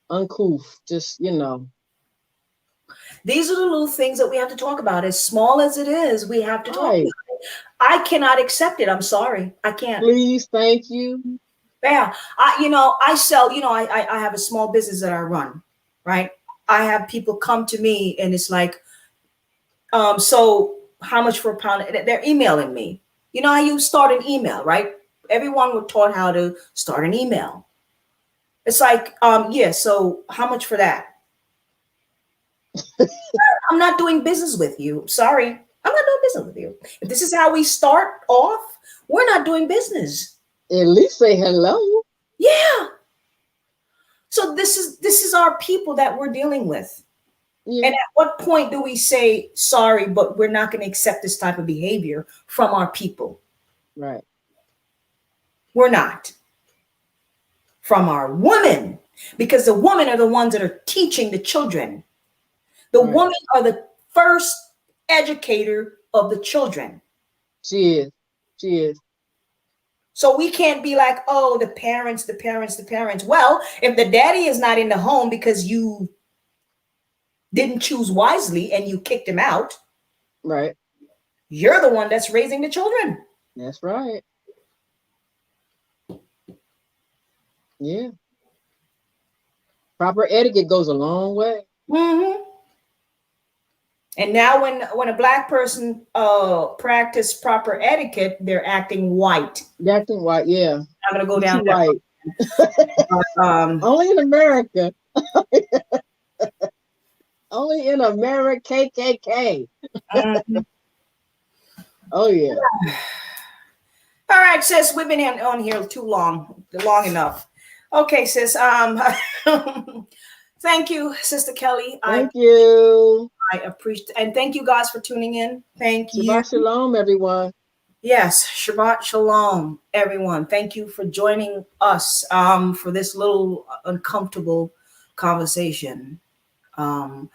Uncouth, just, you know. These are the little things that we have to talk about. As small as it is, we have to talk about it. I cannot accept it. I'm sorry. I can't. Please, thank you. Yeah. I sell, I have a small business that I run, right? I have people come to me and it's like, so how much for a pound? They're emailing me. You know how you start an email, right? Everyone was taught how to start an email. It's like, so how much for that? I'm not doing business with you. Sorry. I'm not doing business with you. If this is how we start off, we're not doing business. At least say hello. Yeah. So this is our people that we're dealing with. Yeah. And at what point do we say, sorry, but we're not going to accept this type of behavior from our people? Right. We're not. From our women, because the women are the ones that are teaching the children. The women are the first educator of the children. She is. So we can't be like, oh, the parents. Well, if the daddy is not in the home because you didn't choose wisely and you kicked him out, right? You're the one that's raising the children. That's right. Yeah. Proper etiquette goes a long way. Mm-hmm. And now when a black person practice proper etiquette, they're acting white. They're acting white, yeah. I'm gonna go down white. Only in America. Only in America, KKK. Mm-hmm. Oh yeah. All right, sis. We've been on here long enough. Okay, sis. Thank you, Sister Kelly. Thank you. I appreciate, and thank you guys for tuning in. Thank you. Shabbat shalom, everyone. Yes, Shabbat shalom, everyone. Thank you for joining us for this little uncomfortable conversation. The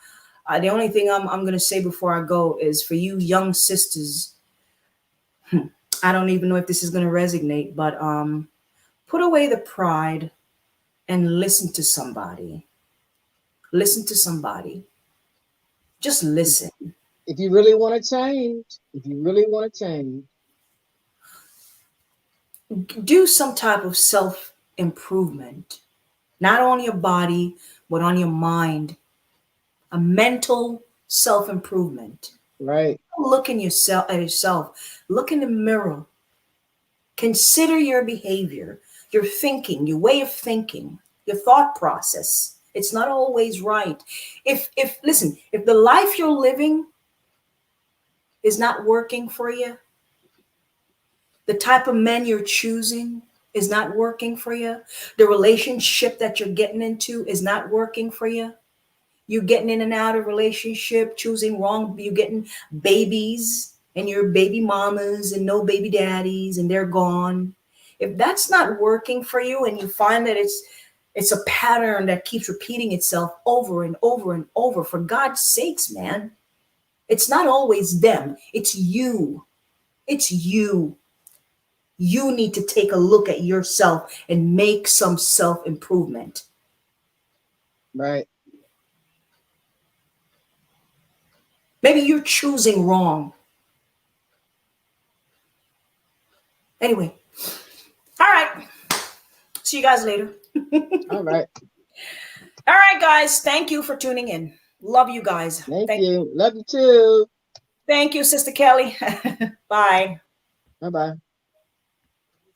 only thing I'm going to say before I go is for you young sisters, I don't even know if this is going to resonate, but put away the pride and listen to somebody. Listen to somebody. Just listen. If you really want to change, do some type of self-improvement, not on your body, but on your mind. A mental self-improvement. Right. look in yourself at yourself. Look in the mirror. Consider your behavior, your thinking, your way of thinking, your thought process. It's not always right. If listen, if the life you're living is not working for you, the type of men you're choosing is not working for you, the relationship that you're getting into is not working for you, you're getting in and out of relationship, choosing wrong, you're getting babies and your baby mamas and no baby daddies and they're gone. If that's not working for you and you find that it's a pattern that keeps repeating itself over and over and over, for God's sakes, man, it's not always them. It's you. It's you. You need to take a look at yourself and make some self-improvement. Right. Maybe you're choosing wrong. Anyway. All right. See you guys later. All right. All right, guys. Thank you for tuning in. Love you guys. Thank you. Love you too. Thank you, Sister Kelly. Bye. Bye-bye.